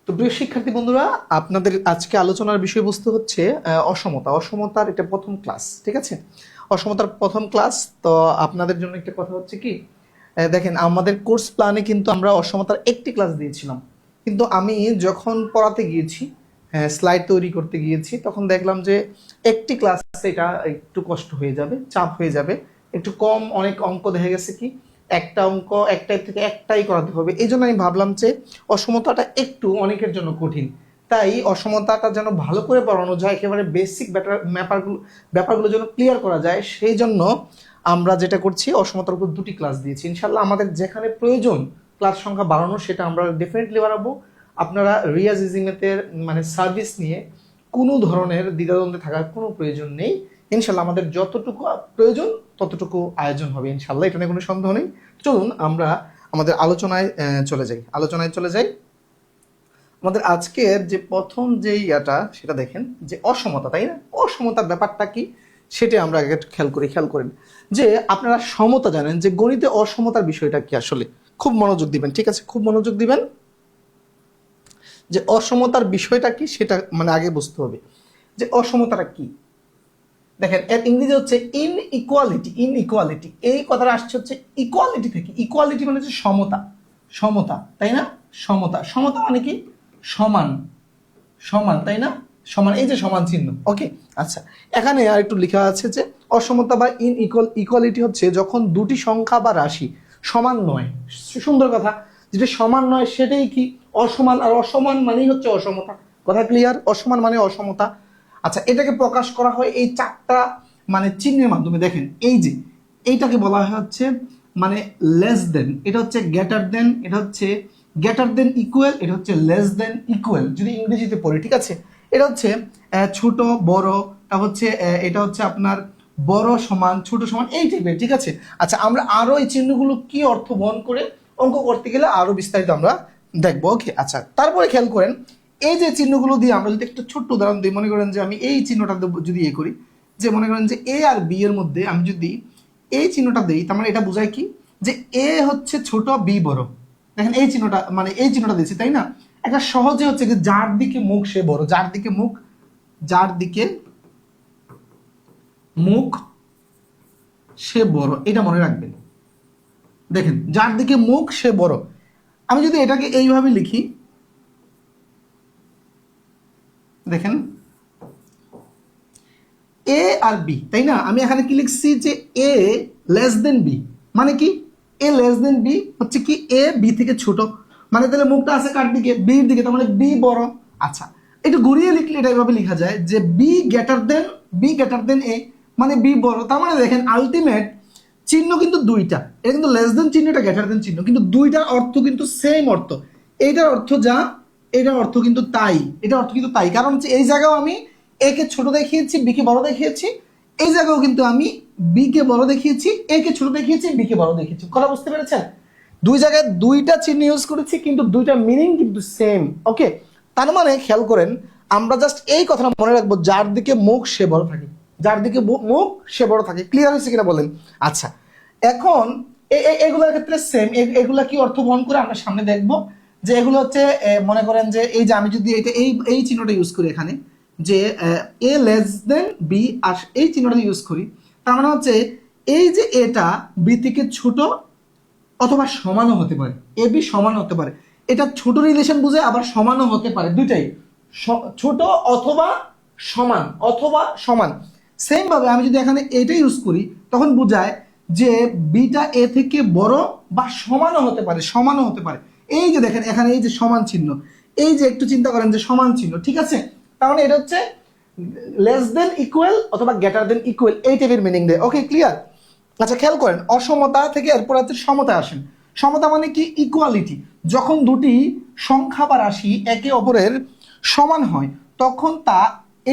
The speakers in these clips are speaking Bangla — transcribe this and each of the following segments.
তো প্রিয় শিক্ষার্থী বন্ধুরা, আপনাদের আজকে আলোচনার বিষয়বস্তু হচ্ছে অসমতা। অসমতার এটা প্রথম ক্লাস, ঠিক আছে? অসমতার প্রথম ক্লাস। তো আপনাদের জন্য একটা কথা হচ্ছে কি, দেখেন আমাদের কোর্স প্ল্যানে কিন্তু আমরা অসমতার একটি ক্লাস দিয়েছিলাম, কিন্তু আমি যখন পড়াতে গিয়েছি, স্লাইড তৈরি করতে গিয়েছি, তখন দেখলাম যে একটি ক্লাসে এটা একটু কষ্ট হয়ে যাবে, চাপ হয়ে যাবে, একটু কম অনেক অঙ্ক দেখা গেছে কি একটা অঙ্ক একটাই থেকে একটাই করাতে হবে। এই জন্য আমি ভাবলাম যে অসমতাটা একটু অনেকের জন্য কঠিন, তাই অসমতাটা যেন ভালো করে পড়ানো যায়, একেবারে বেসিক ব্যাপারগুলো যেন ক্লিয়ার করা যায়, সেই জন্য আমরা যেটা করছি অসমতার উপর দুটি ক্লাস দিয়েছি। ইনশাল্লাহ আমাদের যেখানে প্রয়োজন ক্লাস সংখ্যা বাড়ানো, সেটা আমরা ডেফিনেটলি বাড়াবো। আপনারা রিয়াজ ইজিমেতের মানে সার্ভিস নিয়ে কোনো ধরনের দ্বিধাদ্বন্দ্বে থাকার কোনো প্রয়োজন নেই। ইনশাল্লাহ আমাদের যতটুকু প্রয়োজন ততটুকু আয়োজন হবে ইনশাল্লাহ, এটা নিয়ে কোনো সন্দেহ নেই। চলুন আমরা আমাদের আলোচনায় চলে যাই। আমাদের আজকের যে প্রথম যে ইয়াটা সেটা দেখেন, যে অসমতা, তাই না? অসমতার ব্যাপারটা কি সেটা আমরা আগে খেয়াল করেন যে আপনারা সমতা জানেন, যে গণিতে অসমতার বিষয়টা কি আসলে খুব মনোযোগ দিবেন, ঠিক আছে? খুব মনোযোগ দিবেন যে অসমতার বিষয়টা কি সেটা মানে আগে বুঝতে হবে যে অসমতাটা কি। দেখেন এর ইংরেজি হচ্ছে ইনইকুয়ালিটি। এই কথাটা আসছে হচ্ছে ইকুয়ালিটি থেকে। ইকুয়ালিটি মানে হচ্ছে সমতা, তাই না? সমতা মানে কি? সমান, তাই না? সমান, এই যে সমান চিহ্ন। ওকে, আচ্ছা, এখানে আর একটু লেখা আছে যে অসমতা বা ইকুয়ালিটি হচ্ছে যখন দুটি সংখ্যা বা রাশি সমান নয়। সুন্দর কথা, যেটা সমান নয় সেটাই কি অসমান, আর অসমান মানেই হচ্ছে অসমতা। কথা ক্লিয়ার? অসমান মানে অসমতা। আচ্ছা, এটাকে প্রকাশ করা হয় এই চারটা মানে চিহ্নের মাধ্যমে। দেখেন এই যে এইটাকে বলা হয় হচ্ছে মানে লেস দেন, এটা হচ্ছে গ্রেটার দেন, এটা হচ্ছে গ্রেটার দেন ইকুয়াল, এটা হচ্ছে লেস দেন ইকুয়াল যদি ইংরেজিতে পড়ি, ঠিক আছে? এটা হচ্ছে ছোট বড়, তা হচ্ছে এটা হচ্ছে আপনার বড় সমান ছোট সমান, এই টাইপের, ঠিক আছে? আচ্ছা, আমরা আরো এই চিহ্নগুলো কি অর্থ বহন করে অঙ্ক করতে গেলে আরো বিস্তারিত আমরা দেখবো। ওকে, আচ্ছা, তারপরে খেয়াল করেন এই যে চিহ্নগুলো দিয়ে আমরা যদি একটা ছোট্ট উদাহরণ দিই, মনে করেন যে আমি এই চিহ্নটা যদি করি, যে মনে করেন যে এ আর বি এর মধ্যে আমি যদি এই চিহ্নটা দিই, তার মানে এটা বোঝায় কি যে এ হচ্ছে ছোট, বি বড়। দেখেন এই চিহ্নটা মানে এই চিহ্নটা দিয়েছি, তাই না? একটা সহজে হচ্ছে যে যার দিকে মুখ সে বড়, যার দিকে মুখ সে বড়, এটা মনে রাখবেন। দেখেন যার দিকে মুখ সে বড়। আমি যদি এটাকে এইভাবে লিখি, দেখেন এ আর বি, তাই না? আমি এখানে কি লিখছি যে এ লেস দেন বি, মানে কি এ লেস দেন বি হচ্ছে কি এ বি থেকে ছোট, মানে তাহলে মুখটা আছে কার দিকে? বির দিকে, তার মানে বি বড়। আচ্ছা, একটু ঘুরিয়ে লিখলে এটা এভাবে লেখা যায় যে বি গ্রেটার দেন এ, মানে বি বড়। তার মানে দেখেন আলটিমেট চিহ্ন কিন্তু দুইটা, এটা কিন্তু লেস দেন চিহ্ন, এটা গ্রেটার দেন চিহ্ন, কিন্তু দুইটার অর্থ কিন্তু সেম অর্থ। এইটার অর্থ যা, এটার অর্থ কিন্তু তাই, এটা অর্থ কিন্তু তাই। কারণ হচ্ছে এই জায়গাও আমি এ কে ছোট দেখিয়েছি, বি কে বড় দেখিয়েছি, এই জায়গাও কিন্তু আমি বি কে বড় দেখিয়েছি, এ কে ছোট দেখিয়েছি, বি কে বড় দেখিয়েছি। কথা বুঝতে পেরেছেন? দুই জায়গায় দুইটা চিহ্ন ইউজ করেছি, কিন্তু দুইটা মিনিং কিন্তু সেম। ওকে, তার মানে খেয়াল করেন আমরা জাস্ট এই কথাটা মনে রাখবো, যার দিকে মুখ সে বড় থাকে, যার দিকে মুখ সে বড় থাকে। ক্লিয়ার হয়েছে কিনা বলেন? আচ্ছা, এখন এগুলোর ক্ষেত্রে সেম। এগুলা কি অর্থ বহন করে আমরা সামনে দেখবো, যে এগুলো হচ্ছে মনে করেন যে এই যে আমি যদি এটা এই চিহ্নটা ইউজ করি এখানে, যে এ লেস দেন বি, আর এই চিহ্নটা ইউজ করি, তার মানে হচ্ছে এই যে এটা বি থেকে ছোট অথবা সমানও হতে পারে, এ বি সমান হতে পারে। এটা ছোট রিলেশন বুঝে, আবার সমানও হতে পারে, দুইটাই। ছোট অথবা সমান। সেম ভাবে আমি যদি এখানে এটা ইউজ করি, তখন বোঝায় যে বিটা এ থেকে বড় বা সমানও হতে পারে। এই যে দেখেন এখানে এই যে সমান চিহ্ন, এই যে একটু চিন্তা করেন যে সমান চিহ্ন, ঠিক আছে? তাহলে এটা হচ্ছে লেস দেন ইকুয়াল অথবা গ্রেটার দেন ইকুয়াল, এই টাইপের মিনিং দেয়। ওকে, ক্লিয়ার? আচ্ছা, খেয়াল করেন অসমতা থেকে এরপর হচ্ছে সমতায় আসেন। সমতা মানে কি? ইকুয়ালিটি। যখন দুটি সংখ্যা বা রাশি একে অপরের সমান হয়, তখন তা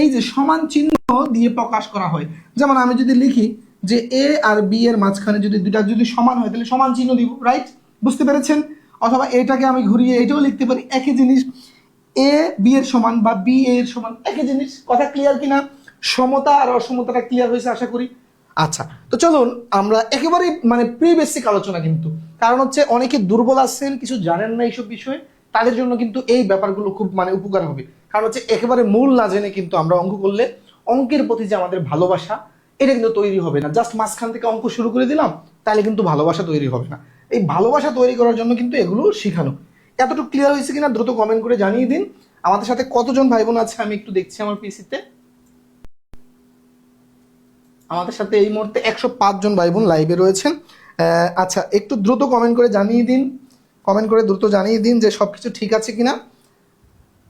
এই যে সমান চিহ্ন দিয়ে প্রকাশ করা হয়। যেমন আমি যদি লিখি যে এ আর বি এর মাঝখানে যদি দুইটা যদি সমান হয়, তাহলে সমান চিহ্ন দিব, রাইট? বুঝতে পেরেছেন? অথবা এটাকে আমি ঘুরিয়ে এটাও লিখতে পারি, একই জিনিস, এ বি এর সমান বা বি এ এর সমান, একই জিনিস। কথা ক্লিয়ার কিনা? সমতা আর অসমতাটা ক্লিয়ার হয়েছে আশা করি। আচ্ছা, তো চলুন আমরা একেবারে মানে প্রি বেসিক আলোচনা, কিন্তু কারণ হচ্ছে অনেকে দুর্বল আছেন, কিছু জানেন না এইসব বিষয়ে, তাদের জন্য কিন্তু এই ব্যাপারগুলো খুব মানে উপকার হবে। কারণ হচ্ছে একেবারে মূল না জেনে কিন্তু আমরা অঙ্ক করলে অঙ্কের প্রতি যে আমাদের ভালোবাসা এটা কিন্তু তৈরি হবে না। জাস্ট মাঝখান থেকে অঙ্ক শুরু করে দিলাম, তাহলে কিন্তু ভালোবাসা তৈরি হবে না। এই ভালোবাসা তৈরি করার জন্য কিন্তু এগুলো শেখানো। এতটুকু ক্লিয়ার হয়েছে কিনা দ্রুত কমেন্ট করে জানিয়ে দিন। আমাদের সাথে কতজন ভাই বোন আছে আমি একটু দেখছি আমার পিসিতে। আমাদের সাথে এই মুহূর্তে 105 জন ভাই বোন লাইভে রয়েছেন। আচ্ছা, একটু দ্রুত কমেন্ট করে জানিয়ে দিন, কমেন্ট করে দ্রুত জানিয়ে দিন যে সবকিছু ঠিক আছে কিনা।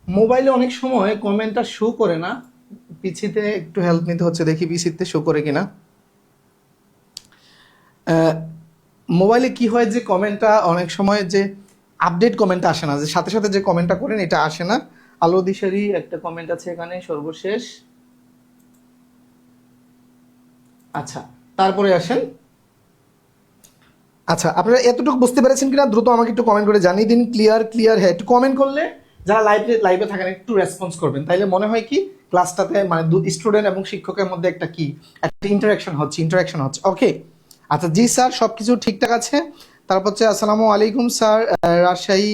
মোবাইলে অনেক সময় কমেন্টটা শো করে না, পিছিতে একটু হেল্প নিতে হচ্ছে, দেখি পিছিতে শো করে কিনা। মোবাইলে কি হয় যে কমেন্টটা অনেক সময় যে আপডেট কমেন্টটা আসে না, যে সাথে সাথে যে কমেন্টটা করেন এটা আসে না। আলো দিশারি একটা কমেন্ট আছে এখানে সর্বশেষ। আচ্ছা, তারপরে আসেন। আচ্ছা, আপনারা এতটুকু বুঝতে পেরেছেন কিনা দ্রুত আমাকে একটু কমেন্ট করে জানিয়ে দিন। ক্লিয়ার ক্লিয়ার হ্যাঁ, একটু কমেন্ট করলে যারা লাইভে থাকেন একটু রেসপন্স করবেন, তাইলে মনে হয় কি ক্লাসটাতে মানে স্টুডেন্ট এবং শিক্ষকের মধ্যে একটা ইন্টারাকশন হচ্ছে। ওকে, আচ্ছা জি স্যার সবকিছু ঠিকঠাক আছে। তারপর হচ্ছে আসসালামু আলাইকুম স্যার, রাজশাহী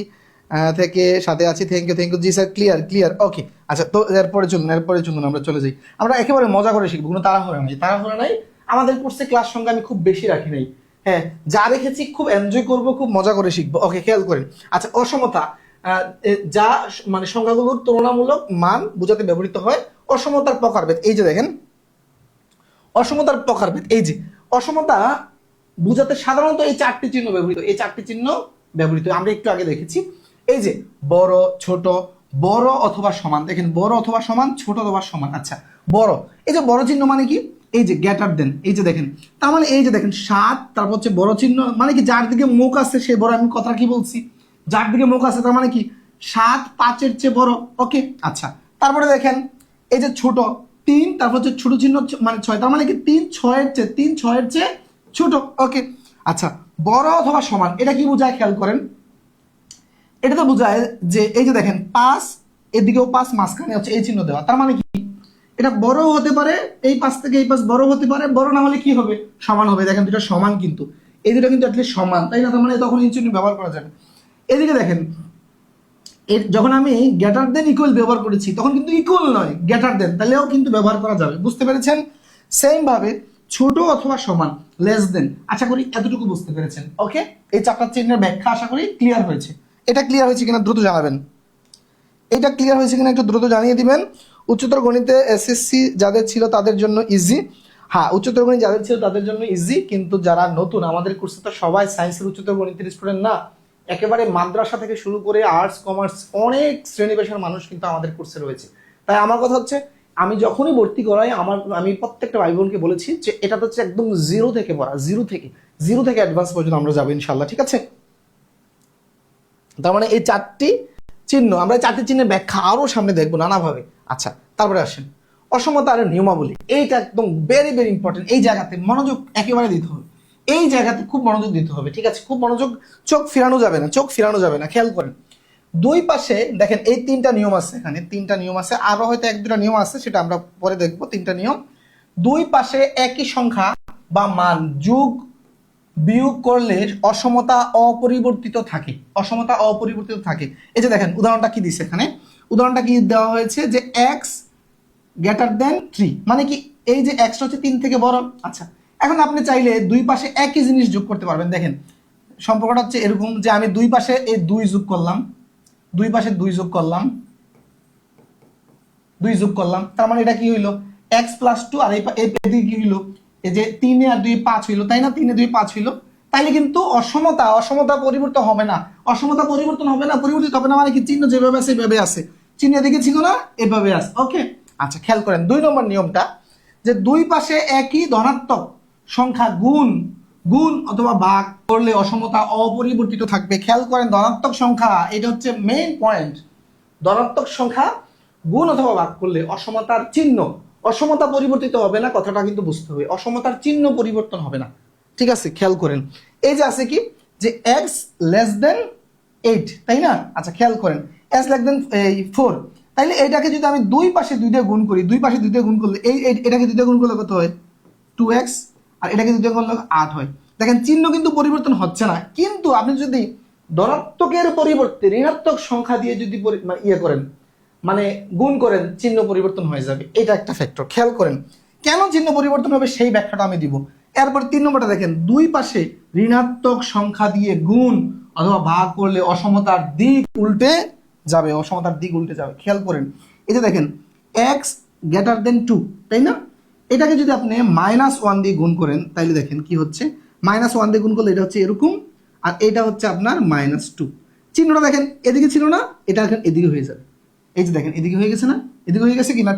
থেকে সাথে আছি, thank you G sir, clear okay. আচ্ছা, তো এরপরে চলুন আমরা চলে যাই। আমরা একেবারে মজা করে শিখবো, কোনো তাড়াহুড়া নাই। আমাদের কোর্সে ক্লাস সংখ্যা আমি খুব বেশি রাখি নাই, হ্যাঁ যা রেখেছি খুব এনজয় করব, খুব মজা করে শিখবো। ওকে, খেয়াল করেন। আচ্ছা, অসমতা যা মানে সংখ্যাগুলোর তুলনামূলক মান বোঝাতে ব্যবহৃত হয়। অসমতার প্রকারভেদ, এই যে দেখেন অসমতার প্রকারভেদ, এই যে অসমতা বোঝাতে সাধারণত এই চারটি চিহ্ন ব্যবহৃত আমরা একটু আগে দেখেছি। এই যে বড় ছোট, বড় অথবা সমান, দেখেন বড় অথবা সমান, ছোট অথবা সমান। আচ্ছা, বড়, এই যে বড় চিহ্ন মানে কি, এই যে গ্রেটার দেন, এই যে দেখেন, তার মানে এই যে দেখেন 7, তারপর হচ্ছে বড় চিহ্ন মানে কি যার দিকে মুখ আছে সে বড়। আমি কথা কি বলছি, যার দিকে মুখ আছে তার মানে কি 7 5-এর চেয়ে বড়। ওকে, আচ্ছা তারপরে দেখেন এই যে ছোট 3, তারপর হচ্ছে ছোট চিহ্ন মানে 6, তার মানে কি 3 6-এর চেয়ে ছোট। ওকে, আচ্ছা বড় অথবা সমান এটা কি বোঝায় খেয়াল করেন। এটা তো বোঝায় যে এই যে দেখেন 5, এদিকেও 5, মাঝখানে হচ্ছে এই চিহ্ন দেওয়া, তার মানে কি এটা বড় হতে পারে, এই 5 থেকে এই 5 বড় হতে পারে, বড় না হলে কি হবে সমান হবে। দেখেন দুটো সমান, কিন্তু এই দুটো কিন্তু অ্যাটলিস্ট সমান, তাই না? তার মানে তখন এই চিহ্ন ব্যবহার করা যাবে। এদিকে দেখেন যখন আমি গ্রেটার দেন ইকুয়াল ব্যবহার করেছি তখন কিন্তু ইকুয়াল নয় গ্রেটার দেন, তাহলেও কিন্তু ব্যবহার করা যাবে। বুঝতে পেরেছেন? সেম ভাবে ছোট অথবা সমান লেস দেন, আশা করি এতটুকু বুঝতে পেরেছেন। ওকে, এই চারটা চিহ্নের ব্যাখ্যা আশা করি ক্লিয়ার হয়েছে। এটা ক্লিয়ার হয়েছে কিনা দ্রুত জানাবেন, এটা ক্লিয়ার হয়েছে কিনা একটু দ্রুত জানিয়ে দিবেন। উচ্চতর গণিতে এসএসসি যাদের ছিল তাদের জন্য ইজি, হ্যাঁ উচ্চতর গণিত যাদের ছিল তাদের জন্য ইজি, কিন্তু যারা নতুন আমাদের কোর্সে তো সবাই সায়েন্সের উচ্চতর গণিতের স্টুডেন্ট না, একেবারে মাদ্রাসা থেকে শুরু করে আর্টস কমার্স অনেক শ্রেণী পেশার মানুষ কিন্তু আমাদের কোর্সে রয়েছে। তাই আমার কথা হচ্ছে আমি যখনই ভর্তি করাই আমি প্রত্যেকটা ভাই বোনকে বলেছি যে এটা তো হচ্ছে একদম জিরো থেকে পড়া, জিরো থেকে অ্যাডভান্স পর্যন্ত আমরা যাবো ইনশাল্লাহ, ঠিক আছে? তার মানে এই চারটি চিহ্ন, আমরা চারটি চিহ্নের ব্যাখ্যা আরো সামনে দেখবো নানাভাবে। আচ্ছা, তারপরে আসেন অসমতা আর নিয়মাবলী, এইটা একদম ভেরি ভেরি ইম্পর্টেন্ট। এই জায়গাতে মনোযোগ একেবারে দিতে হবে, এই জায়গাতে খুব মনোযোগ দিতে হবে, ঠিক আছে? খুব মনোযোগ, চোখ ফিরানো যাবে না, খেয়াল করেন। দুই পাশে দেখেন এই 3টা নিয়ম আছে, এখানে 3টা নিয়ম আছে, আরো হয়তো 1-2টা নিয়ম আছে সেটা আমরা পরে দেখবো। 3টা নিয়ম, দুই পাশে একই সংখ্যা বা মান যোগ বিয়োগ করলে অসমতা অপরিবর্তিত থাকে, এই যে দেখেন উদাহরণটা কি দিছে এখানে, উদাহরণটা কি দেওয়া হয়েছে যে x গ্রেটার দেন 3, মানে কি এই যে x হচ্ছে 3 থেকে বড়। আচ্ছা, এখন আপনি চাইলে দুই পাশে একই জিনিস যোগ করতে পারবেন। দেখেন সম্পর্কটা হচ্ছে এরকম যে আমি দুই পাশে এই 2 যোগ করলাম, তার মানে এটা কি হইলো x + 2, আর এই কি হইলো এই যে 3 আর 2 5 হইলো, তাই না? 3 আর 2 5 হইলো, তাইলে কিন্তু অসমতা পরিবর্তন হবে না, পরিবর্তিত হবে না মানে কি চিহ্ন যেভাবে আছে এভাবে আছে, চিহ্ন এদিকে ছিল না এভাবে আছে। ওকে, আচ্ছা খেয়াল করেন 2 নম্বর নিয়মটা, যে দুই পাশে একই ধনাত্মক সংখ্যা গুণ অথবা ভাগ করলে অসমতা অপরিবর্তিত থাকবে। খেয়াল করেন ধনাত্মক সংখ্যা, এটা হচ্ছে মেইন পয়েন্ট, ধনাত্মক সংখ্যা গুণ অথবা ভাগ করলে অসমতা পরিবর্তিত হবে না, কথাটা কিন্তু বুঝতে হবে, অসমতার চিহ্ন পরিবর্তন হবে না, ঠিক আছে? খেয়াল করেন এই যে আছে কি যে x <8, তাই না? আচ্ছা খেয়াল করেন x 4, তাইলে এটাকে যদি আমি দুই পাশে 2 দিয়ে গুণ করি, করলে এটাকে 2 দিয়ে গুণ করলে কত হয় 2x, আর এটাকে 2 দিয়ে গুণ করলে 8 হয়। দেখেন চিহ্ন কিন্তু পরিবর্তন হচ্ছে না, কিন্তু আপনি যদি ধনাত্মকের পরিবর্তে ঋণাত্মক সংখ্যা দিয়ে যদি ইয়ে করেন, মানে গুণ করেন, চিহ্ন পরিবর্তন হয়ে যাবে। এটা একটা ফ্যাক্টর, খেয়াল করেন কেন চিহ্ন পরিবর্তন হবে সেই ব্যাখ্যাটা আমি দিব। এরপর 3 নম্বরটা দেখেন, দুই পাশে ঋণাত্মক সংখ্যা দিয়ে গুণ অথবা ভাগ করলে অসমতার দিক উল্টে যাবে, অসমতার দিক উল্টে যাবে। খেয়াল করেন এই যে দেখেন এক্স গ্রেটার দেন 2, তাই না? এটাকে যদি আপনি -1 দিয়ে গুণ করেন তাইলে দেখেন কি হচ্ছে, -1 দিয়ে গুণ করলে এটা হচ্ছে এরকম, আর এটা হচ্ছে আপনার -2। চিহ্নটা দেখেন এদিকে ছিল না, এটা এখন এদিকে হয়ে যাবে। এই যে দেখেন এদিকে হয়ে গেছে না, এদিকে হয়ে গেছে কিনা।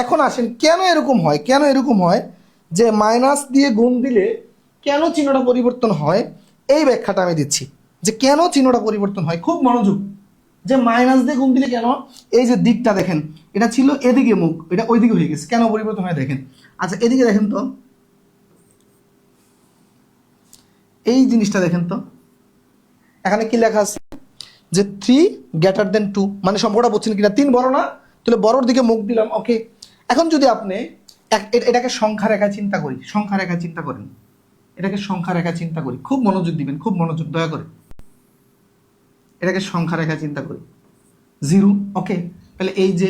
এখন আসেন কেন এরকম হয়, কেন এরকম হয় যে মাইনাস দিয়ে গুণ দিলে কেন চিহ্নটা পরিবর্তন হয়, এই ব্যাখ্যাটা আমি দিচ্ছি যে কেন চিহ্নটা পরিবর্তন হয়। খুব মনোযোগ, যে মাইনাস দিয়ে গুণ দিলে কেন, এই যে দিকটা দেখেন এটা ছিল এদিকে মুখ, এটা ওইদিকে হয়ে গেছে, কেন পরিবর্তন হয় দেখেন। আচ্ছা এদিকে দেখেন তো, এই জিনিসটা দেখেন তো, এখানে কি লেখা আছে যে 3 গ্রেটার দেন 2, মানে সম্পর্কটা বুঝছেন কিনা, 3 বড় না, তাহলে বড়র দিকে মুখ দিলাম। ওকে, এখন যদি আপনি এটাকে সংখ্যা রেখা চিন্তা করি, সংখ্যা রেখা চিন্তা করেন, এটাকে সংখ্যা রেখা চিন্তা করি, খুব মনোযোগ দিবেন, খুব মনোযোগ দয়া করে। এটাকে সংখ্যা রেখা চিন্তা করি 0। ওকে, তাহলে এই যে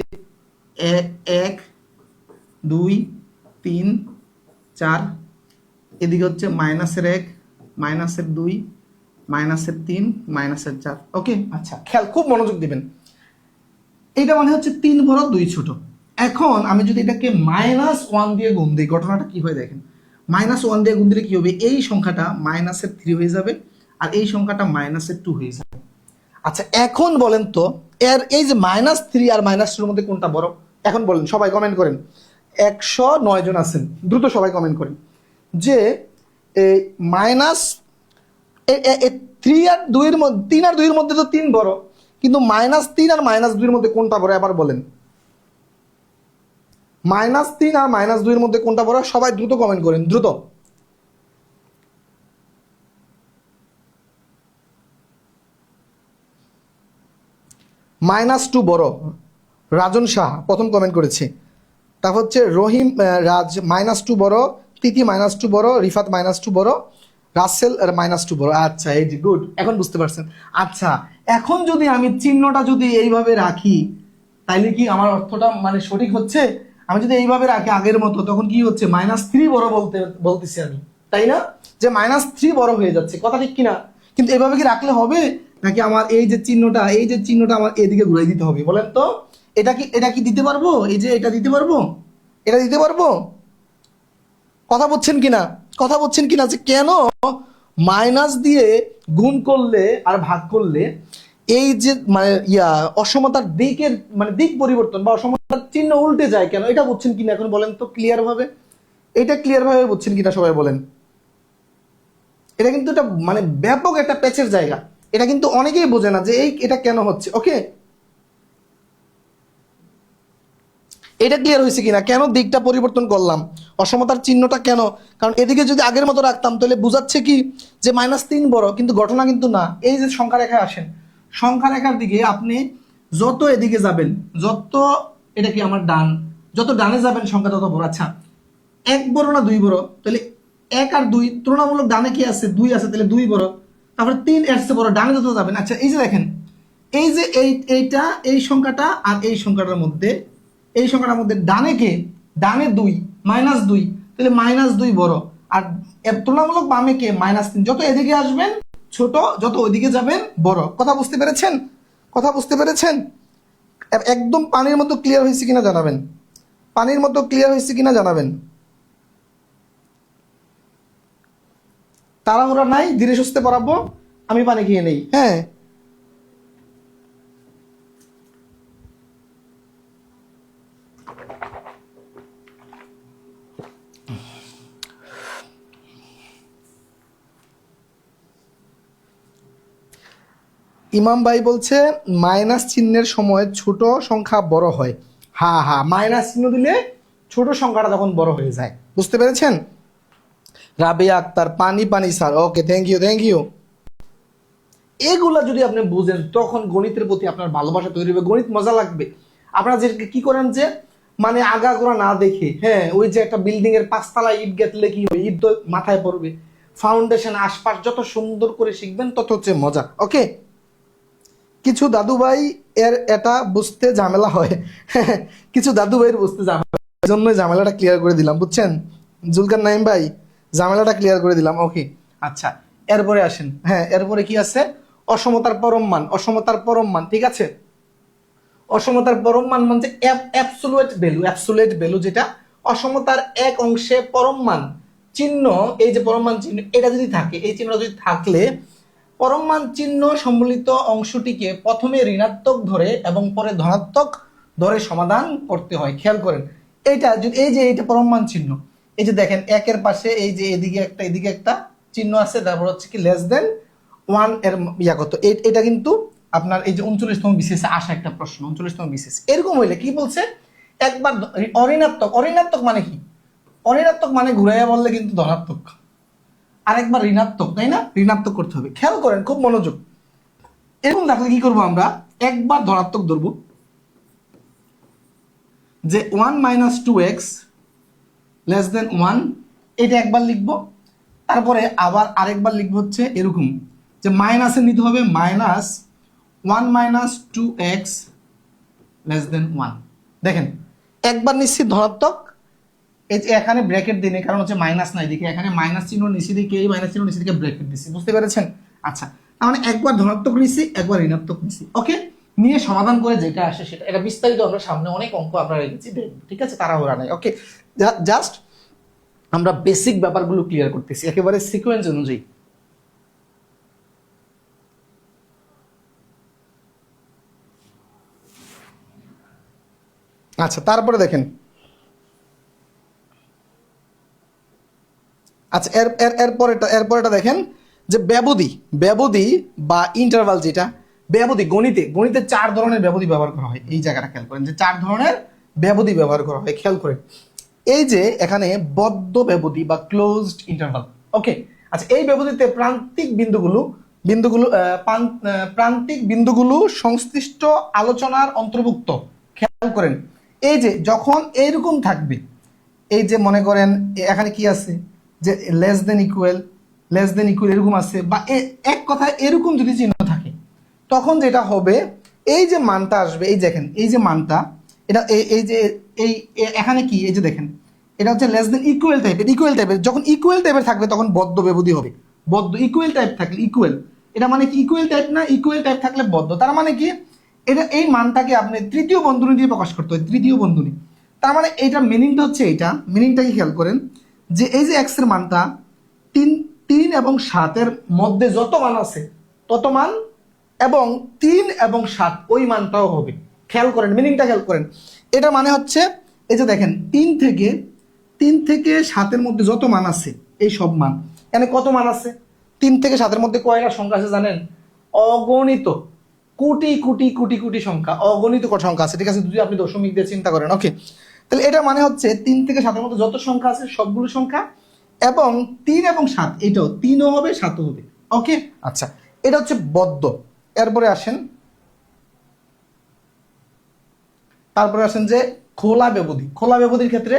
1 2 3 4, এদিকে হচ্ছে -1 -2 -3 -4। ওকে, আচ্ছা খেয়াল, খুব মনোযোগ দিবেন। এইটা মানে হচ্ছে 3 বড় 2 ছোট। এখন আমি যদি এটাকে -1 দিয়ে গুণ দিই, ঘটনাটা কি হয় দেখেন। -1 দিয়ে গুণ দিলে কি হবে, এই সংখ্যাটা -3 হয়ে যাবে, আর এই সংখ্যাটা -2 হয়ে যাবে। আচ্ছা এখন বলেন তো, এর এই যে -3 আর -2 মধ্যে কোনটা বড়? এখন বলেন, সবাই কমেন্ট করেন। 109 জন আছেন, দ্রুত সবাই কমেন্ট করেন যে -3 আর 2 এর মধ্যে, 3 আর 2 এর মধ্যে তো 3 বড়, কিন্তু -3 আর -2 এর মধ্যে কোনটা বড় এবার বলেন। -3 আর -2 এর মধ্যে কোনটা বড়? সবাই দ্রুত কমেন্ট করেন, দ্রুত। -2 বড়, রাজন শাহ প্রথম কমেন্ট করেছে। তারপর হচ্ছে রহিম রাজ -2 বড়, তিথি -2 বড়, রিফাত -2 বড়, রাসেল -2 বড়। আচ্ছা এই যে গুড, এখন বুঝতে পারছেন। আচ্ছা এখন যদি আমি চিহ্নটা যদি এইভাবে রাখি তাইলে কি আমার অর্থটা মানে সঠিক হচ্ছে? আমি যদি এইভাবে রাখি আগের মতো, তখন কি হচ্ছে, -3 বড় বলতেছি আমি, তাই না? যে -3 বড় হয়ে যাচ্ছে, কথা ঠিক কিনা? কিন্তু এভাবে কি রাখলে হবে, নাকি আমার এই যে চিহ্নটা, এই যে চিহ্নটা আমার এদিকে ঘুরাই দিতে হবে বলেন তো? এটা কি দিতে পারবো? এই যে এটা দিতে পারবো, এটা দিতে পারবো? কথা বলছেন কিনা, কথা বলছেন কিনা, যে কেন মাইনাস দিয়ে গুণ করলে আর ভাগ করলে এই যে মানে অসমতার দিকের মানে দিক পরিবর্তন বা অসমতার চিহ্ন উল্টে যায় কেন, এটা বুঝছেন কিনা এখন বলেন তো ক্লিয়ার ভাবে। এটা ক্লিয়ার ভাবে বুঝছেন কিনা সবাই বলেন। এটা কিন্তু এটা মানে ব্যাপক একটা প্যাচের জায়গা, এটা কিন্তু অনেকেই বোঝে না যে এটা কেন হচ্ছে। ওকে, এটা ক্লিয়ার হয়েছে কিনা, কেন দিকটা পরিবর্তন করলাম, অসমতার চিহ্নটা কেন? কারণ এদিকে যদি আগের মতো রাখতাম তাহলে বুঝাচ্ছে কি যে -3 বড়, কিন্তু ঘটনা কিন্তু না। এই যে সংখ্যা রেখায় আসেন, সংখ্যা রেখার দিকে আপনি যত এদিকে যাবেন, যত এটা কি আমার ডান, যত ডানে যাবেন সংখ্যা তত বড়। আচ্ছা 1 বড় না 2 বড়? তাহলে 1 আর 2 তুলনামূলক ডানে কি আছে, 2 আছে, তাহলে 2 বড়। তারপরে 3 এর চেয়ে বড়, ডানে যত যাবেন। আচ্ছা এই যে দেখেন, এই যে এইটা, এই সংখ্যাটা আর এই সংখ্যাটার মধ্যে, এই সংখ্যাটার মধ্যে ডানে কে, ডানে 2 -2, তাহলে -2 বড়, আর তুলনামূলক বামে কে -3। যত এদিকে আসবেন ছোট, যত ওইদিকে যাবেন বড়। কথা বুঝতে পেরেছেন, কথা বুঝতে পেরেছেন? একদম পানির মতো ক্লিয়ার হয়েছে কিনা জানাবেন, পানির মতো ক্লিয়ার হয়েছে কিনা জানাবেন। তাড়াহুড়া নাই, ধীরে সুস্থে পড়াবো, আমি পানি খেয়ে নেই। হ্যাঁ ইমাম ভাই বলছে মাইনাস চিহ্নের সময় ছোট সংখ্যা বড় হয়। হ্যাঁ হ্যাঁ, মাইনাস চিহ্ন দিলে ছোট সংখ্যাটা তখন বড় হয়ে যায়, বুঝতে পেরেছেন? রাবিয়া আক্তার পানি পানি sir, okay thank you thank you. এগুলা যদি আপনি বুঝেন তখন গণিতের প্রতি আপনার ভালোবাসা তৈরি হবে, গণিত মজা লাগবে। আপনারা যে কি করেন যে মানে আগাগোড়া না দেখে, হ্যাঁ ওই যে একটা বিল্ডিং এর 5 তলা ইট গেতলে কি হবে, ইট তো মাথায় পড়বে, ফাউন্ডেশন, আশপাশ যত সুন্দর করে শিখবেন তত হচ্ছে মজা। ওকে, কিছু দাদু ভাই এটা বুঝতে ঝামেলা হয়। কিছু দাদু ভাইয়ের বুঝতে ঝামেলা, এই জন্য ঝামেলাটা ক্লিয়ার করে দিলাম, বুঝছেন জুলকার নাইম ভাই, ঝামেলাটা ক্লিয়ার করে দিলাম। ওকে, আচ্ছা এরপরে আসেন। হ্যাঁ, এরপরে কি আছে? অসমতার পরম মান, অসমতার পরম মান, ঠিক আছে। অসমতার পরম মান মানে অ্যাবসোলিউট ভ্যালু, অ্যাবসোলিউট ভ্যালু যেটা অসমতার এক অংশে পরম মান চিহ্ন, এই যে পরম মান চিহ্ন এটা যদি থাকে, এই চিহ্নটা যদি থাকলে পরম মান চিহ্ন সম্বলিত অংশটিকে প্রথমে ঋণাত্মক ধরে এবং পরে ধনাত্মক ধরে সমাধান করতে হয়। খেয়াল করেন, এইটা যদি এই যে এইটা পরম মান চিহ্ন, এই যে দেখেন একের পাশে এই যে এদিকে একটা চিহ্ন আছে, তারপর হচ্ছে কি লেস দেন 1 এর ইয়া কত, এটা কিন্তু আপনার এই যে 39তম বিসিএসে আসা একটা প্রশ্ন, 39তম বিসিএস এরকম হইলে কি বলছে, একবার অঋণাত্মক, অঋণাত্মক মানে কি, অঋণাত্মক মানে ঘুরাইয়া বললে কিন্তু ধনাত্মক, আরেকবার ঋণাত্মক, তাই না, ঋণাত্মক করতে হবে। খেয়াল করেন খুব মনোযোগ, এরকম থাকলে কি করবো আমরা, একবার ধনাত্মক ধরবো, যে 1 - 2x লেস দেন 1, এটা একবার লিখবো, তারপরে আবার আরেকবার লিখবো হচ্ছে এরকম, যে মাইনাসে নিতে হবে, -1 - 2x লেস দেন 1। দেখেন একবার নিশ্চিত ধনাত্মক, এই যে এখানে ব্র্যাকেট দিনে, কারণ হচ্ছে মাইনাস নাই দিকে, এখানে মাইনাস চিহ্ন নিচে দিকে, এই মাইনাস চিহ্ন নিচে দিকে ব্র্যাকেট দিছি, বুঝতে পেরেছেন। আচ্ছা, তার মানে একবার ধনাত্মক নিছি, একবার ঋণাত্মক নিছি। ওকে, নিয়ে সমাধান করে যেটা আসে সেটা, এটা বিস্তারিত আমরা সামনে অনেক অঙ্ক আমরা রেখেছি, ঠিক আছে, তাড়াহুড়া নাই। ওকে, জাস্ট আমরা বেসিক ব্যাপারগুলো ক্লিয়ার করতেছি একেবারে সিকোয়েন্স অনুযায়ী। আচ্ছা, তারপরে দেখেন, আচ্ছা এরপরেটা দেখেন, যে ব্যবধি বা ইন্টারভাল, যেটা ব্যবধি, গণিতে 4 ধরনের ব্যবধি ব্যবহার করা হয়, এই জায়গাটা খেয়াল করেন, যে 4 ধরনের ব্যবধি ব্যবহার করা হয়, খেয়াল করেন। এই যে এখানে বদ্ধ ব্যবধি বা ক্লোজড ইন্টারভাল। ওকে, আচ্ছা এই ব্যবধিতে প্রান্তিক বিন্দুগুলো সংশ্লিষ্ট আলোচনার অন্তর্ভুক্ত। খেয়াল করেন, এই যে যখন এইরকম থাকবে, এই যে মনে করেন এখানে কি আছে, যে লেস দেন ইকুয়াল এরকম আছে, বা এক কথায় এরকম যদি চিহ্ন থাকে, তখন যেটা হবে, এই যে মানটা আসবে, এই দেখেন এই যে মানটা, এটা এই যে এখানে কি, এই যে দেখেন এটা হচ্ছে লেস দেন ইকুয়াল টাইপের, যখন ইকুয়াল টাইপের থাকবে তখন বদ্ধ ব্যবধি হবে। বদ্ধ ইকুয়াল টাইপ থাকলে ইকুয়াল, এটা মানে কি ইকুয়াল টাইপ না, ইকুয়াল টাইপ থাকলে বদ্ধ, তার মানে কি এটা এই মানটাকে আপনি তৃতীয় বন্ধনী দিয়ে প্রকাশ করতে হয়, তৃতীয় বন্ধনী। তার মানে এটা মিনিংটা হচ্ছে, এইটা মিনিংটাকে খেয়াল করেন, যে এই যে এক্স এর মানটা 3 এবং 7-এর মধ্যে যত মান আছে তত মান, এবং 3 এবং 7 ওই মানটাও হবে। খেয়াল করেন মিনিংটা, খেয়াল করেন, এটা মানে হচ্ছে এই যে দেখেন 3 থেকে 7-এর মধ্যে যত মান আছে এই সব মান, এখানে কত মান আছে, 3 থেকে 7-এর মধ্যে কয়টা সংখ্যা আছে জানেন, অগণিত, কোটি কোটি কোটি কোটি সংখ্যা, অগণিত কত সংখ্যা আছে, ঠিক আছে, যদি আপনি দশমিক দিয়ে চিন্তা করেন। ওকে, তাহলে এটা মানে হচ্ছে 3 থেকে 7-এর মধ্যে যত সংখ্যা আছে সবগুলো সংখ্যা, এবং 3 এবং 7 এটাও 3ও হবে 7ও হবে। ওকে, আচ্ছা এটা হচ্ছে বদ্ধ। তারপরে আসেন যে খোলা ব্যবধির ক্ষেত্রে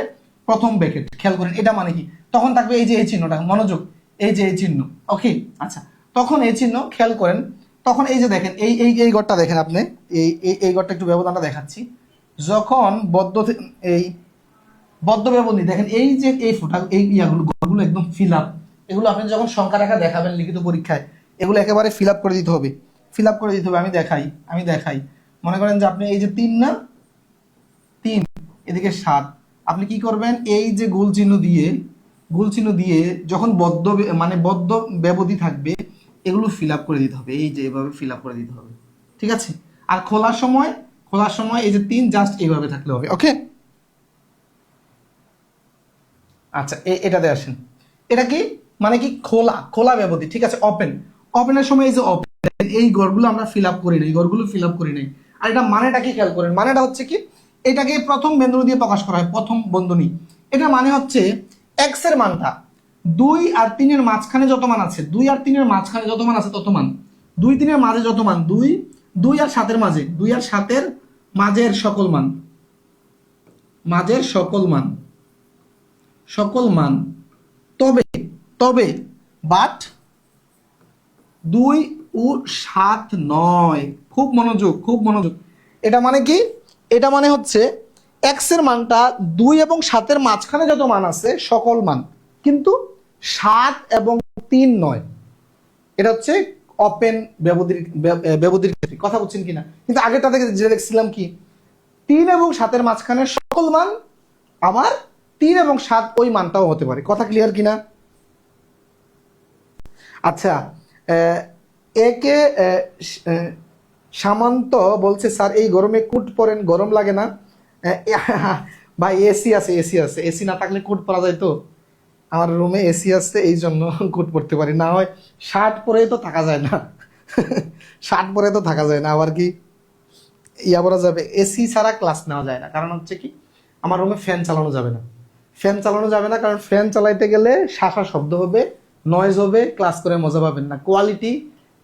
প্রথম ব্র্যাকেট, খেয়াল করেন এটা মানে কি, তখন থাকবে এই যে এই চিহ্নটা, মনোযোগ, এই যে এই চিহ্ন। ওকে, আচ্ছা তখন এই চিহ্ন, খেয়াল করেন, তখন এই যে দেখেন এই ঘরটা দেখেন আপনি, এই ঘরটা একটু ব্যবধানটা দেখাচ্ছি, যখন বদ্ধ ব্যবধি দেখেন, এই যে এই ফোঁটা, এই ঘরগুলো একদম ফিল আপ, এগুলো আপনি যখন সংখ্যা রেখা দেখাবেন লিখিত পরীক্ষায়, এগুলো একেবারে ফিল আপ করে দিতে হবে, আমি দেখাই। মনে করেন যে আপনি এই যে 3 না, 3 এদিকে 7, আপনি কি করবেন, এই যে গোল চিহ্ন দিয়ে যখন বদ্ধ ব্যবধি থাকবে এগুলো ফিল আপ করে দিতে হবে, এই যে এভাবে ফিল আপ করে দিতে হবে, ঠিক আছে। আর খোলার সময় এই যে 3 জাস্ট এইভাবে থাকলে হবে। ওকে, আচ্ছা এটাতে আসেন, এটা কি মানে কি, খোলা ব্যবধি, ঠিক আছে। ওপেনের সময় এই যে ওপেন, এই ঘরগুলো আমরা ফিল আপ করি নাই, আর এটা মানেটা কি খেয়াল করেন, মানেটা হচ্ছে কি, এটাকে প্রথম বন্ধনী দিয়ে প্রকাশ করা হয়, প্রথম বন্ধনী। এটা মানে হচ্ছে এক্স এর মানটা 2 আর 3-এর মাঝখানে যত মান আছে, 2 আর 3-এর মাঝখানে যত মান আছে তত মান, 2 3-এর মাঝে যত মান, 2 আর 7-এর মাঝে, 2 আর 7-এর মাঝের সকল মান, তবে বাট 2 ও 7 নয়। খুব মনোযোগ, খুব মনোযোগ। এটা মানে কি? এটা মানে হচ্ছে এক্স এর মানটা 2 এবং 7 এর মাঝখানে যত মান আছে সকল মান, কিন্তু 7 এবং 3 নয়। এটা হচ্ছে ওপেন ব্যবধির ক্ষেত্রে। কথা বলছেন কিনা? কিন্তু আগেরটা থেকে যে দেখছিলাম কি 3 এবং 7 এর মাঝখানে সকল মান, আবার 3 এবং 7 ওই মানটাও হতে পারে। কথা ক্লিয়ার কিনা? আচ্ছা, একে সামন্ত বলছে স্যার এই গরমে কোট পরেন, গরম লাগে না? ভাই এসি আছে, এসি আছে, এসি না থাকলে কোট পরা যায় তো? আমার রুমে এসি আছে, এই জন্য কোট পরতে পারি, না হয় শার্ট পরে তো থাকা যায় না। শার্ট পরে তো থাকা যায় না, আবার কি ইয়া পরা যাবে? এসি ছাড়া ক্লাস নেওয়া যায় না, কারণ হচ্ছে কি আমার রুমে ফ্যান চালানো যাবে না। ফ্যান চালানো যাবে না কারণ ফ্যান চালাইতে গেলে শাঁসা শব্দ হবে, নয়েজ হবে, ক্লাস করে মজা পাবেন না। কোয়ালিটি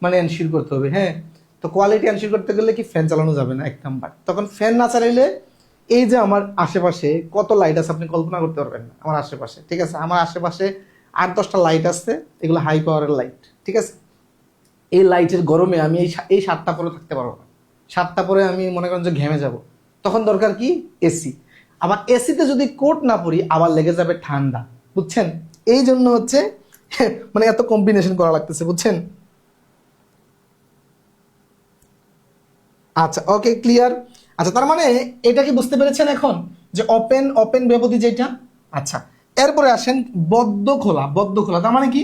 মানে এনশিওর করতে হবে। হ্যাঁ, তো কোয়ালিটি এনশিওর করতে গেলে কি ফ্যান চালানো যাবে না, 1 নাম্বার। তখন ফ্যান না চালাইলে এই যে আমার আশেপাশে কত লাইট আছে আপনি কল্পনা করতে পারবেন না। আমার আশেপাশে, ঠিক আছে, আমার আশেপাশে 8-10টা লাইট আছে, এগুলো হাই পাওয়ারের লাইট, ঠিক আছে। এই লাইটের গরমে আমি এই 7টা পরে থাকতে পারবো না। 7টা পরে আমি মনে করেন যে ঘেমে যাব। তখন দরকার কি এসি। আবার এসিতে যদি কোট না পরি আবার লেগে যাবে ঠান্ডা, বুঝছেন? এই জন্য হচ্ছে মানে এত কম্বিনেশন করা লাগতেছে, বুঝছেন? আচ্ছা, ওকে, ক্লিয়ার। আচ্ছা, তার মানে এটা কি বুঝতে পেরেছেন এখন যে ওপেন ওপেন ব্যবধি যেটা? আচ্ছা, এরপরে আসেন বদ্ধ খোলা। বদ্ধ খোলা তার মানে কি?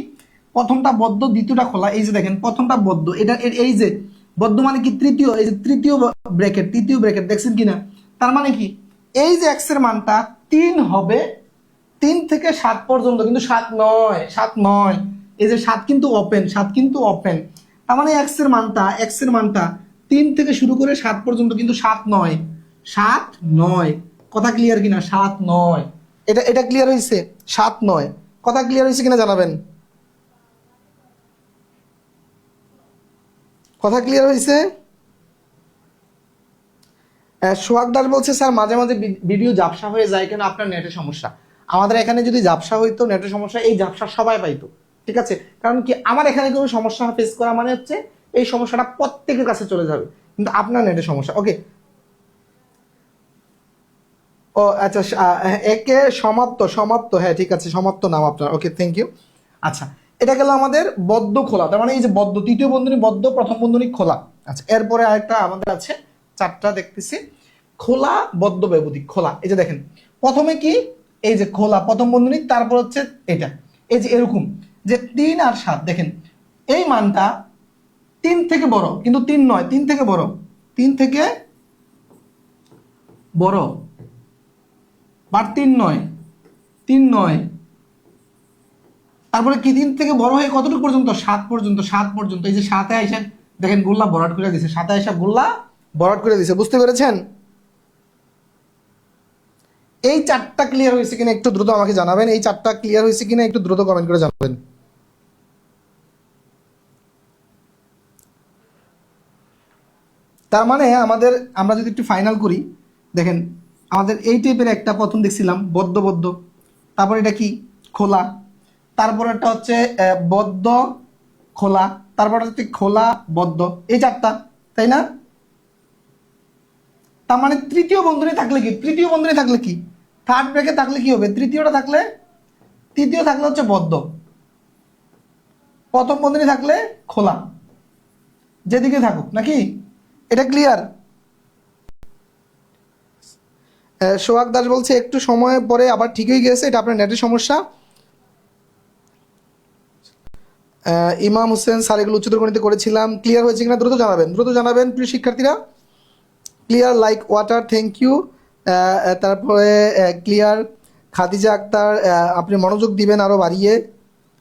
প্রথমটা বদ্ধ, দ্বিতীয়টা খোলা। এই যে দেখেন প্রথমটা বদ্ধ, এটা এই যে বদ্ধ মানে কি তৃতীয়, এই যে তৃতীয় ব্র্যাকেট, তৃতীয় ব্র্যাকেট দেখছেন কিনা? তার মানে কি এই যে এক্স এর মানটা 3 হবে, 3 থেকে 7 পর্যন্ত, কিন্তু 7 নয়, 7 নয়। এই যে 7 কিন্তু ওপেন, 7 কিন্তু ওপেন। তার মানে এক্স এর মানটা 3 থেকে শুরু করে 7 পর্যন্ত, কিন্তু 7 নয়, 7 নয়। কথা ক্লিয়ার কিনা? 7 নয়। এটা ক্লিয়ার হয়েছে? 7 নয়। কথা ক্লিয়ার হয়েছে কিনা জানাবেন? কথা ক্লিয়ার হয়েছে? সোহাগ দাস বলছে স্যার মাঝে মাঝে ভিডিও ঝাপসা হয়ে যায় কেন? আপনার নেটের সমস্যা। আমাদের এখানে যদি ঝাপসা হইতো, নেটের সমস্যা, এই ঝাপসা সবাই পাইতো, ঠিক আছে। কারণ কি আমার এখানে কোনো সমস্যা ফেস করা মানে হচ্ছে এই সমস্যাটা প্রত্যেকের কাছে চলে যাবে, কিন্তু আপনার নেটের সমস্যা। ওকে, ও আচ্ছা, একে সমাপ্ত, সমাপ্ত, হ্যাঁ ঠিক আছে, সমাপ্ত নাম আপনার। ওকে, থ্যাংক ইউ। আচ্ছা, এটা গেল আমাদের বদ্ধ খোলা। তার মানে এই যে বদ্ধ, তৃতীয় বন্ধনী বদ্ধ, প্রথম বন্ধনী খোলা। আচ্ছা, এরপরে আরেকটা আমাদের আছে, 4টা দেখতেছি। খোলা বদ্ধ ব্যবধি খোলা। এই যে দেখেন প্রথমে কি এই যে খোলা প্রথম বন্ধনী, তারপর হচ্ছে এটা, এই যে এরকম যে 3 আর 7 দেখেন এই মানটা 3 থেকে বড়, কিন্তু 3 নয়, 3 থেকে বড়, 3 থেকে বড়, বাট 3 নয়, 3 নয়। তারপরে কি 3 থেকে বড় হয়ে কতটুকু পর্যন্ত? 7 পর্যন্ত, 7 পর্যন্ত। এই যে 7-এ আইসা দেখেন গোল্লা ভরাট করে দিছে, 7-এ আইসা গোল্লা ভরাট করে দিছে। বুঝতে পেরেছেন? এই 4টা ক্লিয়ার হয়েছে কিনা একটু দ্রুত আমাকে জানাবেন। এই 4টা ক্লিয়ার হয়েছে কিনা একটু দ্রুত কমেন্ট করে জানাবেন। তার মানে আমরা যদি একটু ফাইনাল করি, দেখেন আমাদের এই টাইপের একটা প্রথম দেখছিলাম বদ্ধ বদ্ধ, তারপর এটা কি খোলা, তারপর একটা হচ্ছে বদ্ধ খোলা, তারপর হচ্ছে খোলা বদ্ধ, এই 4টা, তাই না? তার মানে তৃতীয় বন্ধনী থাকলে কি, তৃতীয় বন্ধনী থাকলে কি, থার্ড ব্রেকে থাকলে কি হবে? তৃতীয়টা থাকলে, তৃতীয় থাকলে হচ্ছে বদ্ধ, প্রথম বন্ধনী থাকলে খোলা, যেদিকে থাকুক নাকি। এটা ক্লিয়ার? সোহাগ দাস বলছে একটু সময় পরে আবার ঠিক হয়ে গেছে, এটা আপনার নেটের সমস্যা। ইমাম হোসেন স্যার এগুলো উচ্চতর গণিতে করেছিলাম, ক্লিয়ার হয়েছে কিনা দ্রুত জানাবেন, দ্রুত জানাবেন প্রিয় শিক্ষার্থীরা। Clear like water, thank you. তারপরে ক্লিয়ার খাদিজা আক্তার, আপনি মনোযোগ দিবেন আরও বাড়িয়ে,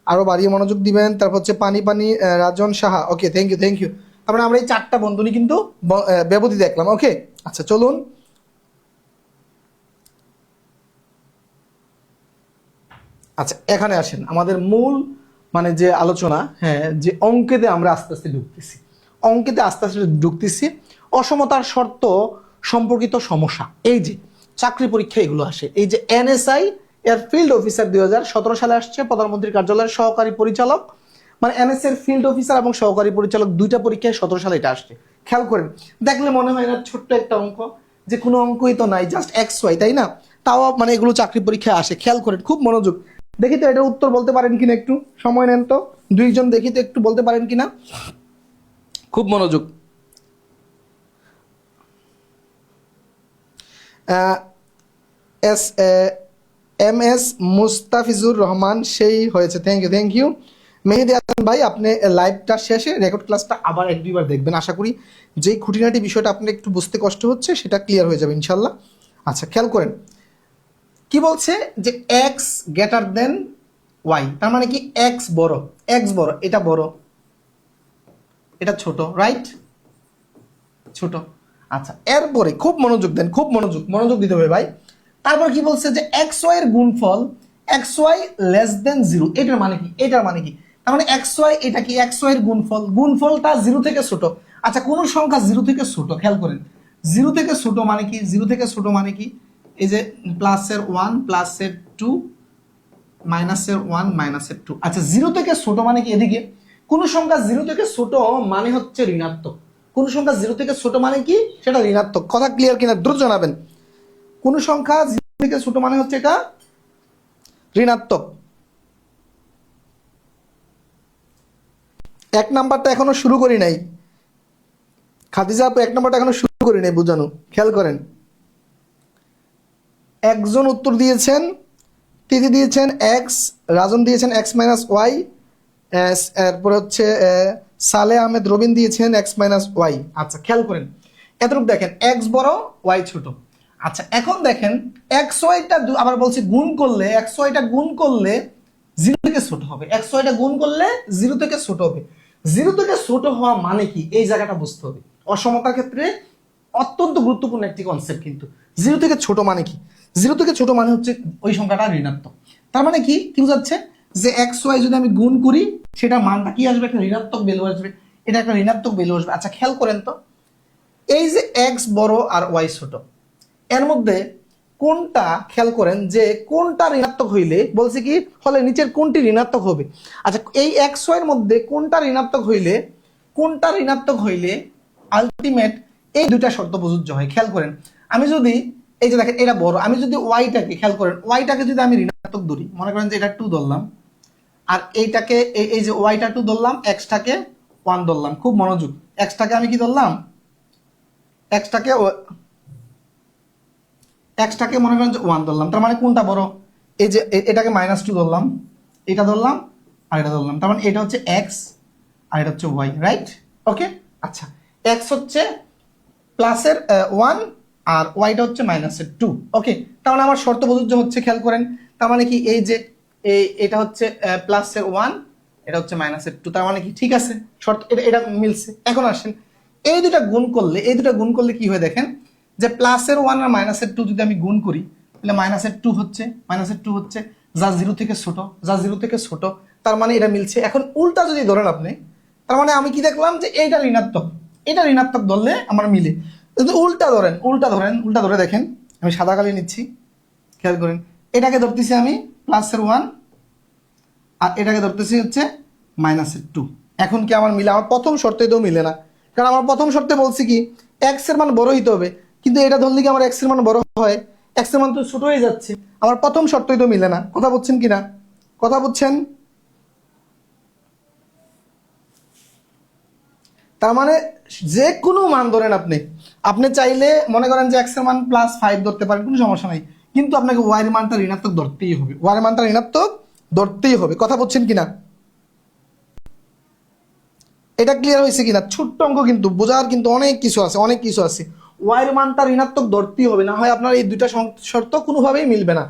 আরও বাড়িয়ে মনোযোগ দিবেন। তারপর হচ্ছে পানি পানি রাজন সাহা, ওকে, থ্যাংক ইউ, থ্যাংক ইউ। তারপরে আমরা এই 4টা বন্ধনী কিন্তু ব্যবধি দেখলাম। ওকে, আচ্ছা চলুন আচ্ছা এখানে আসেন আমাদের মূল মানে যে আলোচনা, হ্যাঁ, যে অঙ্কেতে আমরা আস্তে আস্তে ঢুকতেছি, অঙ্কেতে আস্তে আস্তে ঢুকতেছি। অসমতার শর্ত সম্পর্কিত সমস্যা, এই যে চাকরি পরীক্ষা এগুলো আসে। এই যে এনএসআই এর ফিল্ড অফিসার 2017 সালে আসছে, প্রধানমন্ত্রীর কার্যালয়ের সহকারী পরিচালক, মানে এনএস এর ফিল্ড অফিসার এবং সহকারী পরিচালক দুইটা পরীক্ষায় 17 সালে এটা আসছে। খেয়াল করেন, দেখলে মনে হয় না ছোট্ট একটা অঙ্ক, যে কোনো অঙ্কই তো নাই, জাস্ট এক্স ওয়াই, তাই না? তাও মানে এগুলো চাকরি পরীক্ষায় আসে। খেয়াল করেন, খুব মনোযোগ। দেখি তো এটার উত্তর বলতে পারেন কিনা, একটু সময় নেন তো, দুইজন দেখি তো একটু বলতে পারেন কিনা, খুব মনোযোগ। S M S Mustafizur Rahman, সেই হয়েছে, thank you thank you. Mehedi Hasan ভাই, আপনি লাইভটা শেষে রেকর্ড ক্লাসটা আবার 1-2 বার দেখবেন, আশা করি যেই খুঁটিনাটি বিষয়টা আপনার একটু বুঝতে কষ্ট হচ্ছে সেটা ক্লিয়ার হয়ে যাবে ইনশাল্লাহ। আচ্ছা, খেয়াল করেন কি বলছে, যে এক্স গ্রেটার দেন ওয়াই, তার মানে কি এক্স বড়, এক্স বড়, এটা বড়, এটা ছোট, রাইট? ছোট। আচ্ছা, এরপরে খুব মনোযোগ দেন, খুব মনোযোগ দিতে হবে ভাই। তারপর কি বলছে, যে এক্স ওয়াই এর গুণফল এক্স ওয়াই লেস দেন 0, এটার মানে কি, এটার মানে কি? তার মানে এক্স ওয়াই, এটা কি এক্স ওয়াই এর গুণফল, গুণফলটা 0 থেকে ছোট। আচ্ছা, কোন সংখ্যা 0 থেকে ছোট, খেয়াল করেন, 0 থেকে ছোট মানে কি, 0 থেকে ছোট মানে কি, এই যে প্লাসের 1 প্লাসের 2 মাইনাসের 1 মাইনাসের 2। আচ্ছা, 0 থেকে ছোট মানে কি, এদিকে কোন সংখ্যা 0 থেকে ছোট মানে হচ্ছে ঋণাত্মক। কোন সংখ্যা 0 থেকে ছোট মানে কি, সেটা ঋণাত্মক। কথা ক্লিয়ার কিনা দ্রুত জানাবেন। কোন সংখ্যা 0 থেকে ছোট মানে হচ্ছে এটা ঋণাত্মক। 1 নাম্বারটা এখনো শুরু করি নাই, খাদিজা আপু 1 নাম্বারটা এখনো শুরু করি নাই বোঝানো, খেয়াল করেন। একজন উত্তর দিয়েছেন, তিথি দিয়েছেন এক্স, রাজন দিয়েছেন এক্স মাইনাস ওয়াই, এরপর হচ্ছে সালে আহমেদ রবিন দিয়েছেন এক্স মাইনাস ওয়াই। আচ্ছা, খেয়াল করেন এতটুকু দেখেন, এক্স বড় ওয়াই ছোট। আচ্ছা, এখন দেখেন এক্স ওয়াইটা আবার বলছি গুণ করলে, এক্স ওয়াইটা গুণ করলে 0 থেকে ছোট হবে, এক্স ওয়াইটা গুণ করলে 0 থেকে ছোট হবে। 0 থেকে ছোট হওয়া মানে কি, এই জায়গাটা বুঝতে হবে। অসমতার ক্ষেত্রে অত্যন্ত গুরুত্বপূর্ণ একটি কনসেপ্ট কিন্তু। 0 থেকে ছোট মানে কি, 0 থেকে ছোট মানে হচ্ছে ওই সংখ্যাটা ঋণাত্মক। তার মানে কি কি বোঝাচ্ছে, যে এক্স ওয়াই যদি আমি গুণ করি, সেটা মানটা কি আসবে, একটা ঋণাত্মক ভ্যালু আসবে, এটা একটা ঋণাত্মক ভ্যালু আসবে। আচ্ছা, খেয়াল করেন তো, এই যে এক্স বড় আর ওয়াই ছোট, এর মধ্যে কোনটা, খেয়াল করেন যে কোনটা ঋণাত্মক হইলে, বলছে কি হলে নিচের কোনটি ঋণাত্মক হবে। আচ্ছা, এই এক্স ওয়াই এর মধ্যে কোনটা ঋণাত্মক হইলে, কোনটা ঋণাত্মক হইলে আলটিমেট এই দুইটা শর্ত প্রযোজ্য হয়। খেয়াল করেন, আমি যদি এই যে দেখেন এটা বড়, আমি যদি ওয়াইটাকে, খেয়াল করেন ওয়াইটাকে যদি আমি ঋণাত্মক ধরি, মনে করেন যে এটা 2 ধরলাম, আর এইটাকে এই যে ওয়াইটা 2 ধরলাম, এক্সটাকে 1 ধরলাম, খুব মনোযোগ, এক্সটাকে আমি কি ধরলাম, এক্সটাকে এক্সটাকে মনে করেন যে 1 ধরলাম, তার মানে কোনটা বড়, এই যে এটাকে -2 ধরলাম, এটা ধরলাম আর এটা ধরলাম, তার মানে এটা হচ্ছে এক্স আর এটা হচ্ছে ওয়াই, রাইট? ওকে। আচ্ছা, এক্স হচ্ছে প্লাসের 1 আর ওয়াইটা হচ্ছে -2। ওকে, তার মানে আমার শর্ত প্রযোজ্য হচ্ছে, খেয়াল করেন। তার মানে কি, এই যে এটা হচ্ছে প্লাসের 1, এটা হচ্ছে -2, তার মানে কি ঠিক আছে, শর্ত এটা মিলছে। এখন আসেন, এই দুটা গুণ করলে, এই দুটা গুণ করলে কি হয় দেখেন, যে প্লাসের 1 আর -2 যদি আমি গুণ করি, তাহলে -2 হচ্ছে, -2 হচ্ছে যা 0 থেকে ছোট, যা 0 থেকে ছোট, তার মানে এটা মিলছে। এখন উল্টা যদি ধরেন আপনি, তার মানে আমি কি দেখলাম, যে এইটা ঋণাত্মক, এটা ঋণাত্মক ধরলে আমার মিলে। যদি উল্টা ধরেন, উল্টা ধরে দেখেন, আমি সাদা কালি নিচ্ছি, খেয়াল করেন, এটাকে ধরতেছি আমি প্লাসের 1 আর এটাকে ধরতেছি হচ্ছে -2। এখন কি আমার মিলে? আমার প্রথম শর্তে তো মিলে না, কারণ আমার প্রথম শর্তে বলছি কি এক্স এর মান বড় হইতে হবে, কিন্তু এটা ধরলে কি আমার এক্স এর মান বড় হয়? এক্স এর মান তো ছোট হয়ে যাচ্ছে, আমার প্রথম শর্তই তো মিলে না। কথা বুঝছেন কিনা, কথা বুঝছেন? তার মানে যে কোনো মান ধরেন আপনি, আপনি চাইলে মনে করেন যে এক্স এর মান +5 ধরতে পারেন, কোনো সমস্যা নাই, কিন্তু আপনাকে ওয়াই এর মানটা ঋণাত্মক ধরতেই হবে, ওয়াই এর মানটা ঋণাত্মক ধরতেই হবে। কথা বুঝছেন কিনা, এটা ক্লিয়ার হয়েছে কিনা? ছোট্ট অঙ্ক কিন্তু বোঝার কিন্তু অনেক কিছু আছে, অনেক কিছু আছে। ওয়াই এর মানটা ঋণাত্মক ধরতেই হবে, না হয় আপনার এই দুইটা শর্ত কোনোভাবেই মিলবে না।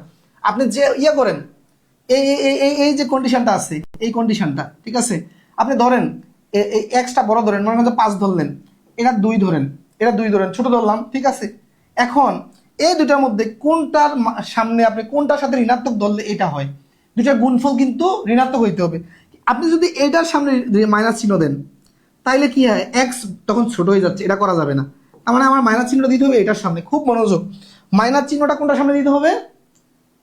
আপনি যে ইয়ে করেন, এই এই এই এই যে কন্ডিশনটা আছে, এই কন্ডিশনটা ঠিক আছে, আপনি ধরেন এই এক্সটা বড় ধরেন, মনে করেন 5 ধরলেন, এটা 2 ধরেন, এটা 2 ধরেন, ছোট ধরলাম, ঠিক আছে। এখন এই দুটার মধ্যে কোনটার সামনে আপনি কোনটার সাথে ঋণাত্মক ধরলে এটা হয়, দুটার গুণফল কিন্তু ঋণাত্মক হইতে হবে। আপনি যদি এটার সামনে মাইনাস চিহ্ন দেন, তাইলে কি হয়, এক্স তখন ছোট হয়ে যাচ্ছে, এটা করা যাবে না। তার মানে আমার মাইনাস চিহ্নটা দিতে হবে এটার সামনে, খুব মনোযোগ। মাইনাস চিহ্নটা কোনটার সামনে দিতে হবে,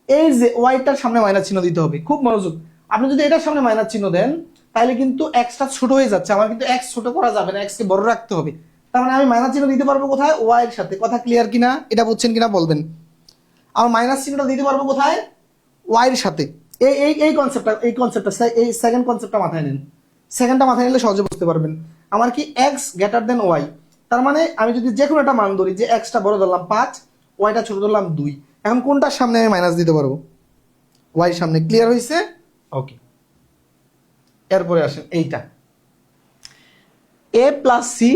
এই যে ওয়াইটার সামনে মাইনাস চিহ্ন দিতে হবে, খুব মনোযোগ। আপনি যদি এটার সামনে মাইনাস চিহ্ন দেন, তাহলে কিন্তু এক্সটা ছোট হয়ে যাচ্ছে, আমার কিন্তু এক্স ছোট করা যাবে না, এক্স কে বড় রাখতে হবে। তার মানে আমি মাইনাস চিহ্ন দিতে পারবো কোথায়? ওয়াই এর সাথে। কথা ক্লিয়ার কিনা, এটা বুঝছেন কিনা বলবেন। আমার মাইনাস চিহ্নটা দিতে পারবো কোথায়? ওয়াই এর সাথে। এই এই এই কনসেপ্টটা এই সেকেন্ড কনসেপ্টটা মাথায় নেন। সেকেন্ডটা মাথায় নিলে সহজে বুঝতে পারবেন। আমার কি এক্স গ্রেটার দেন ওয়াই, তার মানে আমি যদি যে কোনো একটা মান ধরি, যে এক্সটা বড় ধরলাম 5, ওয়াইটা ছোট ধরলাম 2, এখন কোনটার সামনে আমি মাইনাস দিতে পারবো? ওয়াই সামনে। ক্লিয়ার হয়েছে? ওকে, এরপরে আসেন এইটা, A plus C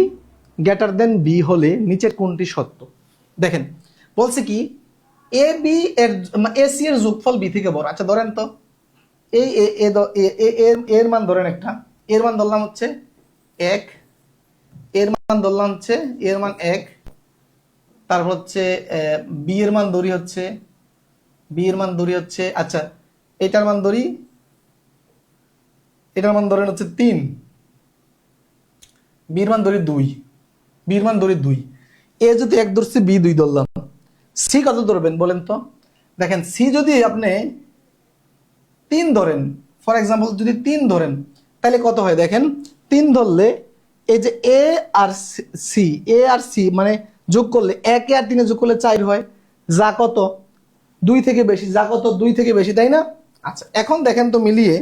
greater than B হলে নিচের কোনটি সত্য? দেখেন বলছে কি এ বি এর এ সি এর যোগফল বি থেকে বড়। আচ্ছা ধরেন তো এই এর মান ধরেন একটা, এর মান ধরলাম হচ্ছে 1, এর মান ধরলাম হচ্ছে এর মান 1, তারপর হচ্ছে বি এর মান ধরি হচ্ছে আচ্ছা এটার মান ধরি, এটার মান ধরেন হচ্ছে 3, বির মান ধরি 2, বির মান ধরি 2, এ যদি 1 ধরছি বি 2 ধরলাম, সি কত ধরবেন বলেন তো? দেখেন সি যদি আপনি 3 ধরেন, ফর এক্সাম্পল যদি 3 ধরেন তাহলে কত হয় দেখেন, 3 ধরলে এই যে এ আর সি মানে যোগ করলে 1 আর 3 যোগ করলে 4 হয়, যা কত 2 থেকে বেশি, যা কত 2 থেকে বেশি, তাই না? আচ্ছা এখন দেখেন তো মিলিয়ে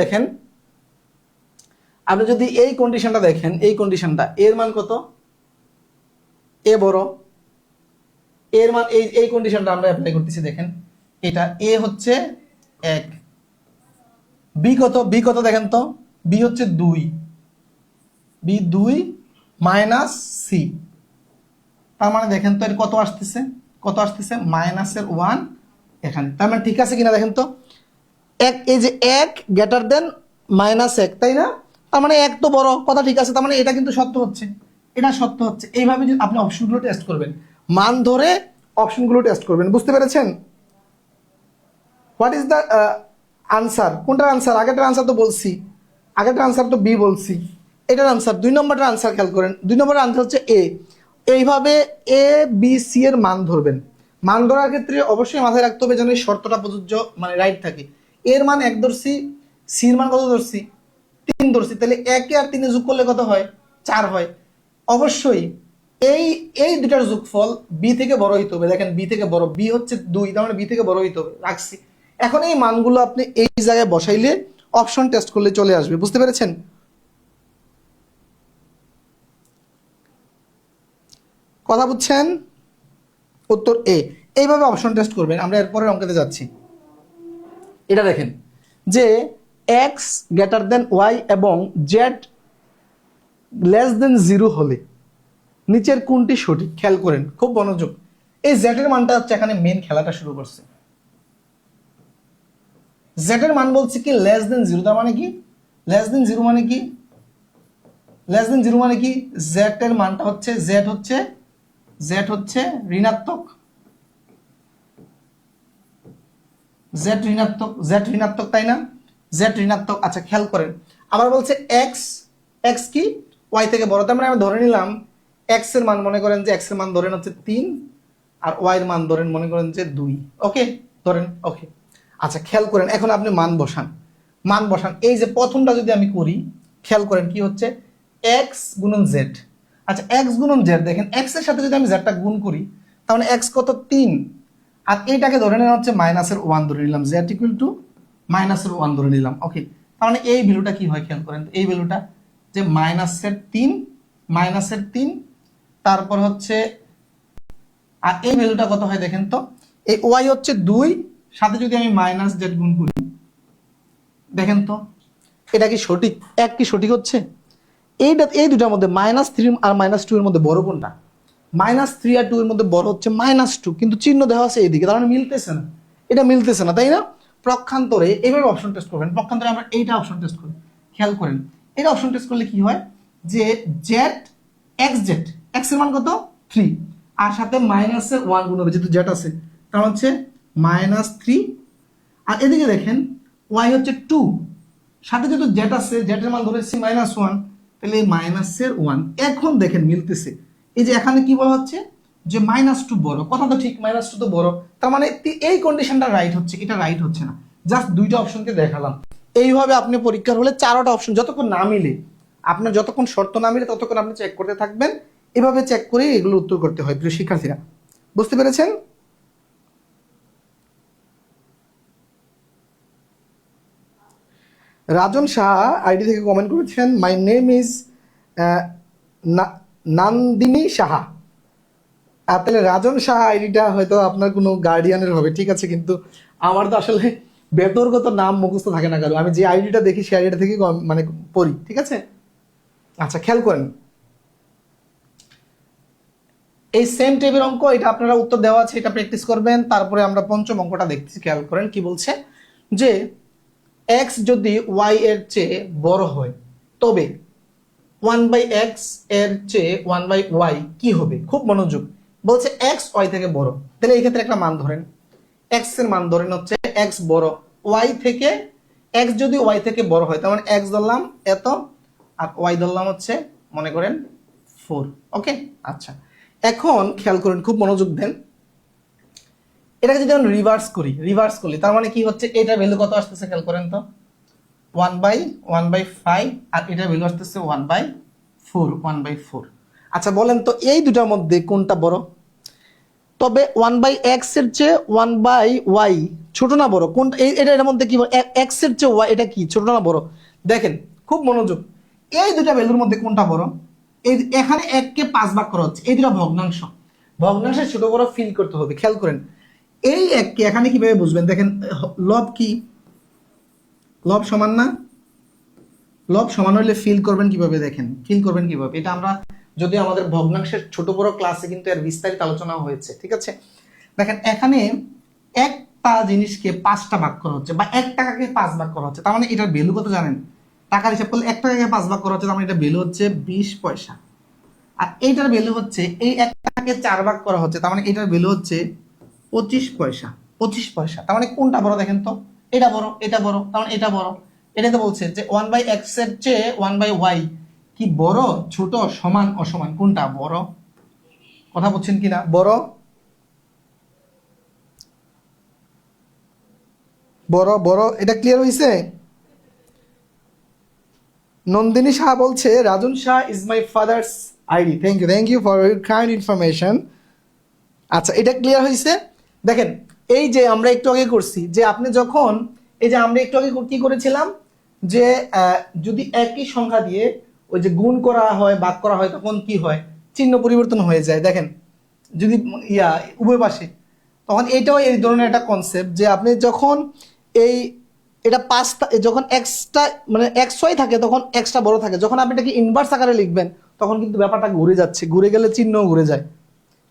দেখেন, আপনি যদি এই কন্ডিশনটা দেখেন, এই কন্ডিশনটা এর মান কত, এ বড়, এর মান এই কন্ডিশনটা আমরা অ্যাপ্লাই করতেছি, দেখেন এটা এ হচ্ছে 1, বি কত দেখেন তো, বি হচ্ছে 2, বি 2 মাইনাস সি, তার মানে দেখেন তো এর কত আসতেছে মাইনাসের 1 এখানে, তার মানে ঠিক আছে কিনা দেখেন তো, এই যে 1 গ্রেটার দেন -1, তাই না? তার মানে 1 তো বড়, কথা ঠিক আছে, তার মানে এটা কিন্তু সত্য হচ্ছে, এটা সত্য হচ্ছে। এইভাবে যদি আপনি অপশনগুলো টেস্ট করবেন, মান ধরে অপশনগুলো টেস্ট করবেন, বুঝতে পেরেছেন? What is the answer? কোনটার আনসার? আগেরটার আনসার তো বলছি, আগেরটার আনসার তো বি বলছি, এটার আনসার 2 নম্বরটার আনসার খেয়াল করেন, 2 নম্বরের আনসার হচ্ছে এ। এইভাবে এ বি সি এর মান ধরবেন। মান ধরার ক্ষেত্রে অবশ্যই মাথায় রাখতে হবে যেন এই শর্তটা প্রযোজ্য, মানে রাইট থাকে। এর মান 1 ধরছি, সির মান কত ধরছি? 3 ধরছি, তাহলে 1 আর 3 যোগ করলে কত হয়? 4 হয়। অবশ্যই এই এই দুটার যোগফল বি থেকে বড় হইতে হবে। দেখেন বি থেকে বড়, বি হচ্ছে 2, তার মানে বি থেকে বড় হইতে হবে, রাখছি। এখন এই মানগুলো আপনি এই জায়গায় বসাইলে অপশন টেস্ট করলে চলে আসবে, বুঝতে পেরেছেন? কথা বুঝছেন? উত্তর এ। এইভাবে অপশন টেস্ট করবেন। আমরা এরপরের অঙ্কেতে যাচ্ছি। এটা দেখেন যে এক্স গ্রেটার দেন ওয়াই এবং জেড লেস দেন 0 হলে নিচের কোনটি সঠিক? খেয়াল করেন, খুব মনোযোগ। এই জেড এর মানটা হচ্ছে এখানে মেন খেলাটা শুরু করছে। জেড এর মান বলছে কি লেস দেন 0, তার মানে কি লেস দেন 0 মানে কি? লেস দেন 0 মানে কি? জেড এর মানটা হচ্ছে জেড হচ্ছে ঋণাত্মক, জেড ঋণাত্মক, তাই না? জেড ঋণাত্মক। আচ্ছা খেয়াল করেন, আবার বলছে এক্স কি ওয়াই থেকে বড়, তার মানে আমি ধরে নিলাম এক্স এর মান, মনে করেন যে এক্স এর মান ধরেন হচ্ছে 3 আর ওয়াই এর মান ধরেন মনে করেন যে 2, ওকে ধরেন, ওকে। আচ্ছা খেয়াল করেন, এখন আপনি মান বসান। এই যে প্রথমটা যদি আমি করি, খেয়াল করেন কি হচ্ছে, এক্স গুণন জেড। আচ্ছা এক্স গুণন জেড, দেখেন এক্স এর সাথে যদি আমি জেডটা গুণ করি, তাহলে এক্স কত 3, আর এইটাকে ধরে নেওয়া হচ্ছে -1 ধরে নিলাম, জেড ইকুয়াল টু -1 ধরে নিলাম, ওকে। তার মানে এই ভ্যালুটা কি হয় খেয়াল করেন, এই ভ্যালুটা যে -3, তারপর হচ্ছে, আর এই ভ্যালুটা কত হয় দেখেন তো, এই ওয়াই হচ্ছে 2, সাথে যদি আমি মাইনাস জেড গুণ করি, দেখেন তো এটা কি সঠিক? এক কি সঠিক হচ্ছে? এই দুটার মধ্যে -3 আর -2 এর মধ্যে বড় কোনটা? -3 আর 2 এর মধ্যে বড় হচ্ছে -2, কিন্তু চিহ্ন দেওয়া আছে এইদিকে, তার মানে মিলতেছে না, এটা মিলতেছে না, তাই না? পক্ষান্তরে এইভাবে অপশন টেস্ট করবেন। পক্ষান্তরে আমরা এইটা অপশন টেস্ট করি, খেয়াল করেন এটা অপশন টেস্ট করলে কি হয়, যে জেড এক্স এর মান কত 3, আর সাথে -1 গুণ হবে, যেহেতু জেড আছে, তার হচ্ছে -3, আর এদিকে দেখেন ওয়াই হচ্ছে 2, সাথে যেহেতু জেড আছে, জেড এর মান ধরেছি -1, তাহলে এই -1। এখন দেখেন মিলতেছে, এই যে এখানে কি বলা হচ্ছে যে -2 বড়, কথা তো ঠিক, -2 তো বড়, তার মানে এই কন্ডিশনটা রাইট হচ্ছে, এটা রাইট হচ্ছে না। জাস্ট দুইটা অপশনকে দেখালাম, এইভাবে আপনি পরীক্ষার হলে 4টা অপশন যতক্ষণ না মিলে, আপনার যতক্ষণ শর্ত না মিলে ততক্ষণ আপনি চেক করতে থাকবেন। এভাবে চেক করে এগুলো উত্তর করতে হয় প্রিয় শিক্ষার্থীরা। বুঝতে পেরেছেন? রাজন শাহ আইডি থেকে কমেন্ট করেছেন, my name is Nandini Saha. তাহলে রাজন শাহ আইডিটা হয়তো আপনার কোনো গার্ডিয়ানের হবে, ঠিক আছে, কিন্তু আমার তো আসলে বেতর্গত নাম মুখস্থ থাকে না কারো, আমি যে আইডিটা দেখি সেই আইডিটা থেকে মানে পড়ি, ঠিক আছে। আচ্ছা খেয়াল করেন, এই সেম টাইপের অঙ্ক, এটা আপনারা উত্তর দেওয়া আছে, এটা প্র্যাকটিস করবেন। তারপরে আমরা পঞ্চম অঙ্কটা দেখতেছি, খেয়াল করেন কি বলছে, যে এক্স যদি ওয়াই এর চেয়ে বড় হয় তবে 1/x এর চেয়ে 1/y কি হবে? খুব মনোযোগ, বলছে এক্স ওয়াই থেকে বড়, তাহলে এই ক্ষেত্রে একটা মান ধরেন, এক্স এর মান ধরেন হচ্ছে এক্স বড় ওয়াই থেকে, এক্স যদি ওয়াই থেকে বড় হয় তার মানে এক্স ধরলাম এত আর ওয়াই ধরলাম হচ্ছে মনে করেন 4। ওকে, আচ্ছা এখন খেয়াল করেন, খুব মনোযোগ দেন, এটাকে যদি আমরা রিভার্স করি তার মানে কি হচ্ছে, এটার ভ্যালু কত আসতেছে খেয়াল করেন তো, 1/1/5, আর এটার ভ্যালু আসতেছে 1/4। আচ্ছা বলেন তো এই দুটার মধ্যে কোনটা বড়? তবে 1/x এর চেয়ে 1/y ছোট না বড়? কোনটা? এটার মধ্যে কি x এর চেয়ে y এটা কি ছোট না বড়? দেখেন খুব মনোযোগ, এই দুটা ভ্যালুর মধ্যে কোনটা বড়? এই এখানে 1 কে 5 ভাগ করা হচ্ছে, এই দুটা ভগ্নাংশ, ভগ্নাংশের ছোট বড় ফিল করতে হবে। খেয়াল করেন এই 1 কে এখানে কিভাবে বুঝবেন, দেখেন লব কি, লব সমান না, লব সমান হলে ফিল করবেন কিভাবে, দেখেন ফিল করবেন কিভাবে, এটা আমরা যদি আমাদের ভগ্নাংশের ছোট বড় ক্লাসে কিন্তু এর বিস্তারিত আলোচনা হয়েছে, ঠিক আছে। দেখেন এখানে একটা জিনিসকে 5টা ভাগ করা হচ্ছে, বা 1 টাকাকে 5 ভাগ করা হচ্ছে, তার মানে এটার ভ্যালু কত জানেন? টাকার হিসাব করলে 1 টাকাকে 5 ভাগ করা হচ্ছে, তার মানে এটা ভ্যালু হচ্ছে 20 পয়সা। আর এইটার ভ্যালু হচ্ছে এই 1 টাকাকে 4 ভাগ করা হচ্ছে, তার মানে এটার ভ্যালু হচ্ছে 25 পয়সা। 25 পয়সা, তার মানে কোনটা বড় দেখেন তো, এটা বড়, এটা বড়, তার মানে এটা বড়। এটাই তো বলছে যে 1/x এর চেয়ে 1/y কি বড়, ছোট, সমান, অসমান, কোনটা বড়? কথা বলছেন কিনা? বড়, বড়, বড়, এটা ক্লিয়ার হয়েছে? নন্দিনী শাহ বলছে, Rajan Shah is my father's ID, thank you for your kind information. আচ্ছা এটা ক্লিয়ার হয়েছে? দেখেন এই যে আমরা একটু আগে করছি, যে আপনি যখন এই যে আমরা একটু আগে কি করেছিলাম, যে যদি একই সংখ্যা দিয়ে ওই যে গুণ করা হয় ভাগ করা হয় তখন কি হয়, চিহ্ন পরিবর্তন হয়ে যায়। দেখেন যদি উভয় পাশে, তখন এটাও এই ধরনের একটা কনসেপ্ট, যে আপনি যখন এই এটা 5টা যখন এক্সটা মানে এক্স ওয়াই থাকে তখন এক্সটা বড় থাকে, যখন আপনি এটাকে ইনভার্স আকারে লিখবেন তখন কিন্তু ব্যাপারটা ঘুরে যাচ্ছে, ঘুরে গেলে চিহ্ন ঘুরে যায়।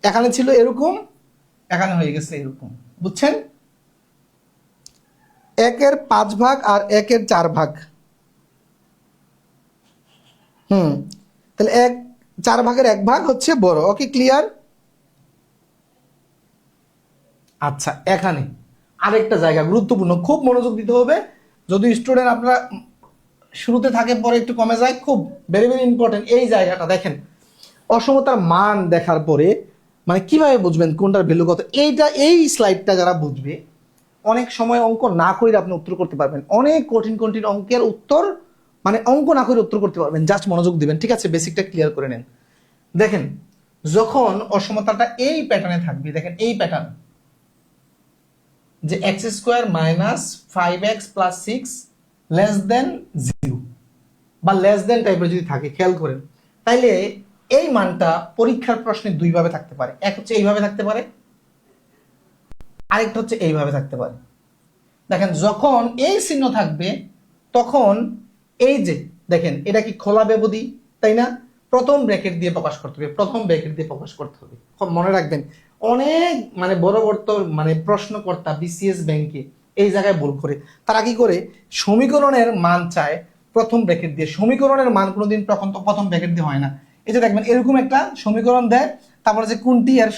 এখানে ছিল এরকম, এখানে হয়ে গেছে এরকম, বুঝছেন? 1 এর 5 ভাগ আর 1 এর 4 ভাগ, তাহলে 4 ভাগের 1 ভাগ হচ্ছে বড়। Okay clear? আচ্ছা এখানে আরেকটা জায়গা গুরুত্বপূর্ণ, খুব মনোযোগ দিতে হবে, যদি স্টুডেন্ট আপনারা শুরুতে থাকে পরে একটু কমে যায়, খুব ভেরি ভেরি ইম্পর্টেন্ট এই জায়গাটা। দেখেন অসমতার মান দেখার পরে মানে কিভাবে বুঝবেন কোনটার ভ্যালু কত, এই স্লাইডটা যারা বুঝবে অনেক সময় অঙ্ক না করে আপনি উত্তর করতে পারবেন, অনেক কঠিন কঠিন অঙ্কের উত্তর মানে অঙ্ক না করে উত্তর করতে পারবেন, জাস্ট মনোযোগ দিবেন, ঠিক আছে, বেসিকটা ক্লিয়ার করে নেন। দেখেন যখন অসমতাটা এই প্যাটার্নে থাকবে, দেখেন এই প্যাটার্ন, যে x² - 5x + 6 লেস দেন 0 বা লেস দেন টাইপের যদি থাকে, খেয়াল করেন তাইলে এই মানটা পরীক্ষার প্রশ্নে দুই ভাবে থাকতে পারে, এক হচ্ছে এইভাবে থাকতে পারে, আরেকটা হচ্ছে এইভাবে থাকতে পারে। দেখেন যখন এই চিহ্ন থাকবে তখন এই যে দেখেন এটা কি খোলা ব্যবধি, তাই না? প্রথম ব্র্যাকেট দিয়ে প্রকাশ করতে হবে, প্রথম ব্র্যাকেট দিয়ে প্রকাশ করতে হবে। মনে রাখবেন অনেক মানে বড় মানে প্রশ্নকর্তা বিসিএস ব্যাংকে এই জায়গায় ভুল করে, তারা কি করে সমীকরণের মান চায় প্রথম ব্র্যাকেট দিয়ে, সমীকরণের মান কোনোদিন প্রথম ব্র্যাকেট দিয়ে হয় না। এই যে দেখবেন এরকম একটা সমীকরণ দেয়, তারপরে যে কোনটি আর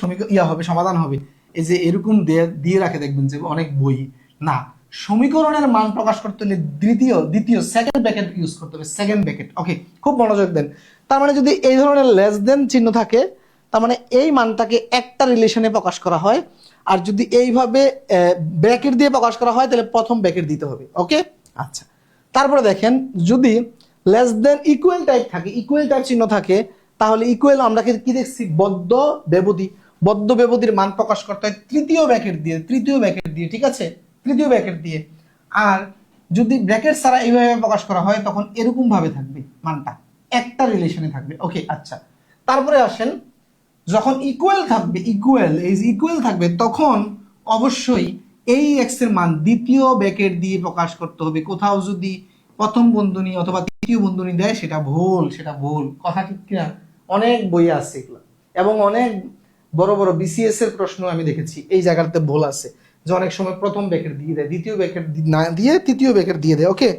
হবে সমাধান হবে, এই যে এরকম দিয়ে রাখে, দেখবেন যে অনেক বই না, সমীকরণের মান প্রকাশ করতে হলে দ্বিতীয় সেকেন্ড ব্র্যাকেট ইউজ করতে হবে, সেকেন্ড ব্র্যাকেট। ওকে খুব মনোযোগ দেন, তার মানে যদি এই ধরনের লেস দেন চিহ্ন থাকে তার মানে এই মানটাকে একটা রিলেশনে প্রকাশ করা হয়, আর যদি এইভাবে ব্র্যাকেট দিয়ে প্রকাশ করা হয় তাহলে প্রথম ব্র্যাকেট দিতে হবে। ওকে আচ্ছা তারপরে দেখেন যদি লেস দেন ইকুয়াল টাইপ থাকে, ইকুয়াল টাইপ চিহ্ন থাকে, তাহলে ইকুয়াল আমরা কি দেখছি, বদ্ধ ব্যবধি। বদ্ধ ব্যবধির মান প্রকাশ করতে হয় তৃতীয় ব্র্যাকেট দিয়ে, তৃতীয় ব্র্যাকেট দিয়ে, ঠিক আছে, তৃতীয় ব্র্যাকেট দিয়ে। আর যদি ব্র্যাকেট ছাড়া এইভাবে প্রকাশ করা হয় তখন এরকম ভাবে থাকবে, মানটা একটা রিলেশনে থাকবে। ওকে, আচ্ছা। তারপরে আসেন, যখন ইকুয়াল থাকবে, ইকুয়াল, এই যে ইকুয়াল থাকবে, তখন অবশ্যই এই এক্স এর মান দ্বিতীয় ব্র্যাকেট দিয়ে প্রকাশ করতে হবে। কোথাও যদি প্রথম বন্ধনী অথবা তৃতীয় বন্ধনী দেয় সেটা ভুল, সেটা ভুল। কথা ঠিক কিনা? অনেক বই আছে এগুলো, এবং অনেক বড় বড় বিসিএস এর প্রশ্ন আমি দেখেছি এই জায়গাতে ভুল আছে, যে অনেক সময় প্রথম ব্র্যাকেট দিয়ে দেয়, দ্বিতীয় ব্র্যাকেট না দিয়ে তৃতীয় ব্র্যাকেট দিয়ে দেয়। ওকে,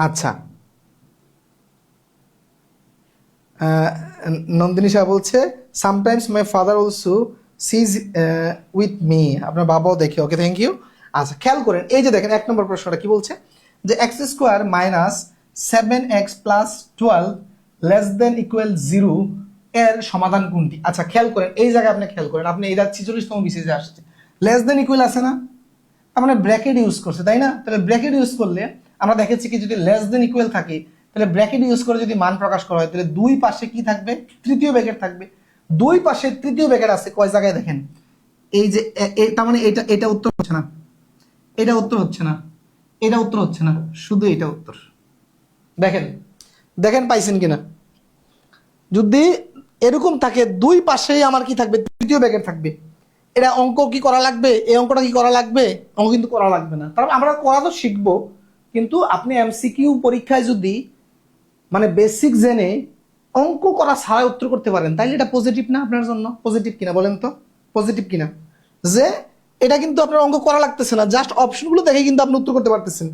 আচ্ছা। নন্দিনী শাহ বলছে sometimes my father also sees with me, আপনার বাবাও দেখে। Okay, thank you. আচ্ছা, খেয়াল করেন, এই যে দেখেন 1 নম্বর প্রশ্নটা কি বলছে, যে x square minus 7x plus 12 less than equal 0 এর সমাধান কোনটি? আচ্ছা, খেয়াল করেন, এই জায়গায় আপনি খেয়াল করেন, আপনি এটা 46তম বিসিএসে আসছে, লেস দেন ইকুয়াল আছে না, তার মানে ব্র্যাকেট ইউজ করছে, তাই না? তাহলে ব্র্যাকেট ইউজ করলে আমরা দেখেছি কি, যদি লেস দেন ইকুয়াল থাকে তাহলে ব্র্যাকেট ইউজ করে যদি মান প্রকাশ করা হয় তাহলে দুই পাশে কি থাকবে, তৃতীয় ব্র্যাকেট থাকবে। দুই পাশে তৃতীয় ব্র্যাকেট আছে কয় জায়গায় দেখেন, এই যে তার মানে এটা এটা উত্তর হচ্ছে না, এটা উত্তর হচ্ছে না, এটা উত্তর হচ্ছে না, শুধু এটা উত্তর। দেখেন, দেখেন পাইছেন কিনা? যদি এরকম থাকে দুই পাশেই আমার কি থাকবে, তৃতীয় ব্র্যাকেট থাকবে। এটা অঙ্ক কি করা লাগবে? এই অঙ্কটা কি করা লাগবে? অঙ্ক কিন্তু করা লাগবে না। তারপর আমরা করা তো শিখবো, কিন্তু আপনি এমসিকিউ পরীক্ষায় যদি মানে বেসিক জেনে অঙ্ক করা ছাড়াই উত্তর করতে পারেন, তাইলে এটা পজিটিভ না আপনার জন্য? পজিটিভ কিনা বলেন তো, পজিটিভ কিনা? যে এটা কিন্তু আপনার অঙ্ক করা লাগতেছে না, জাস্ট অপশনগুলো দেখে কিন্তু আপনি উত্তর করতে পারতেছেন।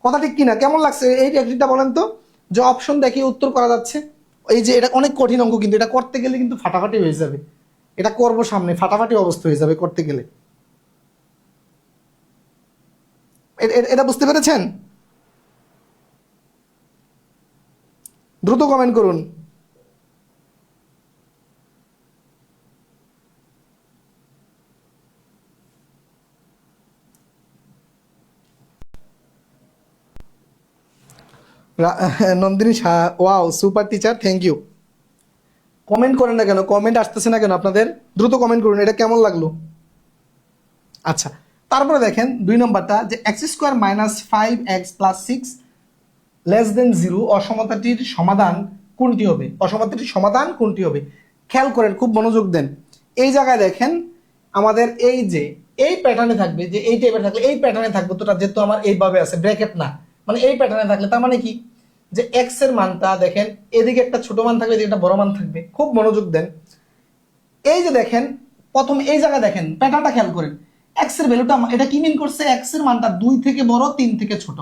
কথা ঠিক কিনা? কেমন লাগছে এই টেকনিকটা বলেন তো, যে অপশন দেখে উত্তর করা যাচ্ছে। এই যে এটা অনেক কঠিন অঙ্ক, কিন্তু এটা করতে গেলে কিন্তু ফাটাফাটি হয়ে যাবে। এটা করবো সামনে, ফাটাফাটি অবস্থা হয়ে যাবে করতে গেলে। এটা বুঝতে পেরেছেন? দ্রুত কমেন্ট করুন। Nandini Shah, wow, super teacher, thank you. Comment করেন না কেন? কমেন্ট আসতেছে না কেন আপনাদের? দ্রুত কমেন্ট করুন, এটা কেমন লাগলো? আচ্ছা, তারপরে দেখেন 2 নম্বরটা, যে x square minus 5x plus 6 less than 0 অসমতাটির সমাধান কোনটি হবে? অসমতাটির সমাধান কোনটি হবে? খেয়াল করেন, খুব মনোযোগ দেন। এই জায়গায় দেখেন আমাদের এই যে এই প্যাটার্নে থাকবে, যে এই টাইপের থাকলে এই প্যাটার্নে থাকবে, তোটা যেহেতু আমার এইভাবে আছে, ব্র্যাকেট না, মানে এই প্যাটার্নে থাকলে তার মানে কি, যে এক্স এর মানটা দেখেন এদিকে একটা ছোট মান থাকবে, এদিকে একটা বড় মান থাকবে। খুব মনোযোগ দেন। এই যে দেখেন প্রথম এই জায়গায় দেখেন প্যাটার্নটা খেয়াল করেন, এক্স এর ভ্যালুটা এটা কি মিন করছে, এক্স এর মানটা 2 থেকে বড় 3 থেকে ছোট,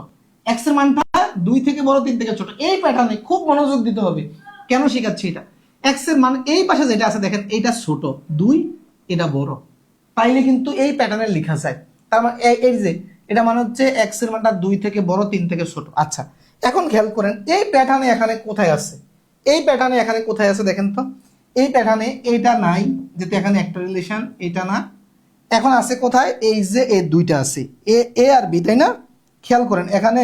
এক্স এর মানটা 2 থেকে বড় 3 থেকে ছোট। এই প্যাটার্নে খুব মনোযোগ দিতে হবে। কেন শেখাচ্ছি এটা? এক্স এর মান এই পাশে যেটা আছে দেখেন, এইটা ছোট 2, এটা বড়, তাইলে কিন্তু এই প্যাটার্নে লেখা যায়। তার মানে এই যে এটা মানে হচ্ছে এক্স এর মানটা 2 থেকে বড় 3 থেকে ছোট। আচ্ছা, এখন খেয়াল করেন এই প্যাটার্নে এখানে কোথায় আছে, এই প্যাটার্নে এখানে কোথায় আছে দেখেন তো। এই প্যাটার্নে এইটা নাই, যেহেতু এখানে একটা রিলেশন, এটা না। এখন আছে কোথায়? এই যে এই দুইটা আছে, এ আর বি, তাই না? খেয়াল করেন এখানে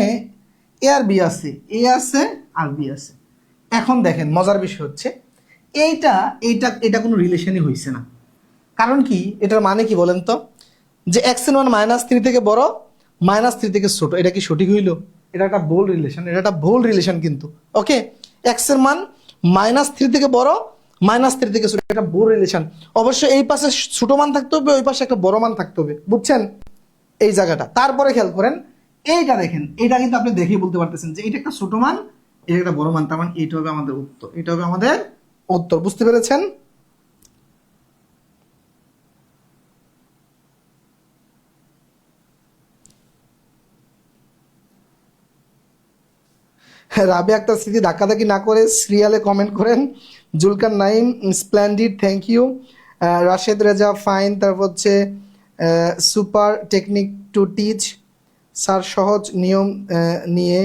এ আর বি আছে, এ আছে আর বি আছে। এখন দেখেন মজার বিষয় হচ্ছে এইটা এইটা এটা কোনো রিলেশনই হয়েছে না। কারণ কি? এটার মানে কি বলেন তো, যে এক্স এর মান -3 থেকে বড়, -3 থেকে ছোট, এটা কি সঠিক হইল? এটা একটা ভুল রিলেশন, এটা একটা ভুল রিলেশন কিন্তু। ওকে, এক্স এর মান -3 থেকে বড়, -3 থেকে ছোট, এটা ভুল রিলেশন। অবশ্যই এই পাশে ছোট মান থাকতে হবে, ওই পাশে একটা বড় মান থাকতে হবে, বুঝছেন এই জায়গাটা? তারপরে খেয়াল করেন এইটা দেখেন, এটা কিন্তু আপনি দেখেই বলতে পারতেছেন যে এটা একটা ছোট মান, এটা একটা বড় মান, তার মানে এইটা হবে আমাদের উত্তর, এটা হবে আমাদের উত্তর। বুঝতে পেরেছেন? রাবি আক্তার স্মৃতি ধাক্কাধাক্কি না করে সিরিয়ালে কমেন্ট করেন। Zulkar Naim splendid, thank you. Rashed Reza fine. তারপর হচ্ছে super technique to teach, sir সহজ নিয়ম নিয়ে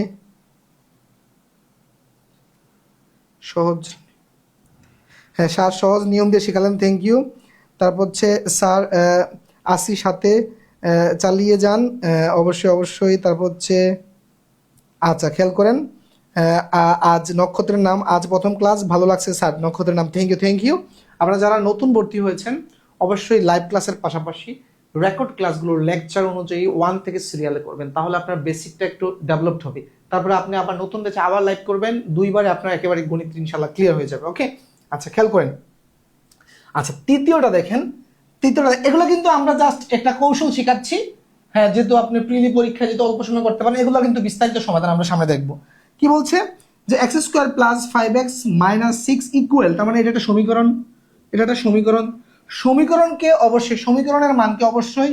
সহজ, হ্যাঁ স্যার সহজ নিয়ম দিয়ে শেখালেন, থ্যাংক ইউ। তারপর হচ্ছে স্যার 80 সাথে চালিয়ে যান, অবশ্যই অবশ্যই। তারপর হচ্ছে আচ্ছা খেয়াল করেন, আজ নক্ষত্রের নাম, আজ প্রথম ক্লাস, ভালো লাগছে স্যার নক্ষত্রের নাম, থ্যাংক ইউ থ্যাংক ইউ। আপনারা যারা নতুন ভর্তি হয়েছেন অবশ্যই লাইভ ক্লাসের পাশাপাশি রেকর্ড ক্লাসগুলোর লেকচার অনুযায়ী 1 থেকে সিরিয়ালে করবেন, তাহলে আপনার বেসিকটা একটু ডেভেলপড হবে। তারপরে আপনি আবার নতুন ব্যাচে আবার লাইভ করবেন, দুইবারে আপনার একেবারে গণিত ইনশাল্লাহ ক্লিয়ার হয়ে যাবে। ওকে, আচ্ছা খেয়াল করেন। আচ্ছা তৃতীয়টা দেখেন, তৃতীয়টা এগুলো কিন্তু আমরা জাস্ট একটা কৌশল শেখাচ্ছি। হ্যাঁ, যেহেতু আপনি প্রিলি পরীক্ষা যেহেতু অল্প সময় করতে পারেন, এগুলো কিন্তু বিস্তারিত সমাধান আমরা সামনে দেখবো। কি বলছে যে x square plus 5x minus 6 equal, তার মানে এটা একটা সমীকরণ, এটা একটা সমীকরণ। সমীকরণকে অবশ্যই, সমীকরণের মানকে অবশ্যই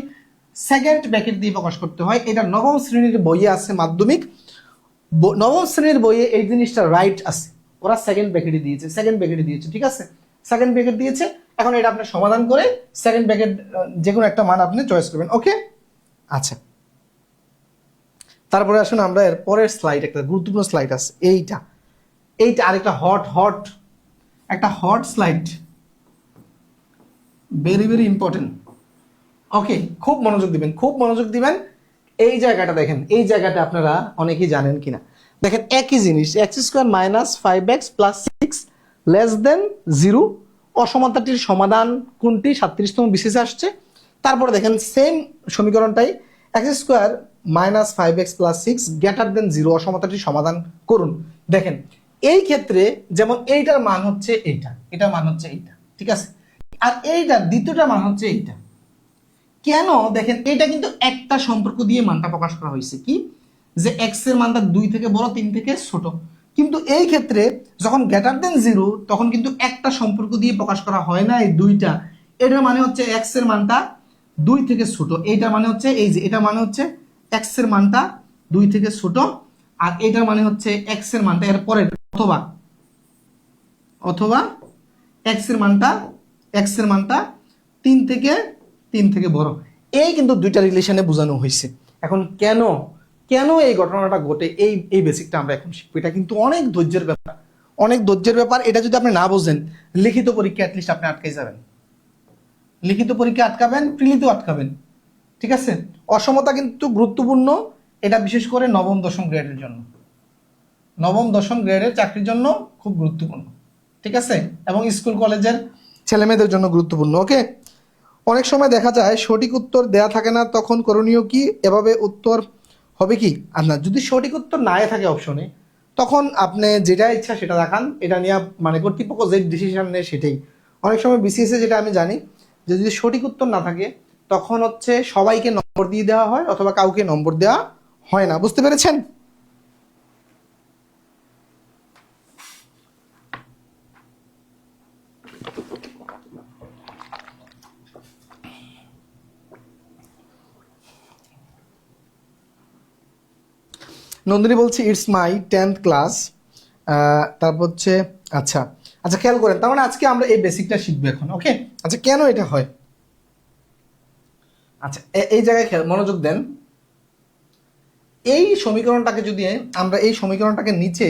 সেকেন্ড ব্র্যাকেট দিয়ে প্রকাশ করতে হয়। এটা নবম শ্রেণীর বইয়ে আছে, মাধ্যমিক নবম শ্রেণীর বইয়ে এই জিনিসটা রাইট আছে, ওরা সেকেন্ড ব্র্যাকেটে দিয়েছে, সেকেন্ড ব্র্যাকেটে দিয়েছে, ঠিক আছে, সেকেন্ড ব্র্যাকেট দিয়েছে। এখন এটা আপনি সমাধান করে সেকেন্ড ব্র্যাকেট যে কোনো একটা মান আপনি চয়েস করবেন। ওকে, আচ্ছা তারপরে আসুন আমরা এর পরের স্লাইড, একটা গুরুত্বপূর্ণ স্লাইড আছে এইটা, এইটা আরেকটা হট একটা hot slide, very very important. Okay, খুব মনোযোগ দিবেন, খুব মনোযোগ দিবেন। এই জায়গাটা দেখেন, এই জায়গাটা আপনারা অনেকেই জানেন কিনা দেখেন, একই জিনিস x square minus 5x plus 6 less than 0, অসমতাটির সমাধান কোনটি 37তম বিসিএসে আসছে। তারপরে দেখেন সেম সমীকরণটাই x square minus 5x plus 6 greater than 0, অসমতাটির সমাধান করুন। দেখেন এই ক্ষেত্রে যেমন এইটার মান হচ্ছে এইটা, এটার মান হচ্ছে এইটা, ঠিক আছে, আর এইটার দ্বিতীয়টার মান হচ্ছে এইটা। কেন দেখেন, এটা কিন্তু একটা সম্পর্ক দিয়ে মানটা প্রকাশ করা হয়েছে, কি যে এক্স এর মানটা 2 থেকে বড় 3 থেকে ছোট। কিন্তু এই ক্ষেত্রে যখন গ্রেটার দেন 0 তখন কিন্তু একটা সম্পর্ক দিয়ে প্রকাশ করা হয় না, এই দুইটা। এটার মানে হচ্ছে এক্স এর মানটা 2 থেকে ছোট, এইটার মানে হচ্ছে এই যে এটা মানে হচ্ছে এক্স এর মানটা 2 থেকে ছোট, আর এটার মানে হচ্ছে এক্স এর মানটা এর পরের, অথবা অথবা এক্স এর মানটা 3 থেকে বড়। এই কিন্তু দুইটা রিলেশনে বোঝানো হয়েছে। এখন কেন কেন এই ঘটনাটা ঘটে, এই বেসিকটা আমরা এখন শিখবো। এটা কিন্তু অনেক ধৈর্যের ব্যাপার, অনেক ধৈর্যের ব্যাপার। এটা যদি আপনি না বোঝেন, লিখিত পরীক্ষা অ্যাটলিস্ট আপনি আটকে যাবেন, লিখিত পরীক্ষা আটকাবেন, প্রিলিতেও আটকাবেন, ঠিক আছে। অসমতা কিন্তু গুরুত্বপূর্ণ, এটা বিশেষ করে নবম দশম গ্রেডের জন্য, নবম দশম গ্রেডের চাকরির জন্য খুব গুরুত্বপূর্ণ, ঠিক আছে, এবং স্কুল কলেজের ছেলেমেয়েদের জন্য গুরুত্বপূর্ণ। ওকে, অনেক সময় দেখা যায় সঠিক উত্তর দেয়া থাকে না, তখন করণীয় কি? এভাবে উত্তর হবে কি? আপনার যদি সঠিক উত্তর না থাকে অপশনে, তখন আপনি যেটা ইচ্ছা সেটা দেখান, এটা নিয়ে মানে কর্তৃপক্ষ যে ডিসিশন নেয় সেটাই। অনেক সময় বিসিএসে যেটা আমি জানি যে যদি সঠিক উত্তর না থাকে তখন হচ্ছে সবাইকে নম্বর দিয়ে দেওয়া হয় অথবা কাউকে নম্বর দেওয়া হয় না, বুঝতে পেরেছেন? নন্দিনী বলছি ইটস মাই 10th ক্লাস। তারপর হচ্ছে আচ্ছা আচ্ছা খেয়াল করেন, তার মানে আজকে আমরা এই বেসিকটা শিখবো এখন। ওকে, আচ্ছা কেন এটা হয়, আচ্ছা এই জায়গায় খেয়াল মনোযোগ দেন। এই সমীকরণটাকে যদি আমরা এই সমীকরণটাকে নিচে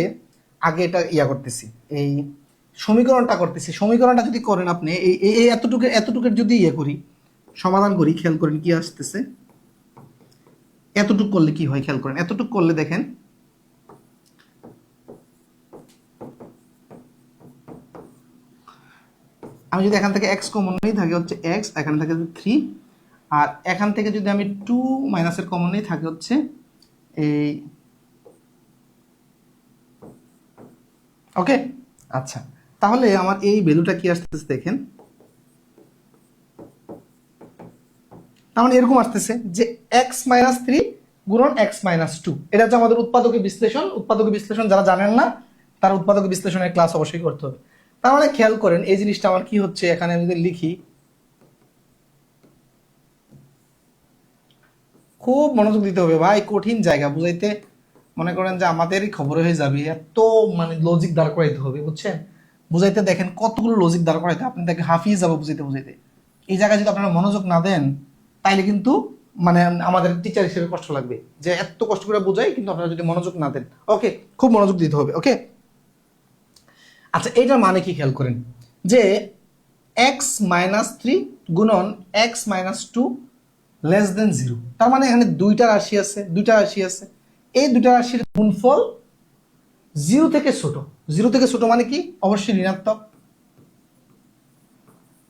আগে এটা করতেছি, এই সমীকরণটা করতেছি, সমীকরণটা যদি করেন আপনি এই এতটুকুর যদি করি, সমাধান করি, খেয়াল করেন কি আসতেছে। এতটুক করলে কি হয় খেয়াল করেন, এতটুক করলে দেখেন আমি যদি এখান থেকে এক্স কমন নেই থাকে হচ্ছে এক্স, এখান থেকে 3, আর এখান থেকে যদি আমি 2 মাইনাসের কমন নেই থাকে হচ্ছে এই। ওকে, আচ্ছা তাহলে আমার এই ভ্যালুটা কি আসতেছে দেখেন, তার মানে এরকম আসতেছে যে এক্স মাইনাস 3 গুণন এক্স মাইনাস 2। এটা হচ্ছে আমাদের উৎপাদকের বিশ্লেষণ। উৎপাদক বিশ্লেষণ যারা জানেন না তার উৎপাদক বিশ্লেষণের ক্লাস অবশ্যই করতে হবে। তার মানে খেয়াল করেন এই জিনিসটা আমার কি হচ্ছে, এখানে আমি যদি লিখি, খুব মনোযোগ দিতে হবে ভাই, কঠিন জায়গা বুঝাইতে মনে করেন যে আমাদেরই খবর হয়ে যাবে, এত মানে লজিক দাঁড় করাইতে হবে, বুঝছেন? বুঝাইতে দেখেন কতগুলো লজিক দাঁড় করাইতে, আপনি তাকে হাফিয়ে যাবো বুঝাইতে বুঝাইতে। এই জায়গায় যদি আপনারা মনোযোগ না দেন তাইলে কিন্তু মানে আমাদের টিচার হিসেবে কষ্ট লাগবে যে এত কষ্ট করে বোঝাই কিন্তু আপনারা যদি মনোযোগ না দেন। ওকে, খুব মনোযোগ দিতে হবে। ওকে, আচ্ছা এইটার মানে কি খেয়াল করেন যে এক্স মাইনাস 3 গুণন এক্স মাইনাস 2 লেস দেন 0। তার মানে এখানে দুইটা রাশি আছে, এই দুইটা রাশির গুণফল 0 থেকে ছোট। 0 থেকে ছোট মানে কি? অবশ্যই ঋণাত্মক।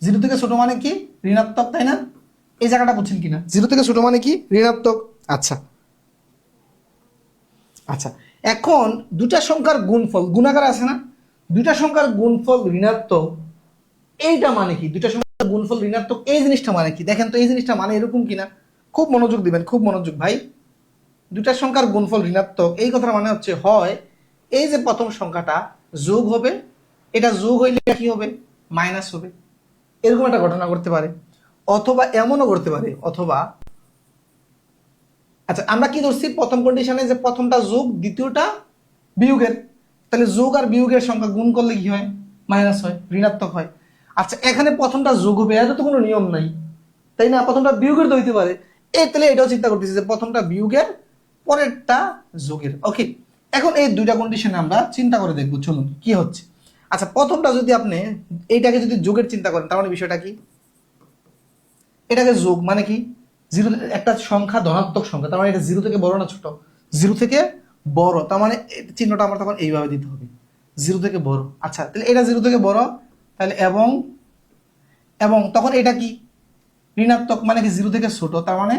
0 থেকে ছোট মানে কি? ঋণাত্মক, তাই না? এই জায়গাটা বুঝছেন কিনা? 0 থেকে ছোট মানে কি? ঋণাত্মক। আচ্ছা আচ্ছা, এখন দুটা সংখ্যার গুণফল গুণাকার আছে না, দুইটা সংখ্যার গুণফল ঋণাত্মক, এইটা মানে কি? দুইটা সংখ্যার গুণফল ঋণাত্মক এই জিনিসটা মানে কি? দেখেন তো এই জিনিসটা মানে এরকম কিনা, খুব মনোযোগ দিবেন, খুব মনোযোগ ভাই। দুইটা সংখ্যার গুণফল ঋণাত্মক এই কথার মানে হচ্ছে, হয় এই যে প্রথম সংখ্যাটা যোগ হবে, এটা যোগ হইলে কি হবে? মাইনাস হবে, এরকম একটা ঘটনা করতে পারে। অথবা এমনও করতে পারে, অথবা আচ্ছা আমরা কি ধরছি প্রথম কন্ডিশনে, যে প্রথমটা যোগ দ্বিতীয়টা বিয়োগের, তাহলে যোগ আর বিয়োগের সংখ্যা গুণ করলে কি হয়? মাইনাস হয়, ঋণাত্মক হয়। আচ্ছা এখানে প্রথমটা যোগ হবে, এটা তো কোনো নিয়ম নাই, তাই না? প্রথমটা বিয়োগের তো হইতে পারে, এই তাহলে এটাও চিন্তা করতেছি যে প্রথমটা বিয়োগের পরেরটা যোগের। ওকে, এখন এই দুইটা কন্ডিশনে আমরা চিন্তা করে দেখবো, চলুন কি হচ্ছে। আচ্ছা প্রথমটা যদি আপনি এইটাকে যদি যোগের চিন্তা করেন, তার মানে বিষয়টা কি? এটাকে যোগ মানে কি? 0, একটা সংখ্যা ধনাত্মক সংখ্যা, তার মানে এটা 0 থেকে বড় না ছোট? 0 থেকে বড়, তার মানে চিহ্নটা আমার তখন এইভাবে দিতে হবে, 0 থেকে বড়। আচ্ছা তাহলে এটা 0 থেকে বড়, তাহলে এবং এবং তখন এটা কি? ঋণাত্মক মানে কি? 0 থেকে ছোট, তার মানে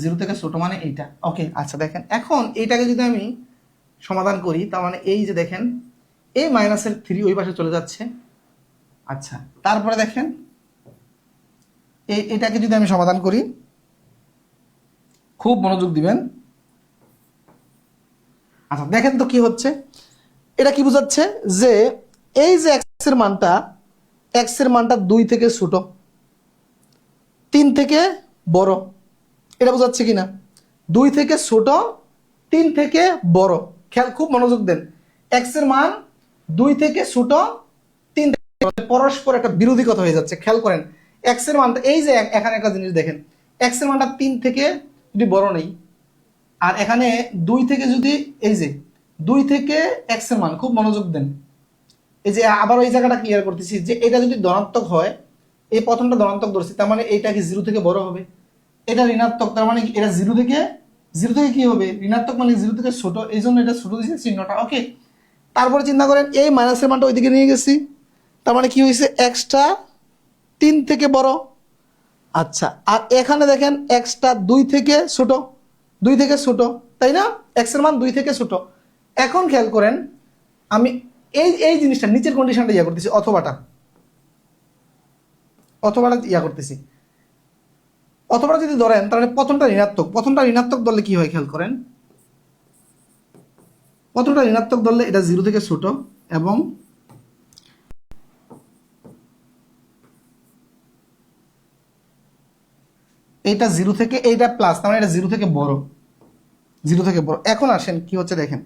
0 থেকে ছোট মানে এইটা। ওকে আচ্ছা দেখেন, এখন এইটাকে যদি আমি সমাধান করি, তার মানে এই যে দেখেন এই মাইনাসের 3 ওই পাশে চলে যাচ্ছে। আচ্ছা তারপরে দেখেন এটাকে যদি আমি সমাধান করি, খুব মনোযোগ দিবেন। আচ্ছা দেখেন তো কি হচ্ছে, এটা কি বোঝাচ্ছে? যে এই যে এক্স এর মানটা 2 থেকে ছোট, 3 থেকে বড়, এটা বোঝাচ্ছে কিনা? 2 থেকে ছোট, 3 থেকে বড়। খেয়াল, খুব মনোযোগ দেন। এক্স এর মান 2 থেকে ছোট, 3 থেকে বড়, পরস্পর একটা বিরোধী কথা হয়ে যাচ্ছে। খেয়াল করেন, এক্স এর মানটা এই যে এখানে একটা জিনিস দেখেন, এক্স এর মানটা 3 থেকে যদি বড় নেই, আর এখানে 2 থেকে যদি এই যে 2 থেকে এক্স এর মান, খুব মনোযোগ দেন, এই যে আবার এই জায়গাটা ক্লিয়ার করতেছি, যে এটা যদি ধনাত্মক হয়, এই প্রথমটা ধনাত্মক ধরছি, তার মানে এইটা কি 0 থেকে বড় হবে, এটা ঋণাত্মক, তার মানে এটা 0 থেকে কি হবে? ঋণাত্মক মানে 0 থেকে ছোট, এই জন্য এটা ছোট দিয়েছে চিহ্নটা। ওকে, তারপরে চিন্তা করেন এই মাইনাসের মানটা ওইদিকে নিয়ে গেছি, তার মানে কি হয়েছে? এক্সটা 3 থেকে বড়। আচ্ছা আর এখানে দেখেন এক্সটা 2 থেকে ছোট, 2 থেকে ছোট, তাই না? এক্স এর মান 2 থেকে ছোট। এখন খেয়াল করেন, আমি এই জিনিসটা নিচের কন্ডিশনটা ইয়া করতেছি, অথবাটা ইয়া করতেছি। অথবা যদি ধরেন, তাহলে প্রথমটা ঋণাত্মক ধরলে কি হয়? খেয়াল করেন, প্রথমটা ঋণাত্মক ধরলে এটা 0 থেকে ছোট, এবং এইটা 0 থেকে, এইটা প্লাস, তার মানে এটা 0 থেকে বড়, 0 থেকে বড়। এখন আসেন কি হচ্ছে দেখেন,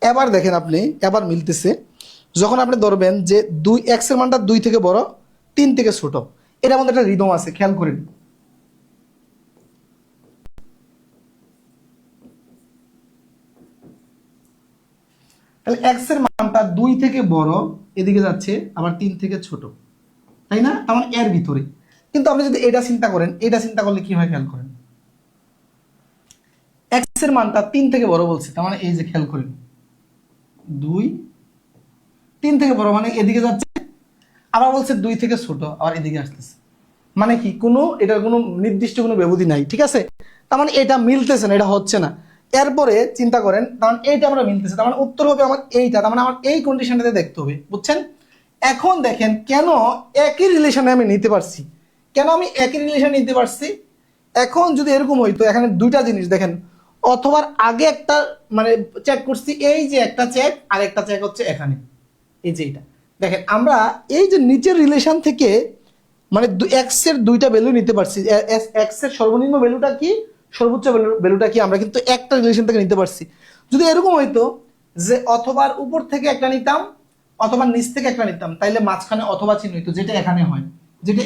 এবার দেখেন আপনি, এবার মিলতেছে। যখন আপনি ধরবেন যে 2 এক্স এর মানটা 2 থেকে বড়, 3 থেকে ছোট, এটার মধ্যে একটা রিদম আছে, খেয়াল করেন। তাহলে এক্স এর মানটা 2 থেকে বড় এদিকে যাচ্ছে, আবার 3 থেকে ছোট, তাই না? তার মানে এর ভিতরে। কিন্তু আপনি যদি এটা চিন্তা করেন, এটা চিন্তা করলে কি হয়? খেয়াল করেন, এক্স এর মানটা 3 থেকে বড় বলছে, তার মানে এই যে খেয়াল করেন 2 3 থেকে বড় মানে এদিকে যাচ্ছে, আবার বলছে 2 থেকে ছোট, আবার এদিকে আসতেছে। মানে কি, কোনো এটার কোনো নির্দিষ্ট কোনো ব্যবধি নাই, ঠিক আছে? তার মানে এটা মিলতেছে না, এটা হচ্ছে না। এরপরে চিন্তা করেন, তার মানে এইটা আমরা মিলতেছে, তার মানে উত্তর হবে আমার এইটা, তার মানে আমার এই কন্ডিশনটাতে দেখতে হবে, বুঝছেন? এখন দেখেন কেন একই রিলেশনে আমি নিতে পারছি, কেন আমি একই রিলেশন নিতে পারছি। এখন যদি এরকম হইতো, এখানে দুইটা জিনিস দেখেন, অথবা আগে একটা মানে চেক করছি, এই যে একটা চেক, আর একটা চেক হচ্ছে এখানে, এই যে এটা দেখেন, আমরা এই যে নিচের রিলেশন থেকে মানে এক্স এর দুইটা ভ্যালু নিতে পারছি। এক্স এর সর্বনিম্ন ভ্যালুটা কি, সর্বোচ্চ ভ্যালুটা কি, আমরা কিন্তু একটা রিলেশন থেকে নিতে পারছি। যদি এরকম হইতো যে অথবার উপর থেকে একটা নিতাম, অথবা নিচ থেকে একটা নিতাম, তাইলে মাঝখানে অথবা চিহ্ন হইতো, যেটা এখানে হয়, যেটা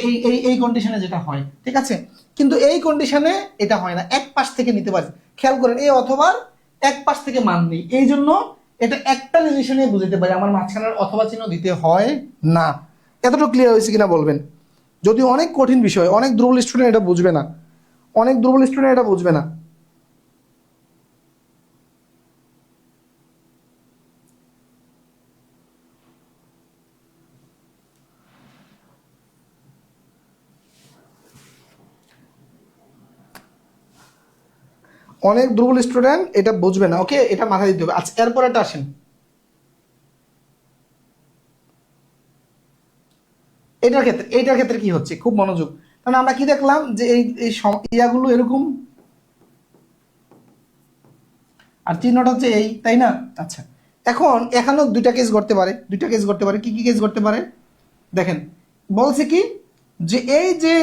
এই কন্ডিশনে যেটা হয়, ঠিক আছে? কিন্তু এই কন্ডিশনে এটা হয় না, এক পাশ থেকে নিতে পারি। খেয়াল করেন, এই অথবার এক পাশ থেকে মান নেই, এই জন্য এটা একটা জিনিস নিয়ে বুঝতে পারি, আমার মাঝখানের অথবা চিহ্ন দিতে হয় না। এতটুকু ক্লিয়ার হয়েছে কিনা বলবেন। যদি অনেক কঠিন বিষয়, অনেক দুর্বল স্টুডেন্ট এটা বুঝবে না, অনেক দুর্বল স্টুডেন্ট এটা বুঝবে না। অনেক দুর্বল স্টুডেন্ট এটা বুঝবে না, ওকে, এটা মাথায় দিতে হবে। আচ্ছা, এরপর এটা আসেন, এইটার ক্ষেত্রে কি হচ্ছে, খুব মনোযোগ। কারণ আমরা কি দেখলাম যে এই ইয়াগুলো এরকম, আর চিহ্নটা হচ্ছে এই, তাই না? আচ্ছা, এখন এখানেও দুইটা কেস করতে পারে, দুইটা কেস করতে পারে। কি কি কেস করতে পারে দেখেন, বলছে কি যে এই যে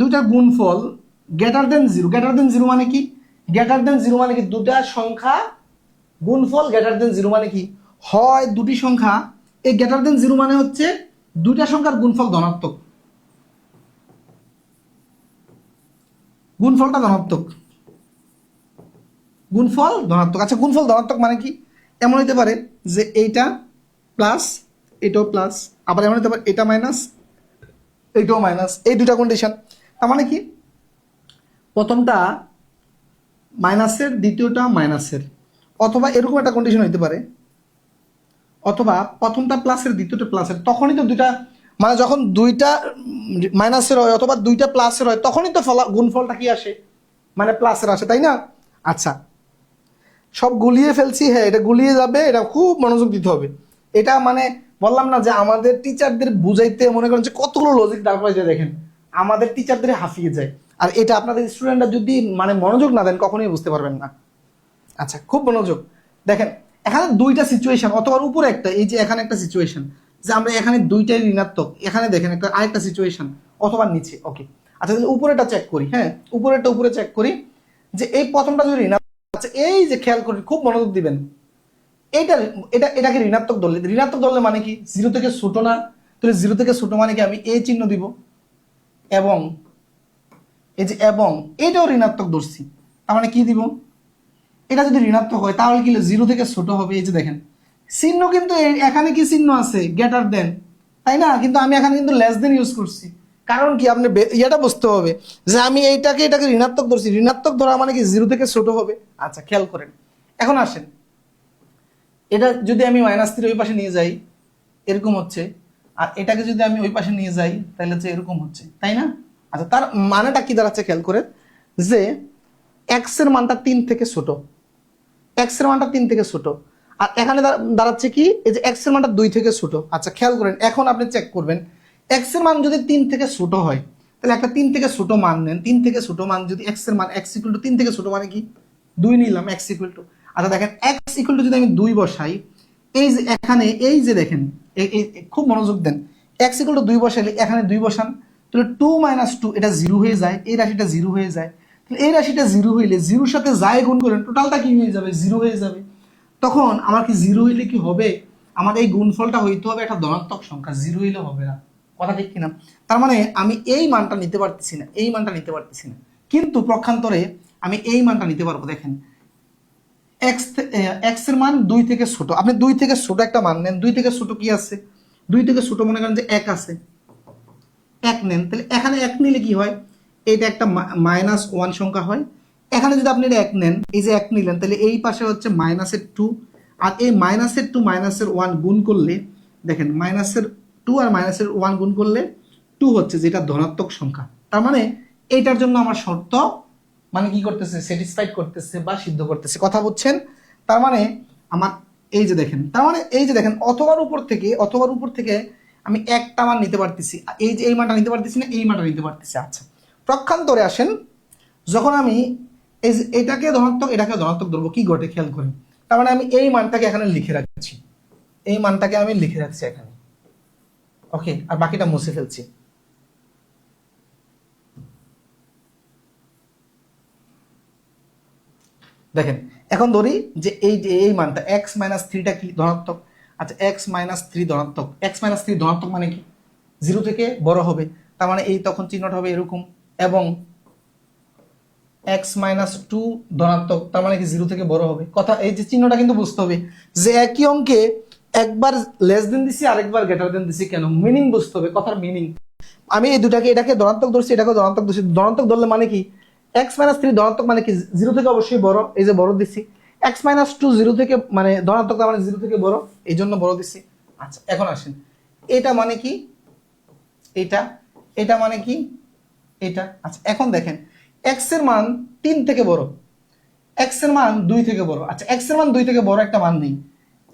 দুইটা গুণফল greater than zero, greater than zero মানে কি, গ্রেটার দেন জিরো মানে কি দুটা সংখ্যা গুণফল গ্রেটার দেন জিরো মানে কি হয় দুটি সংখ্যা, এই গ্রেটার দেন জিরো মানে হচ্ছে দুইটা সংখ্যার গুণফল ধনাত্মক, গুণফলটা ধনাত্মক, গুণফল ধনাত্মক। আচ্ছা, গুণফল ধনাত্মক মানে কি, এমন হতে পারে যে এইটা প্লাস এটাও প্লাস, আবার এমন হতে পারে এটা মাইনাস এইটাও মাইনাস, এই দুটা কন্ডিশন। তার মানে কি প্রথমটা মাইনাসের দ্বিতীয়টা মাইনাসের, অথবা এরকম একটা কন্ডিশন হইতে পারে, অথবা প্রথমটা প্লাসের দ্বিতীয়টা প্লাসের। তখনই তো দুইটা, মানে যখন দুইটা মাইনাসের হয় অথবা দুইটা প্লাসের হয় তখনই তো গুণফলটা কি আসে, মানে প্লাসের আসে, তাই না? আচ্ছা, সব গুলিয়ে ফেলছি, হ্যাঁ এটা গুলিয়ে যাবে, এটা খুব মনোযোগ দিতে হবে। এটা মানে বললাম না যে আমাদের টিচারদের বুঝাইতে মনে করেন যে কতগুলো লজিক দাঁড় করাই যায়, দেখেন আমাদের টিচারদের হাঁপিয়ে যায়। আর এটা আপনাদের স্টুডেন্টরা যদি মানে মনোযোগ না দেন কখনোই বুঝতে পারবেন না। আচ্ছা, খুব মনোযোগ দেখেন, এখানে দুইটা সিচুয়েশন, অথবা উপরে একটা, এই যে এখানে একটা সিচুয়েশন যে আমরা এখানে দুইটাই ঋণাত্মক, এখানে দেখেন একটা আরেকটা সিচুয়েশন, অথবা নিচে, ওকে। আচ্ছা, উপরেটা চেক করি, হ্যাঁ উপরেরটা উপরে চেক করি যে এই প্রথমটা যদি ঋণাত্মক, আচ্ছা এই যে খেয়াল করি, খুব মনোযোগ দিবেন, এটা এটাকে ঋণাত্মক ধরলে, ঋণাত্মক ধরলে মানে কি জিরো থেকে ছোট না, তাহলে জিরো থেকে ছোট মানে কি আমি এই চিহ্ন দিব, এবং এই যে এবং এটাও ঋণাত্মক ধরছি, তার মানে কি দিব, এটা যদি ঋণাত্মক হয় তাহলে কি জিরো থেকে ছোট হবে। এই যে দেখেন চিহ্ন কিন্তু এখানে কি চিহ্ন আছে, গ্রেটার দেন, তাই না? কিন্তু আমি এখানে কিন্তু লেস দেন ইউজ করছি, কারণ কি আপনি ইয়েটা বুঝতে হবে যে আমি এটাকে ঋণাত্মক ধরছি, ঋণাত্মক ধরা মানে কি জিরো থেকে ছোট হবে। আচ্ছা, খেয়াল করেন, এখন আসেন এটা যদি আমি -3 ওই পাশে নিয়ে যাই এরকম হচ্ছে, আর এটাকে যদি আমি ওই পাশে নিয়ে যাই তাহলে হচ্ছে এরকম হচ্ছে, তাই না? আচ্ছা, তার মানেটা কি দাঁড়াচ্ছে খেয়াল করেন যে এক্স এর মানটা 3 থেকে ছোট, এক্স এর মানটা 3 থেকে ছোট, আর এখানে দাঁড়াচ্ছে কি এই যে এক্স এর মানটা 2 থেকে ছোট। আচ্ছা, খেয়াল করেন, এখন আপনি চেক করবেন এক্স এর মান যদি 3 থেকে ছোট হয় তাহলে একটা 3 থেকে ছোট মান নেন, 3 থেকে ছোট মান যদি এক্স এর মান এক্স ইকুয়াল টু 3 থেকে ছোট মানে কি 2 নিলাম, এক্স ইকুয়াল টু, আচ্ছা দেখেন এক্স ইকুয়াল টু যদি আমি 2 বসাই, এই যে এখানে এই যে দেখেন খুব মনোযোগ দেন, এক্স ইকুয়াল টু 2 বসাইলে এখানে 2 বসান, তাহলে 2 - 2 এটা 0 হয়ে যায়, এই রাশিটা 0 হয়ে যায়, তাহলে এই রাশিটা 0 হইলে জিরোর সাথে যায় গুণ করেন টোটালটা কি হয়ে যাবে, 0 হয়ে যাবে। তখন আমার কি 0 হইলে কি হবে, আমার এই গুণফলটা হইতে হবে একটা ধনাত্মক সংখ্যা, 0 হইলে হবে না, কথা ঠিক কিনা? তার মানে আমি এই মানটা নিতে পারতেছি না, এই মানটা নিতে পারতেছি না, কিন্তু পক্ষান্তরে আমি এই মানটা নিতে পারবো। দেখেন এক্স এর মান 2 থেকে ছোট, আপনি 2 থেকে ছোট একটা মান নেন, 2 থেকে ছোট কি আছে, 2 থেকে ছোট মনে করেন যে 1 আছে, 1 নেন, তাহলে এখানে 1 নিলে কি হয়, এটা একটা -1 সংখ্যা হয়। এখানে যদি আপনি 1 নেন, এই যে 1 নিলেন, তাহলে এই পাশে হচ্ছে -2, আর এই -2 -1 গুণ করলে দেখেন -2 আর -1 গুণ করলে 2 হচ্ছে, যেটা ধনাত্মক সংখ্যা। তার মানে এইটার জন্য আমার শর্ত মানে কি করতেছে, স্যাটিসফাইড করতেছে বা সিদ্ধ করতেছে, কথা বুঝছেন? তার মানে আমার এই যে দেখেন, তার মানে এই যে দেখেন অথবার উপর থেকে আমি একটা মান নিতে পারতেছি, এই যে এই মানটা নিতে পারতেছি না, এই মানটা নিতে পারতেছি। আচ্ছা, প্রক্ষান্তরে আসেন, যখন আমি এই যে এটাকে ধনাত্মক ধরবো কি ঘটে খেয়াল করেন, তার মানে আমি এই মানটাকে এখানে লিখে রাখছি, এই মানটাকে আমি লিখে রাখছি এখানে, ওকে, আর বাকিটা মুছে ফেলছি। দেখেন এখন ধরি যে এই মানটা x-3টা কি ধনাত্মক। আচ্ছা, x-3 ধনাত্মক, x-3 ধনাত্মক মানে কি 0 থেকে বড় হবে, তার মানে এই তখন চিহ্নটা হবে এরকম, এবং এক্স মাইনাস টু ধনাত্মক, তার মানে কি জিরো থেকে বড় হবে। কথা এই যে চিহ্নটা কিন্তু বুঝতে হবে যে একই অঙ্কে একবার লেস দেন দিছি আরেকবার গ্রেটার দেন দিছি, কেন মিনিং বুঝতে হবে, কথার মিনিং। আমি এই দুটাকে, এটাকে ধনাত্মক ধরছি, এটাকে ধনাত্মক ধরছি। ধনাত্মক ধরলে মানে কি এক্স মাইনাস থ্রি ধনাত্মক মানে কি জিরো থেকে অবশ্যই বড়, এই যে বড় দিছি। এক্স মাইনাস টু জিরো থেকে মানে ধনাত্মক, তার মানে জিরো থেকে বড়, এই জন্য বড় দিছি। আচ্ছা এখন আসেন, এটা মানে কি এটা, এটা মানে কি এটা। আচ্ছা এখন দেখেন এক্স এর মান 3 থেকে বড়, এক্স এর মান 2 থেকে বড়। আচ্ছা এক্স এর মান 2 থেকে বড় একটা মান নেই,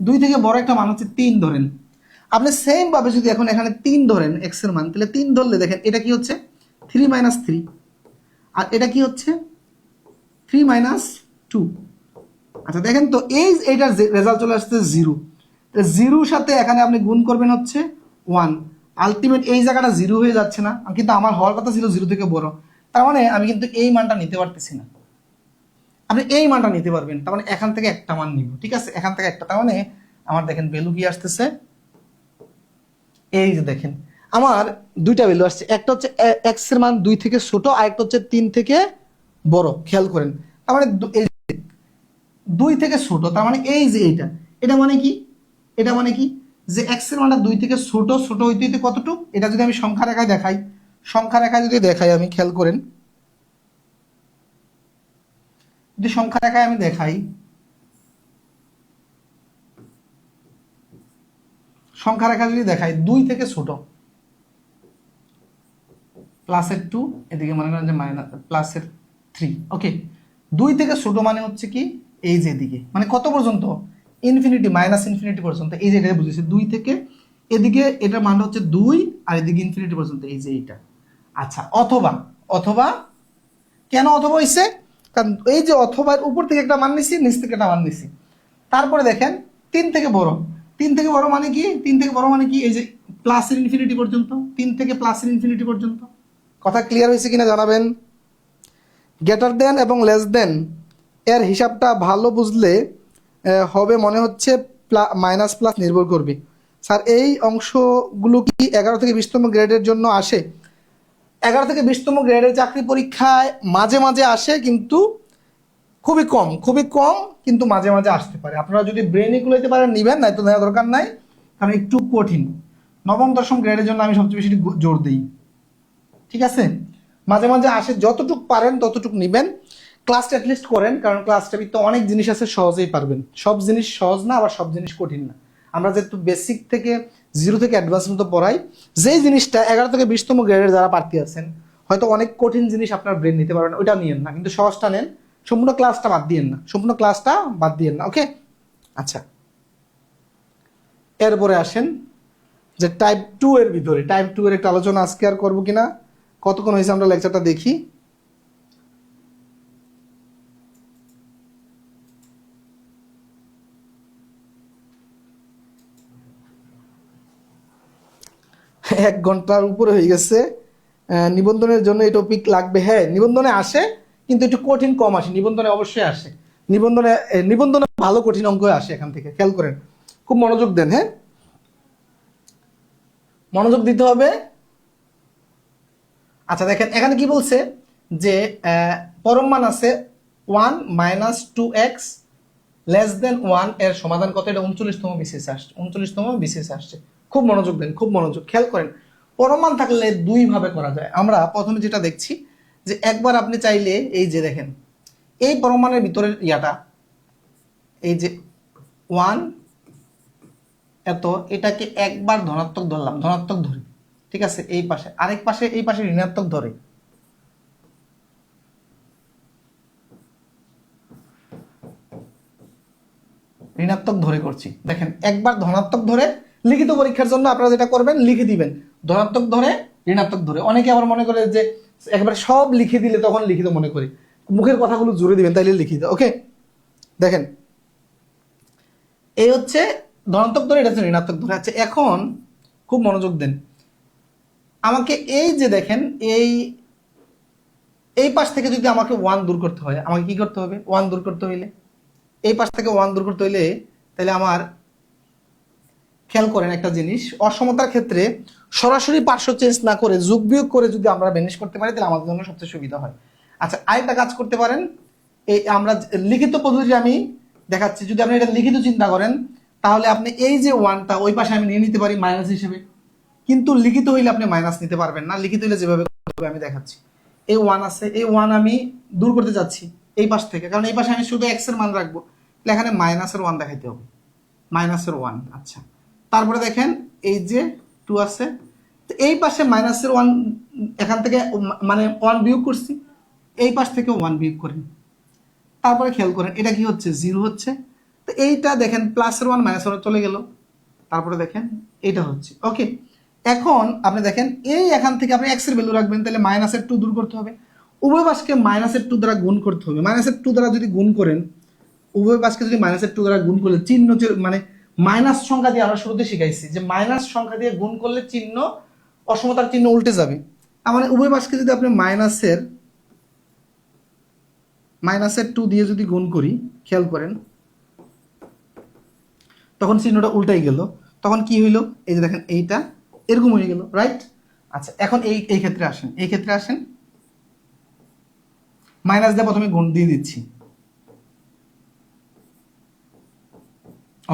2 থেকে বড় একটা মান হচ্ছে 3 ধরেন। আপনি সেম ভাবে যদি এখন এখানে 3 ধরেন এক্স এর মান, তাহলে 3 ধরলে দেখেন এটা কি হচ্ছে 3 মাইনাস 3, আর এটা কি হচ্ছে 3 মাইনাস 2। আচ্ছা দেখেন তো এইটার রেজাল্ট চলে আসছে 0, জিরোর সাথে এখানে আপনি গুণ করবেন হচ্ছে 1, আলটিমেট এই জায়গাটা 0 হয়ে যাচ্ছে না, কিন্তু আমার হওয়ার কথা ছিল 0 থেকে বড়, তার মানে আমি কিন্তু এই মানটা নিতে পারতেছি না। আপনি এই মানটা নিতে পারবেন, তার মানে এখান থেকে একটা মান নিব, ঠিক আছে, এখান থেকে একটা, তার মানে আমার দেখেন ভ্যালু কি আসতেছে, এই যে দেখেন আমার দুইটা ভ্যালু আসছে, একটা হচ্ছে এক্স এর মান 2 থেকে ছোট, আর একটা হচ্ছে 3 থেকে বড়। খেয়াল করেন তার মানে এই 2 থেকে ছোট, তার মানে এই যে এইটা, এটা মানে কি, এটা মানে কি যে এক্স এর মানটা 2 থেকে ছোট, ছোট হইতে হইতে কতটুকু, এটা যদি আমি সংখ্যা রেখায় দেখাই, সংখ্যা রেখায় যদি দেখাই আমি, খেয়াল করেন যদি সংখ্যা রেখায় আমি দেখাই, সংখ্যা রেখা যদি দেখাই 2 থেকে ছোট, প্লাসের 2, এদিকে মনে করেন যে মাইনাস প্লাসের 3, ওকে। 2 থেকে ছোট মানে হচ্ছে কি এই যে এদিকে, মানে কত পর্যন্ত, ইনফিনিটি, মাইনাস ইনফিনিটি পর্যন্ত, এই যে এটা বুঝেছি 2 থেকে এদিকে, এটার মানটা হচ্ছে 2, আর এদিকে ইনফিনিটি পর্যন্ত, এই যে এইটা। আচ্ছা অথবা, অথবা কেন অথবা হইছে, কারণ এই যে অথবার উপর থেকে একটা মান নিছি, নিচ থেকে একটা মান নিছি। তারপরে দেখেন 3 থেকে বড়, 3 থেকে বড় মানে কি, 3 থেকে বড় মানে কি এই যে প্লাসের ইনফিনিটি পর্যন্ত, 3 থেকে প্লাসের ইনফিনিটি পর্যন্ত। কথা ক্লিয়ার হয়েছে কিনা জানাবেন। গ্রেটার দেন এবং লেস দেন এর হিসাবটা ভালো বুঝলে হবে মনে হচ্ছে মাইনাস প্লাস নির্ভর করবে। স্যার এই অংশগুলো কি 11 থেকে 20তম গ্রেডের জন্য আসে? 11 থেকে 20তম গ্রেডের চাকরি পরীক্ষায় মাঝে মাঝে আসে, কিন্তু খুবই কম, খুবই কম, কিন্তু মাঝে মাঝে আসতে পারে। আপনারা যদি ব্রেনে কুলাইতে পারেন নিবেন, নাই তো নেওয়া দরকার নাই, কারণ একটু কঠিন। নবম দশম গ্রেডের জন্য আমি সবচেয়ে বেশি জোর দিই, ঠিক আছে। মাঝে মাঝে আসে, যতটুক পারেন ততটুক নিবেন, ক্লাসটা অ্যাটলিস্ট করেন, কারণ ক্লাসটা ভিতরে অনেক জিনিস আছে সহজেই পারবেন। সব জিনিস সহজ না, আবার সব জিনিস কঠিন না। আমরা যেহেতু বেসিক থেকে 0 থেকে অ্যাডভান্স মতো পড়াই, যেই জিনিসটা 11 থেকে 20তম গ্রেডের যারা প্রার্থী আছেন হয়তো অনেক কঠিন জিনিস আপনার ব্রেন নিতে পারবেন, ওইটা নিয়েন না, কিন্তু সহজটা নেন, সম্পূর্ণ ক্লাসটা বাদ দিয়েন না, সম্পূর্ণ ক্লাসটা বাদ দিয়েন না, ওকে। আচ্ছা এরপরে আসেন যে টাইপ 2 এর ভিতরে, টাইপ 2 এর একটা আলোচনা আজকে আর করবো কিনা, কতক্ষণ হয়েছে আমরা লেকচারটা দেখি। এক ঘন্টার উপরে হয়ে গেছে। নিবন্ধনের জন্য এই টপিক লাগবে, হ্যাঁ নিবন্ধনে আসে, কিন্তু একটু কঠিন কম আসে, নিবন্ধনে অবশ্যই আসে, নিবন্ধনে ভালো কঠিন অঙ্ক আসে এখান থেকে, খেয়াল করেন, খুব মনোযোগ দেন, হ্যাঁ মনোযোগ দিতে হবে। আচ্ছা দেখেন এখানে কি বলছে যে পরম মান আছে 1 মাইনাস 2x লেস দেন 1 এর সমাধান কত, এটা 39তম বিসিএস আসছে, 39তম বিসিএস আসছে। খুব মনোযোগ দেন, খুব মনোযোগ, খেয়াল করেন। পরম মান থাকলে দুই ভাবে করা যায়। আমরা প্রথমে যেটা দেখছি যে একবার আপনি চাইলে এই যে দেখেন এই পরম মানের ভিতরের ইয়াটা, এই যে 1 এত, এটাকে একবার ধনাত্মক ধরলাম, ধনাত্মক ধরি, ঠিক আছে, এই পাশে আরেক পাশে, এই পাশে ঋণাত্মক ধরে, ঋণাত্মক ধরে করছি। দেখেন একবার ধনাত্মক ধরে, লিখিত পরীক্ষার জন্য আপনারা যেটা করবেন লিখে দিবেন ধনাত্মক ধরে, ঋণাত্মক ধরে। অনেকে আবার মনে করে যে একবার সব লিখে দিলে তখন লিখিত মনে করি, মুখের কথাগুলো জুড়ে দিবেন তাইলে লিখিত, ওকে। দেখেন এই হচ্ছে ধনাত্মক ধরে, এটা হচ্ছে ঋণাত্মক ধরে। আচ্ছা এখন খুব মনোযোগ দেন, আমাকে এই যে দেখেন এই পাশ থেকে যদি আমাকে 1 দূর করতে হয়, আমাকে কি করতে হবে, 1 দূর করতে হইলে, এই পাশ থেকে 1 দূর করতে হইলে, তাহলে আমার খেয়াল করেন একটা জিনিস, অসমতার ক্ষেত্রে সরাসরি পার্শ্ব চেঞ্জ না করে যোগ বিয়োগ করে যদি আমরা ম্যানেজ করতে পারি, তাহলে আমাদের জন্য সবচেয়ে সুবিধা হয়। আচ্ছা আরেকটা কাজ করতে পারেন, এই আমরা লিখিত পদ্ধতি আমি দেখাচ্ছি, যদি আপনি এটা লিখিত চিন্তা করেন তাহলে আপনি এই যে ওয়ানটা ওই পাশে আমি নিয়ে নিতে পারি মাইনাস হিসেবে, কিন্তু লিখিত হইলে আপনি মাইনাস নিতে পারবেন না। লিখিত হইলে যেভাবে করতে হবে আমি দেখাচ্ছি। এই ওয়ান আছে, এই ওয়ান আমি দূর করতে যাচ্ছি এই পাশ থেকে, কারণ এই পাশে আমি শুধু এক্স এর মান রাখবো, তাহলে এখানে মাইনাসের ওয়ান দেখাইতে হবে, মাইনাসের ওয়ান। আচ্ছা তারপরে দেখেন এই যে টু আছে, তো এই পাশে মাইনাসের ওয়ান, এখান থেকে মানে ওয়ান বিয়োগ করছি, এই পাশ থেকে ওয়ান বিয়োগ করেন। তারপরে খেয়াল করেন এটা কি হচ্ছে, জিরো হচ্ছে। তো এইটা দেখেন প্লাসের ওয়ান মাইনাস ওয়ান চলে গেল। তারপরে দেখেন এটা হচ্ছে ওকে। এখন আপনি দেখেন এই এখান থেকে আপনি এক্স এর ভ্যালু রাখবেন, তাহলে মাইনাসের টু দূর করতে হবে, উভয় পাশকে মাইনাসের টু দ্বারা গুণ করতে হবে। মাইনাসের টু দ্বারা যদি গুণ করেন, উভয় পাশকে যদি মাইনাসের টু দ্বারা গুণ করলে চিহ্ন মানে মাইনাস সংখ্যা দিয়ে আমরা শুরুতে শিখাইছি যে মাইনাস সংখ্যা দিয়ে গুণ করলে চিহ্ন, অসমতার চিহ্ন উল্টে যাবে। তার মানে উভয় পাশকে যদি আপনি মাইনাসের টু দিয়ে যদি গুণ করি, খেয়াল করেন তখন চিহ্নটা উল্টাই গেল। তখন কি হইল, এই যে দেখেন এইটা এরকম হয়ে গেল, রাইট? আচ্ছা এখন এই ক্ষেত্রে আসেন, এই ক্ষেত্রে আসেন, মাইনাস দিয়ে প্রথমে গুণ দিয়ে দিচ্ছি,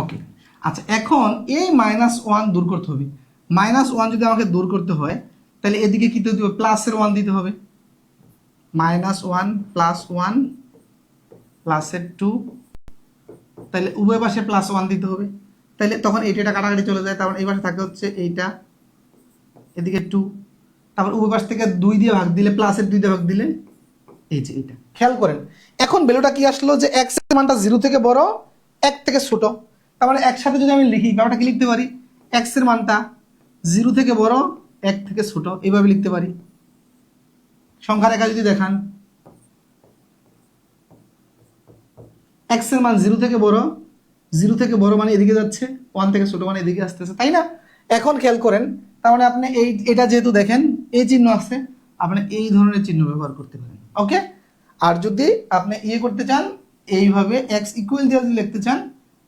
ওকে। আচ্ছা এখন এই মাইনাস ওয়ান দূর করতে হবে। মাইনাস ওয়ান যদি আমাকে দূর করতে হয় তাহলে এদিকে কি দিতে হবে, প্লাসের ওয়ান দিতে হবে। মাইনাস ওয়ান প্লাস ওয়ান প্লাসের টু, তাহলে উভয় পাশে প্লাস ওয়ান দিতে হবে। তাহলে তখন এইটা কাটাকাটি চলে যায়, তারপর এই পাশে থাকে হচ্ছে এইটা, এদিকে টু, তারপর উভয় পাশ থেকে দুই দিয়ে ভাগ দিলে, প্লাসের দুই দিয়ে ভাগ দিলে এই যে এইটা। খেয়াল করেন এখন ভ্যালুটা কি আসলো, যে এক্স এর মানটা জিরো থেকে বড়, এক থেকে ছোট। তার মানে একসাথে যদি আমি লিখি ব্যাপারটা কি লিখতে পারি, এক্স এর মানটা জিরো থেকে বড়, এক থেকে ছোট, এইভাবে লিখতে পারি। সংখ্যা রেখা যদি দেখান, এক্স এর মান জিরো থেকে বড় মানে এদিকে যাচ্ছে, ওয়ান থেকে ছোট মানে এদিকে আসতেছে, তাই না? এখন খেয়াল করেন, তার মানে আপনি এটা যেহেতু দেখেন এই চিহ্ন আছে, আপনি এই ধরনের চিহ্ন ব্যবহার করতে পারেন, ওকে। আর যদি আপনি ইয়ে করতে চান, এইভাবে এক্স ইকুয়াল দিয়ে যদি লিখতে চান,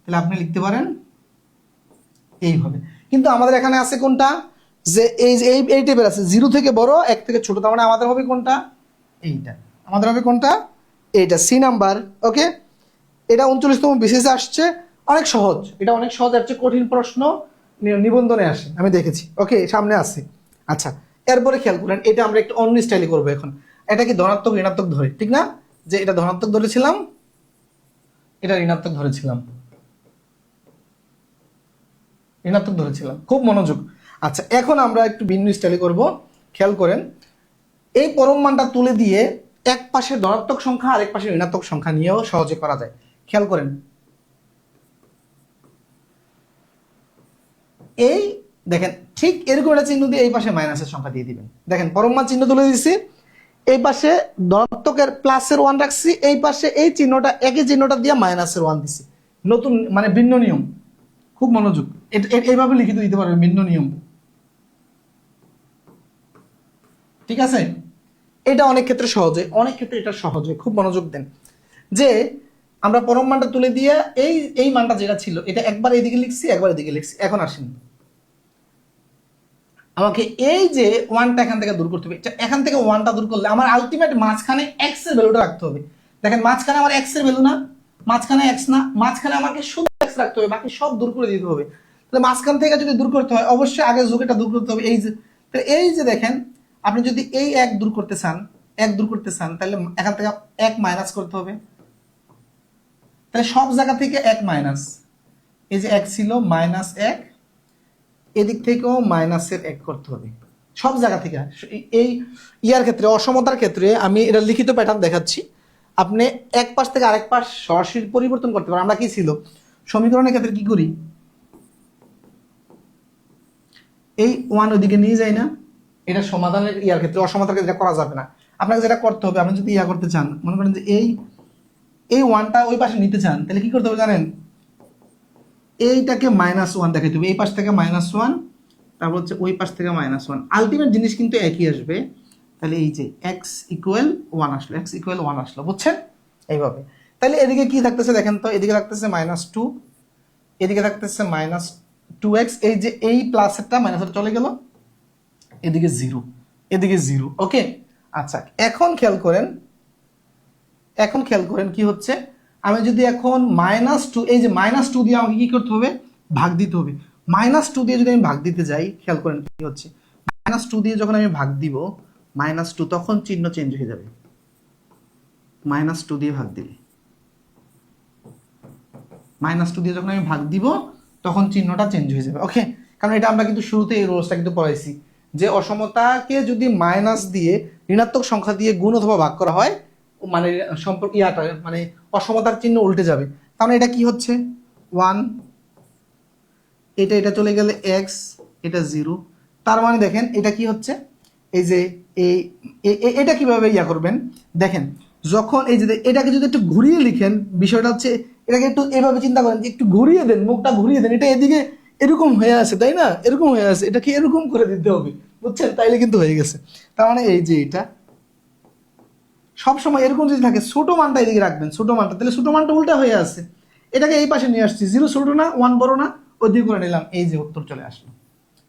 তাহলে আপনি লিখতে পারেন এইভাবে। কিন্তু আমাদের এখানে আছে কোনটা, যে এই টাইপের আছে, জিরো থেকে বড়, এক থেকে ছোট, তার মানে আমাদের হবে কোনটা, এইটা। আমাদের হবে কোনটা, এইটা, সি নাম্বার, ওকে। এটা 39তম বিসিএসে আসছে, অনেক সহজ, এটা অনেক সহজ। এর চেয়ে কঠিন প্রশ্ন নিবন্ধনে আসে, আমি দেখেছি, ওকে, সামনে আছে। আচ্ছা এরপরে খেয়াল করেন, এটা আমরা একটু অন্য স্টাইলে করবো এখন। এটা কি ধনাত্মক ঋণাত্মক ধরে, ঠিক না? যে এটা ধনাত্মক ধরেছিলাম, এটা ঋণাত্মক ধরেছিলাম, খুব মনোযোগ। আচ্ছা এখন আমরা একটু ভিন্ন স্টাইলে করব। খেয়াল করেন এই পরম মানটা তুলে দিয়ে এক পাশে ধনাত্মক সংখ্যা আর এক পাশে ঋণাত্মক সংখ্যা নিয়েও সহজে করা যায়। খেয়াল করেন এই দেখেন ঠিক এরকম একটা চিহ্ন দিয়ে এই পাশে মাইনাসের সংখ্যা দিয়ে দিবেন। দেখেন পরম মান চিহ্ন তুলে দিচ্ছি, এই পাশে ধনাত্মকের প্লাসের ওয়ান রাখছি, এই পাশে এই চিহ্নটা একই চিহ্নটা দিয়ে মাইনাসের ওয়ান দিছি। নতুন মানে ভিন্ন নিয়ম, খুব মনোযোগ, এইভাবে লিখিত দিতে পারবে, ভিন্ন নিয়ম, ঠিক আছে? এটা অনেক ক্ষেত্রে সহজে, অনেক ক্ষেত্রে এটা সহজে, খুব মনোযোগ দেন। যে আমরা পরম মানটা তুলে দিয়ে এই মানটা যেটা ছিল এটা একবার এইদিকে লিখছি, একবার এদিকে লিখছি। এখন আসেন আমাকে এই যে ওয়ানটা এখান থেকে দূর করতে হবে, এখান থেকে ওয়ানটা দূর করলে আমার আলটিমেট মাঝখানে এক্স এর ভ্যালুটা রাখতে হবে। দেখেন মাঝখানে আমার এক্স এর ভ্যালু না, মাঝখানে এক্স না, মাঝখানে আমাকে শুধু এক্স রাখতে হবে, বাকি সব দূর করে দিতে হবে। তাহলে মাঝখান থেকে যদি দূর করতে হয় অবশ্যই আগে যোগটা দূর করতে হবে। এই যে দেখেন আপনি যদি এই এক দূর করতে চান, তাহলে এখান থেকে এক মাইনাস করতে হবে। তাহলে সব জায়গা থেকে এক মাইনাস, এই যে এক ছিল মাইনাস এক, এদিক থেকেও মাইনাসের এক করতে হবে, সব জায়গা থেকে। এই ইয়ার ক্ষেত্রে, অসমতার ক্ষেত্রে আমি এটা লিখিত প্যাটার্ন দেখাচ্ছি। আপনি এক পাশ থেকে আরেক পাশ সরাসরি পরিবর্তন করতে পারেন। আমরা কি ছিল সমীকরণের ক্ষেত্রে কি করি, এই ওয়ান ওইদিকে নিয়ে যাই না, এটা সমাধানের ইয়ার ক্ষেত্রে, অসমতার ক্ষেত্রে করা যাবে না। আপনাকে যেটা করতে হবে, আপনি যদি ইয়া করতে চান, মনে করেন যে এই ওয়ানটা ওই পাশে নিতে চান, তাহলে কি করতে হবে জানেন, এইটাকে মাইনাস ওয়ান দেখাইতে হবে, এই পাশ থেকে মাইনাস ওয়ান, তারপর হচ্ছে ওই পাশ থেকে মাইনাস ওয়ান, আলটিমেট জিনিস কিন্তু একই আসবে। তাহলে এই যে এক্স ইকুয়াল ওয়ান আসলো, বুঝছেন? এইভাবে। তাহলে এদিকে কি থাকতেছে দেখেন তো, এদিকে থাকতেছে মাইনাস টু, এদিকে থাকতেছে মাইনাস টু এক্স, এই যে এই প্লাসেরটা মাইনাসের চলে গেল, এদিকে জিরো, ওকে। আচ্ছা এখন খেয়াল করেন এখন খেয়াল করেন কি হচ্ছে, আমি যদি এখন -2, এই যে -2 দিয়ে আমাকে কি করতে হবে, ভাগ দিতে হবে। -2 দিয়ে যদি আমি ভাগ দিতে যাই, খেয়াল করেন কি হচ্ছে, -2 দিয়ে যখন আমি ভাগ দিব, -2 তখন চিহ্ন চেঞ্জ হয়ে যাবে। -2 দিয়ে ভাগ দিলে, -2 দিয়ে যখন আমি ভাগ দিব তখন চিহ্নটা চেঞ্জ হয়ে যাবে। ওকে, কারণ এটা আমরা কিন্তু শুরুতে এই রুলসটা কিন্তু পড়াইছি যে অসমতাকে যদি মাইনাস দিয়ে ঋণাত্মক সংখ্যা দিয়ে গুণ অথবা ভাগ করা হয়, মানে সম্পর্ক মানে অসমতার চিহ্ন উল্টে যাবে। কারণ এটা কি হচ্ছে 1, এটা চলে গেলে x, এটা 0। তার মানে দেখেন এটা কি হচ্ছে, এই যে এটা কিভাবে করবেন দেখেন, যখন এই যে এটাকে যদি একটু ঘুরিয়ে লিখেন, বিষয়টা হচ্ছে এটাকে একটু এভাবে চিন্তা করেন যে একটু ঘুরিয়ে দেন, মুখটা ঘুরিয়ে দেন, এটা এদিকে এরকম হয়ে আছে, তাই না, এরকম হয়ে আছে, এটাকে এরকম করে দিতে হবে, বুঝছেন, তাইলে কিন্তু হয়ে গেছে। তার মানে এই যে এটা সবসময় এরকম যদি থাকে, ছোট মানটা এদিকে রাখবেন, ছোট মানটা, তাহলে ছোট মানটা উল্টা হয়ে আছে, এটাকে এই পাশে নিয়ে আসছি, 0 ছোট না 1 বড় না, ওইদিকে করে নিলাম, এই যে উত্তর চলে আসলো।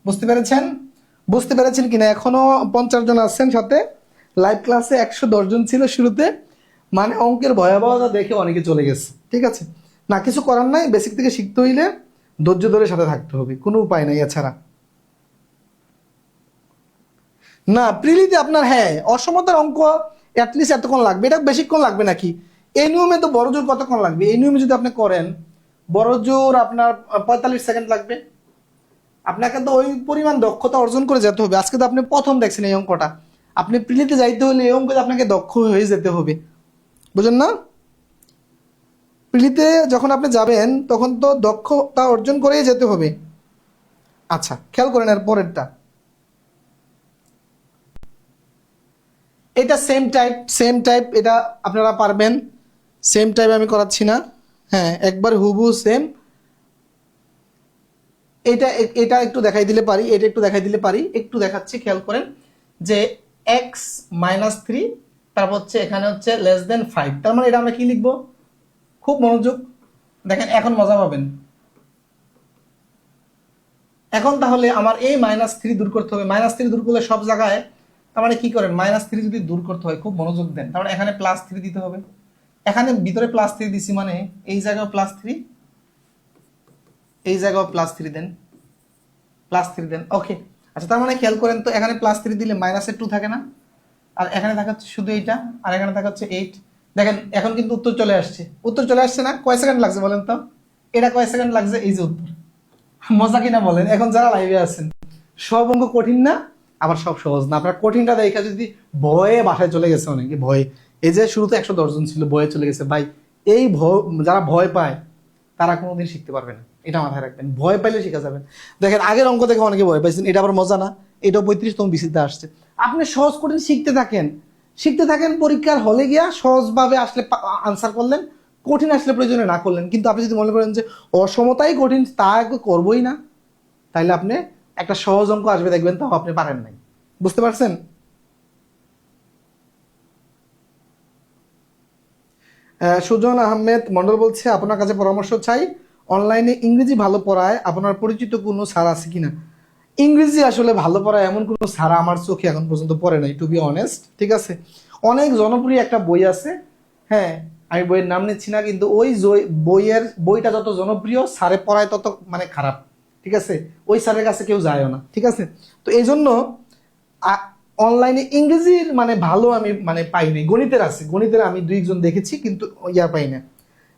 বুঝতে পেরেছেন? বুঝতে পেরেছেন কিনা? এখনো 50 জন আসছেন সাথে, লাইভ ক্লাসে 110 জন ছিল শুরুতে, মানে অঙ্কের ভয়াবহতা দেখে অনেকে চলে গেছে। ঠিক আছে, না কিছু করার নাই, বেসিক থেকে শিখতে হইলে ধৈর্য ধরে সাথে থাকতে হবে, কোনো উপায় নাই এছাড়া। না প্রিলিতে আপনার হ্যাঁ অসমতার অঙ্ক অ্যাটলিস্ট এতক্ষণ লাগবে, এটা বেশিক্ষণ লাগবে নাকি? এই নিয়মে তো বড় জোর কতক্ষণ লাগবে? এই নিয়মে যদি আপনি করেন বড় জোর আপনার 45 সেকেন্ড লাগবে। আপনাকে তো ওই পরিমাণ দক্ষতা অর্জন করে যেতে হবে। আজকে তো আপনি প্রথম দেখছেন এই অঙ্কটা, আপনি প্রিলিতে যাইতে হলে এই অঙ্কে আপনাকে দক্ষ হয়ে যেতে হবে, বুঝেন না? প্রিলিতে যখন আপনি যাবেন তখন তো দক্ষতা অর্জন করেই যেতে হবে। আচ্ছা খেয়াল করেন এর পরেরটা, এটা সেম টাইপ, এটা আপনারা পারবেন। সেম টাইপ আমি করাচ্ছি না, হ্যাঁ একবার হুবহু সেম। এটা এটা একটু দেখাই দিলে পারি, এটা একটু দেখাই দিলে পারি, একটু দেখাচ্ছি, খেয়াল করেন যে x-3, তারপর হচ্ছে এখানে হচ্ছে <5। তার মানে এটা আমরা কি লিখবো, খুব মনোযোগ দেখেন, এখন মজা পাবেন। এখন তাহলে আমার এই -3 দূর করতে হবে, -3 দূর করলে সব জায়গায়, তার মানে কি করেন, -3 যদি দূর করতে হয়, খুব মনোযোগ দেন, তার মানে এখানে +3 দিতে হবে। এখানে ভিতরে +3 দিছি, মানে এই জায়গায় +3, এই জায়গায় +3 দেন, +3 দেন। ওকে, আচ্ছা তার মানে খেয়াল করেন তো, এখানে +3 দিলে -2 থাকে না, আর এখানে থাকে হচ্ছে শুধু এইটা, আর এখানে থাকে হচ্ছে 8। দেখেন এখন কিন্তু উত্তর চলে আসছে, উত্তর চলে আসছে না? কয় সেকেন্ড লাগছে বলেন তো, এটা কয় সেকেন্ড লাগছে, এই যে উত্তর। মজা কিনা বলেন? এখন যারা লাইভে আছেন, সব অঙ্ক কঠিন না, আবার সব সহজ না। আপনার কঠিনটা দেখা যদি ভয়ে বাসায় চলে গেছে অনেকে, ভয়ে, এই যে শুরুতে 110 জন ছিল, ভয়ে চলে গেছে ভাই। এই যারা ভয় পায় তারা কোনোদিন শিখতে পারবে না, এটা মাথায় রাখবেন, ভয় পাইলে শেখা যাবে। দেখেন আগের অঙ্ক দেখে অনেকে ভয় পাইছেন, এটা আবার মজা না, এটাও 35তম বিসিতে আসছে। আপনি সহজ কঠিন শিখতে থাকেন, পরীক্ষার হলে গিয়া সহজভাবে আসলে আনসার করলেন, কঠিন আসলে প্রয়োজনে না করলেন। কিন্তু আপনি যদি মনে করেন যে অসমতাই কঠিন, তা করবোই না, তাইলে আপনি একটা সহজ অঙ্ক আসবে দেখবেন তাও আপনি পারেন নাই। বুঝতে পারছেন? সুজন আহমেদ মন্ডল বলছে আপনার কাছে পরামর্শ চাই, অনলাইনে ইংরেজি ভালো পড়ায় আপনার পরিচিত কোনো স্যার আছে কিনা? ইংরেজি আসলে ভালো পড়ায় এমন কোনো স্যার আমার চোখে এখন পর্যন্ত পড়ে নাই, টু বি অনেস্ট। ঠিক আছে, অনেক জনপ্রিয় একটা বই আছে, হ্যাঁ আমি বইয়ের নাম নিচ্ছি না, কিন্তু ওই বইটা যত জনপ্রিয়, স্যারে পড়ায় তত মানে খারাপ। ঠিক আছে, ওই স্যারের কাছে কেউ যায়ও না। ঠিক আছে, তো এই জন্য অনলাইনে ইংরেজির মানে ভালো আমি মানে পাইনি। গণিতের আছে, গণিতের আমি 2 জন দেখেছি, কিন্তু ইয়া পাই না।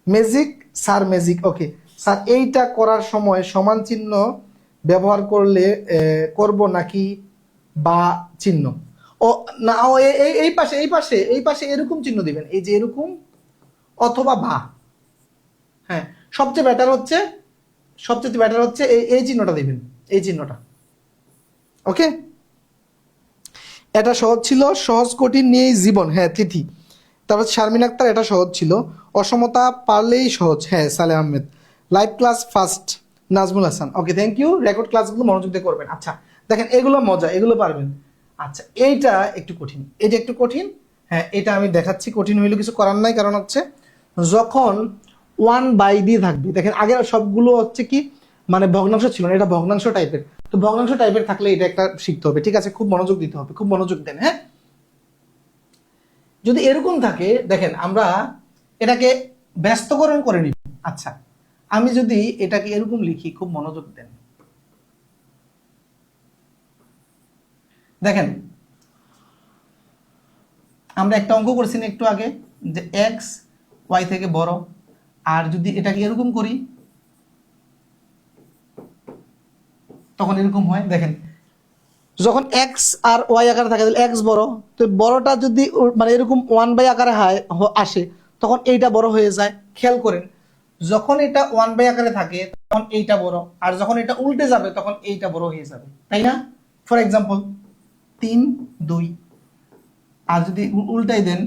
Magic sir, magic, okay sir, এইটা করার সময় সমান চিহ্ন ব্যবহার করলে করব নাকি বা চিহ্ন? ও না, ও এই পাশে এরকম চিহ্ন দিবেন, এই যে এরকম অথবা বা। হ্যাঁ, সবচেয়ে বেটার হচ্ছে এই চিহ্নটা দিবেন, এই চিহ্নটা। ওকে, এটা সহজ ছিল, সহজ কঠিন নিয়েই জীবন, হ্যাঁ তিথি। তারপর শারমিন আক্তার, এটা সহজ ছিল। অসমতা পারলেই সহজ, হ্যাঁ Saleh Ahmed. Live class first, Nazmul Hasan, okay thank you. Record ক্লাসগুলো মনোযোগ দিয়ে করবেন। আচ্ছা দেখেন এগুলো মজা, এগুলো পারবেন। আচ্ছা এইটা একটু কঠিন, এটা একটু কঠিন, হ্যাঁ এটা আমি দেখাচ্ছি, কঠিন হইলেও কিছু করার নাই, কারণ হচ্ছে যখন 1 দিয়ে থাকবে, দেখেন আগের সবগুলো হচ্ছে কি মানে ভগ্নাংশ ছিল না, এটা ভগ্নাংশ টাইপের, তো ভগ্নাংশ টাইপের থাকলে এটা একটা শিখতে হবে। ঠিক আছে, খুব মনোযোগ দিতে হবে, খুব মনোযোগ দেন। হ্যাঁ, যদি এরকম থাকে, দেখেন আমরা এটাকে ব্যস্তকরণ করে নিব। আচ্ছা, আমি যদি এটাকে এরকম লিখি, খুব মনোযোগ দেন, দেখেন আমরা একটা অঙ্ক করছি না একটু আগে, যে এক্স ওয়াই থেকে বড়। আর যদি এটাকে এরকম করি তখন এরকম হয়। দেখেন যখন এক্স আর ওয়াই আকারে থাকে, তাহলে এক্স বড়, তো বড়টা যদি মানে এরকম 1/, আকারে আসে, তখন এইটা বড় হয়ে যায়। খেয়াল করেন, যখন এটা 1/, আকারে থাকে তখন এইটা বড়, আর যখন এটা উল্টে যাবে তখন এইটা বড় হয়ে যাবে, তাই না? For example 3, 2। আর যদি উল্টাই দেন,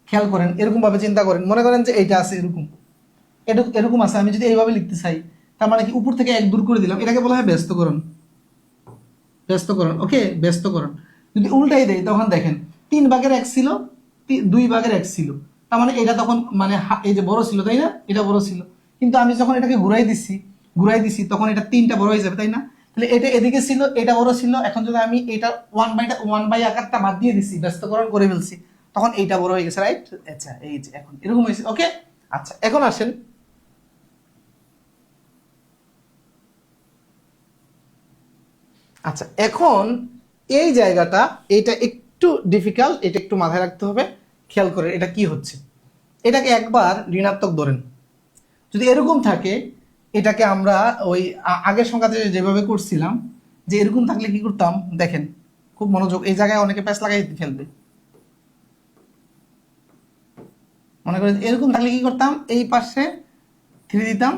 খেয়াল করেন, এরকম ভাবে চিন্তা করেন, মনে করেন যে এইটা আছে এরকম, এরকম আছে, আমি যদি এইভাবে লিখতে চাই, তার মানে কি উপর থেকে 1 দূর করে দিলাম, এটাকে বলা হয় ব্যস্তকরণ। ব্যস্তকরণ, ওকে, ব্যস্তকরণ। যদি উল্টাই দেই তখন দেখেন 3/1 ছিল, 2/1 ছিল, তার মানে এটা তখন মানে এই যে বড় ছিল, তাই না? এটা বড় ছিল, কিন্তু আমি যখন এটাকে ঘুরাই দিছি তখন এটা 3টা বড় হয়ে যাবে, তাই না? তাহলে এটা এদিকে ছিল, এটা বড় ছিল, এখন যদি আমি এটা 1/, আকারটা বাদ দিয়ে দিছি, ব্যস্তকরণ করে ফেলছি, তখন এইটা বড় হয়ে গেছে, রাইট? আচ্ছা, এই যে এখন এরকম হয়েছে, ওকে। আচ্ছা, এখন আসেন, আচ্ছা এখন এই জায়গাটা, এটা একটু ডিফিকাল্ট, এটা একটু মাথায় রাখতে হবে। খেয়াল করে এটা কি হচ্ছে, এটাকে একবার ঋণাত্মক ধরেন। যদি এরকম থাকে, এটাকে আমরা ওই আগের সংখ্যাতে যেভাবে করছিলাম, যে এরকম থাকলে কি করতাম, দেখেন খুব মনোযোগ, এই জায়গায় অনেকে প্যাচ লাগাই ফেলবে। মনে করেন এরকম থাকলে কি করতাম, এই পাশে 3 দিতাম,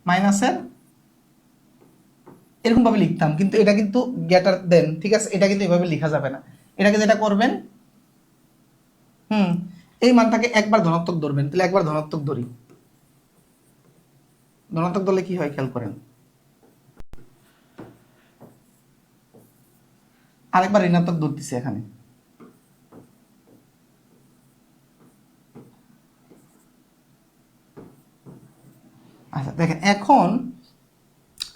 মাইনাসের এরকম ভাবে লিখতাম, কিন্তু এটা কিন্তু গ্রেটার দেন, ঠিক আছে? এটা কিন্তু এভাবে লেখা যাবে না। এটাকে যেটা করবেন, এই মানটাকে একবার ধনাত্মক ধরবেন। তাহলে একবার ধনাত্মক ধরি, ধনাত্মক ধরলে কি হয় খেয়াল করেন, আরেকবার ঋণাত্মক ধরতেছি এখানে। আচ্ছা দেখেন, এখন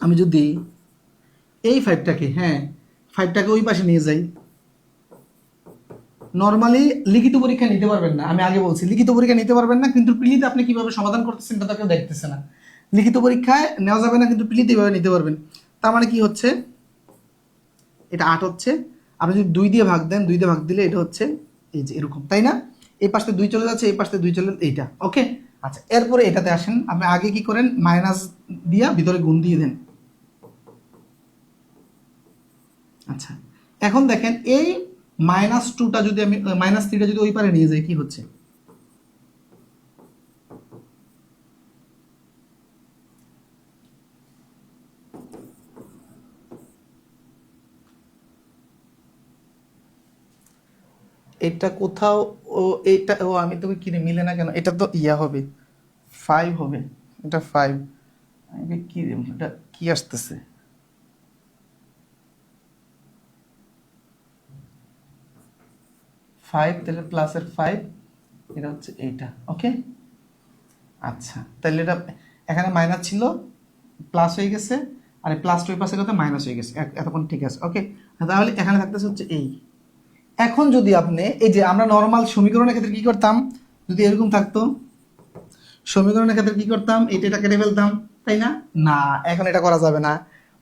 আমি যদি এই 5টাকে, হ্যাঁ 5টাকে ওই পাশে নিয়ে যাই, নর্মালি লিখিত পরীক্ষা নিতে পারবেন না, আমি আগে বলছি লিখিত পরীক্ষা নিতে পারবেন না, কিন্তু প্রিলিতে আপনি কিভাবে সমাধান করতেছেন এটা তো কেউ দেখতেছে না। লিখিত পরীক্ষায় নেওয়া যাবে না, কিন্তু প্রিলিতে এইভাবে নিতে পারবেন। তার মানে কি হচ্ছে, এটা 8 হচ্ছে, আপনি যদি 2 দিয়ে ভাগ দেন, 2 দিয়ে ভাগ দিলে এটা হচ্ছে এই যে এরকম, তাই না? এই পাশে 2 চলে যাচ্ছে, এই পাশে 2 চলে, এইটা ওকে। আচ্ছা, এরপরে এটাতে আসেন, আপনি আগে কি করেন, মাইনাস দিয়া ভিতরে গুণ দিয়ে দেন। আচ্ছা, এখন দেখেন এই -2টা যদি আমি -3টা যদি ওই পারে নিয়ে যাই, কি হচ্ছে, এটা কোথাও, ও এইটা, ও আমি তোকে কিনে মিলে না কেন, এটা তো ইয়া হবে 5 হবে, এটা 5, আমি কি এটা কি আসতেছে, 5, তাহলে প্লাসের 5, এটা হচ্ছে এইটা, ওকে। আচ্ছা, তাহলে এটা এখানে মাইনাস ছিল, প্লাস হয়ে গেছে, আর এই প্লাস 2 পাশে কত, মাইনাস হয়ে গেছে, এতক্ষণ ঠিক আছে, ওকে। তাহলে এখানে থাকতেছে হচ্ছে এই। এখন যদি আপনি এই যে আমরা নর্মাল সমীকরণের ক্ষেত্রে কি করতাম, যদি এরকম থাকতো, সমীকরণের ক্ষেত্রে কি করতাম, এটা কেটে ফেলতাম, তাই না? না, এখন এটা করা যাবে না।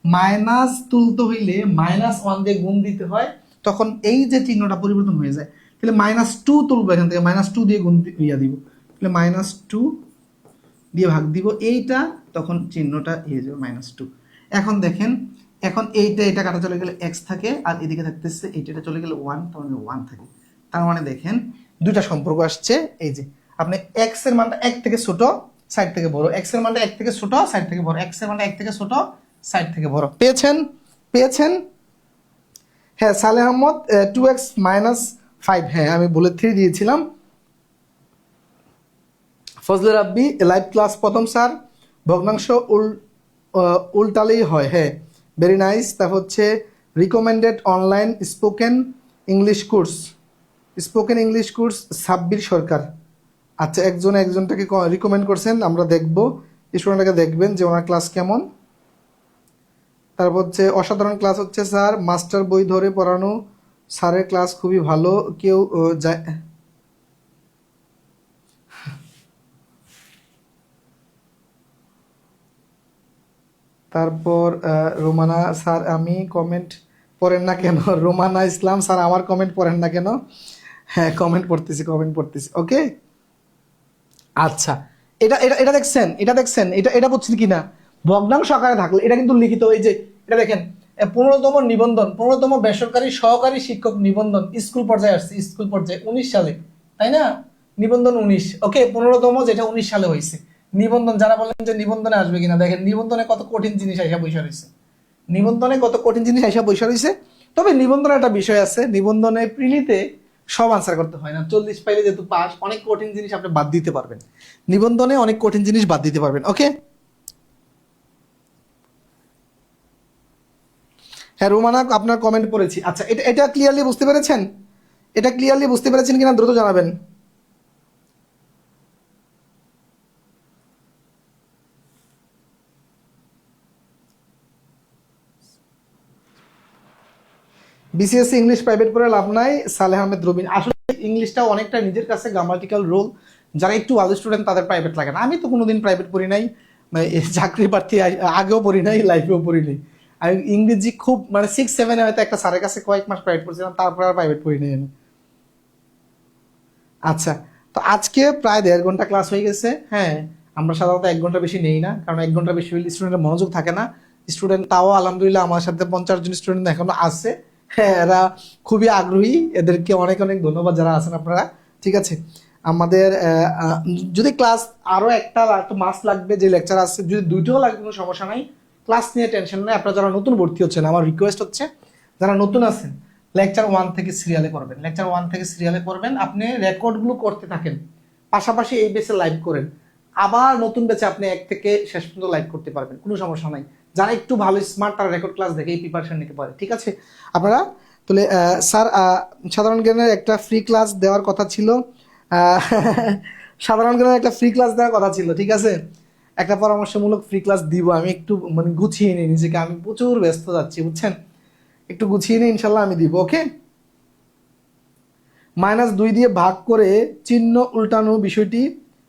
মাইনাস তুলতে হইলে -1 দিয়ে গুণ দিতে হয়, তখন এই যে চিহ্নটা পরিবর্তন হয়ে যায়। তাহলে -2 তুলবো, এখান থেকে -2 দিয়ে গুণ ইয়া দিব, তাহলে -2 দিয়ে ভাগ দিব এইটা, তখন চিহ্নটা হয়ে যাবে -2। এখন দেখেন, এখন এটা কাটা চলে গেলে x থাকে, আর এদিকে থাকতেছে এটা চলে গেলে 1, তার মানে 1 থাকে। তার মানে দেখেন দুইটা সম্পর্ক আসছে, এই যে আপনি x এর মানটা 1 থেকে ছোট, সাইড থেকে বড়, x এর মানটা 1 থেকে ছোট, সাইড থেকে বড়, x এর মানটা 1 থেকে ছোট, সাইড থেকে বড়। পেয়েছেন? হ্যাঁ, সালেহ আহমদ 2x - 5, হ্যাঁ আমি বলে 3 দিয়েছিলাম। ফজলে রাব্বি লাইভ ক্লাস প্রথম স্যার, ভগ্নাংশ উল্টালেই হয়, হ্যাঁ ভেরি নাইস। তারপর হচ্ছে recommended online spoken English course Sabbir Sarkar. আচ্ছা, একজনটাকে রিকমেন্ড করছেন, আমরা দেখবো, স্টুডেন্টটাকে দেখবেন যে ওনার ক্লাস কেমন। তারপর হচ্ছে অসাধারণ ক্লাস হচ্ছে স্যার, মাস্টার বই ধরে পড়ানো স্যারের ক্লাস খুবই ভালো, কেউ যায়। তারপর রোমানা স্যার আমি কমেন্ট পড়েন না কেন? রোমানা ইসলাম স্যার আমার কমেন্ট পড়েন না কেন? হ্যাঁ, কমেন্ট পড়তেছি ওকে। আচ্ছা, এটা এটা এটা দেখছেন, এটা এটা বুঝছেন কিনা? ভগ্নাংশ আকারে থাকলে এটা কিন্তু লিখিত, এই যে এটা দেখেন, 15তম নিবন্ধন, 15তম বেসরকারি সহকারী শিক্ষক নিবন্ধন স্কুল পর্যায়ে আসছে, স্কুল পর্যায়ে 19 সালে, তাই না? নিবন্ধন 19, ওকে, 15তম যেটা 19 সালে হয়েছে নিবন্ধন। যারা বলেন যে নিবন্ধনে আসবে কিনা, দেখেন নিবন্ধনে কত কঠিন জিনিস আইসা বৈশা রয়েছে, নিবন্ধনে কত কঠিন জিনিস আইসা বৈশা রয়েছে। তবে নিবন্ধনে একটা বিষয় আছে, নিবন্ধনে প্রিলিতে সব আনসার করতে হয় না, 40 পাইলে যেহেতু পাস, অনেক কঠিন জিনিস আপনি বাদ দিতে পারবেন, নিবন্ধনে অনেক কঠিন জিনিস বাদ দিতে পারবেন ওকে। হ্যাঁ রোমানা, আপনার কমেন্ট পড়েছি। আচ্ছা, এটা এটা ক্লিয়ারলি বুঝতে পেরেছেন? এটা ক্লিয়ারলি বুঝতে পেরেছেন কিনা দ্রুত জানাবেন। বিসিএসসি ইংলিশ প্রাইভেট পড়ে লাভ নাই, সালেহ আহমেদ রবিন। আসলে ইংলিশটা অনেকটা নিজের কাছে গ্রামাটিক্যাল রোল, যারা একটু ভালো স্টুডেন্ট তাদের প্রাইভেট লাগে না। আমি তো কোনোদিন প্রাইভেট পড়ি নাই, মানে চাকরি প্রার্থী আগেও পড়ি নাই, লাইফেও পড়ি নাই। আমি ইংরেজি খুব মানে 6-7 হয়তো একটা স্যারের কাছে কয়েক মাস প্রাইভেট পড়ছিলাম, তারপর আর প্রাইভেট পড়ি নাই আমি। আচ্ছা, তো আজকে প্রায় 1.5 ঘন্টা ক্লাস হয়ে গেছে। হ্যাঁ, আমরা সাধারণত 1 ঘন্টা বেশি নেই না, কারণ 1 ঘন্টা বেশি হলে স্টুডেন্টের মনোযোগ থাকে না। স্টুডেন্ট তাও আলহামদুলিল্লাহ আমার সাথে 50 জন স্টুডেন্ট এখনো আছে। হ্যাঁ, এরা খুবই আগ্রহী, এদেরকে অনেক অনেক ধন্যবাদ যারা আছেন আপনারা। ঠিক আছে, আমাদের যদি ক্লাস আরও একটা মাস লাগবে, যে লেকচার আছে যদি 2টোও লাগবে কোনো সমস্যা নাই, ক্লাস নিয়ে টেনশন নেই। আপনারা যারা নতুন ভর্তি হচ্ছেন, আমার রিকোয়েস্ট হচ্ছে যারা নতুন আছেন, লেকচার 1 থেকে সিরিয়ালে করবেন, লেকচার 1 থেকে সিরিয়ালে করবেন। আপনি রেকর্ডগুলো করতে থাকেন, পাশাপাশি এই বেসে লাইভ করেন। আবার নতুন বেচে আপনি 1 থেকে শেষ পর্যন্ত লাইভ করতে পারবেন, কোনো সমস্যা নাই। যারা একটু ভালো স্মার্ট তারা রেকর্ড ক্লাস দেখে এই প্রিপারেশন নিতে পারে। ঠিক আছে আপনারা, তাহলে স্যার সাধারণ জ্ঞানের একটা ফ্রি ক্লাস দেওয়ার কথা ছিল। আহ, সাধারণ জ্ঞানের একটা ফ্রি ক্লাস দেওয়ার কথা ছিল, ঠিক আছে, একটা পরামর্শমূলক ফ্রি ক্লাস দিব। আমি একটু মানে গুছিয়ে নিই নিজেকে, আমি প্রচুর ব্যস্ত যাচ্ছি বুঝছেন, একটু গুছিয়ে নিই, ইনশাল্লাহ আমি দিব ওকে। -2 দিয়ে ভাগ করে চিহ্ন উল্টানো বিষয়টি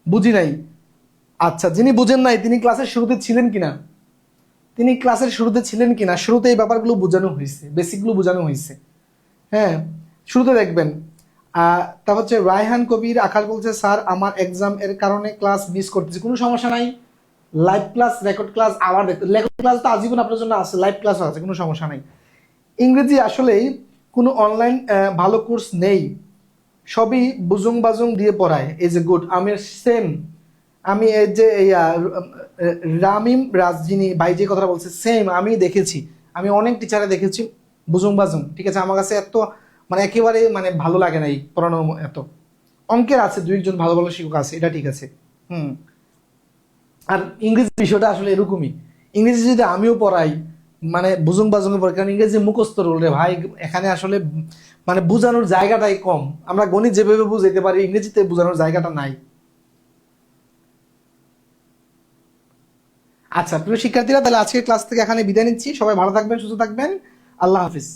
বুঝি নাই। আচ্ছা, যিনি বুঝেন নাই তিনি ক্লাসের শুরুতে ছিলেন কিনা, শুরুতে এই ব্যাপারগুলো বোঝানো হয়েছে, বেসিকগুলো বোঝানো হয়েছে। হ্যাঁ, শুরুতে দেখবেন। তা হচ্ছে রায়হান কবির আকাশ বলছে স্যার আমার এক্সাম এর কারণে ক্লাস মিস করতেছি, কোনো সমস্যা নাই। লাইভ ক্লাস রেকর্ড ক্লাস আবার দেখতে, রেকর্ড ক্লাস তো আজীবন আপনার জন্য আছে, লাইভ ক্লাসও আছে, কোনো সমস্যা নাই। ইংরেজি আসলেই কোনো অনলাইন ভালো কোর্স নেই, সবই বুজুং বাজুং দিয়ে পড়ায়। এই যে গুড, আমি সেম, আমি এই যে এই রামিম রাজজিনী ভাই যে কথা বলছে, সেম আমি দেখেছি, আমি অনেক টিচারে দেখেছি বুজুং বাজুং। ঠিক আছে, আমার কাছে এত মানে একেবারে মানে ভালো লাগে না এই পড়ানো। এত অঙ্কের আছে 2 একজন ভালো ভালো শিক্ষক আছে, এটা ঠিক আছে। হুম, আর ইংরেজি বিষয়টা আসলে এরকমই, ইংরেজি যদি আমিও পড়াই মানে বুজুং বাজুঙে পড়াই, কারণ ইংরেজি মুখস্থ রোল রে ভাই, এখানে আসলে মানে বোঝানোর জায়গাটাই কম। আমরা গণিত যেভাবে বুঝাইতে পারি, ইংরেজিতে বোঝানোর জায়গাটা নাই। আচ্ছা প্রিয় শিক্ষার্থীরা, তাহলে আজকের ক্লাস থেকে এখানে বিদায় নিচ্ছি। সবাই ভালো থাকবেন, সুস্থ থাকবেন, আল্লাহ হাফিজ।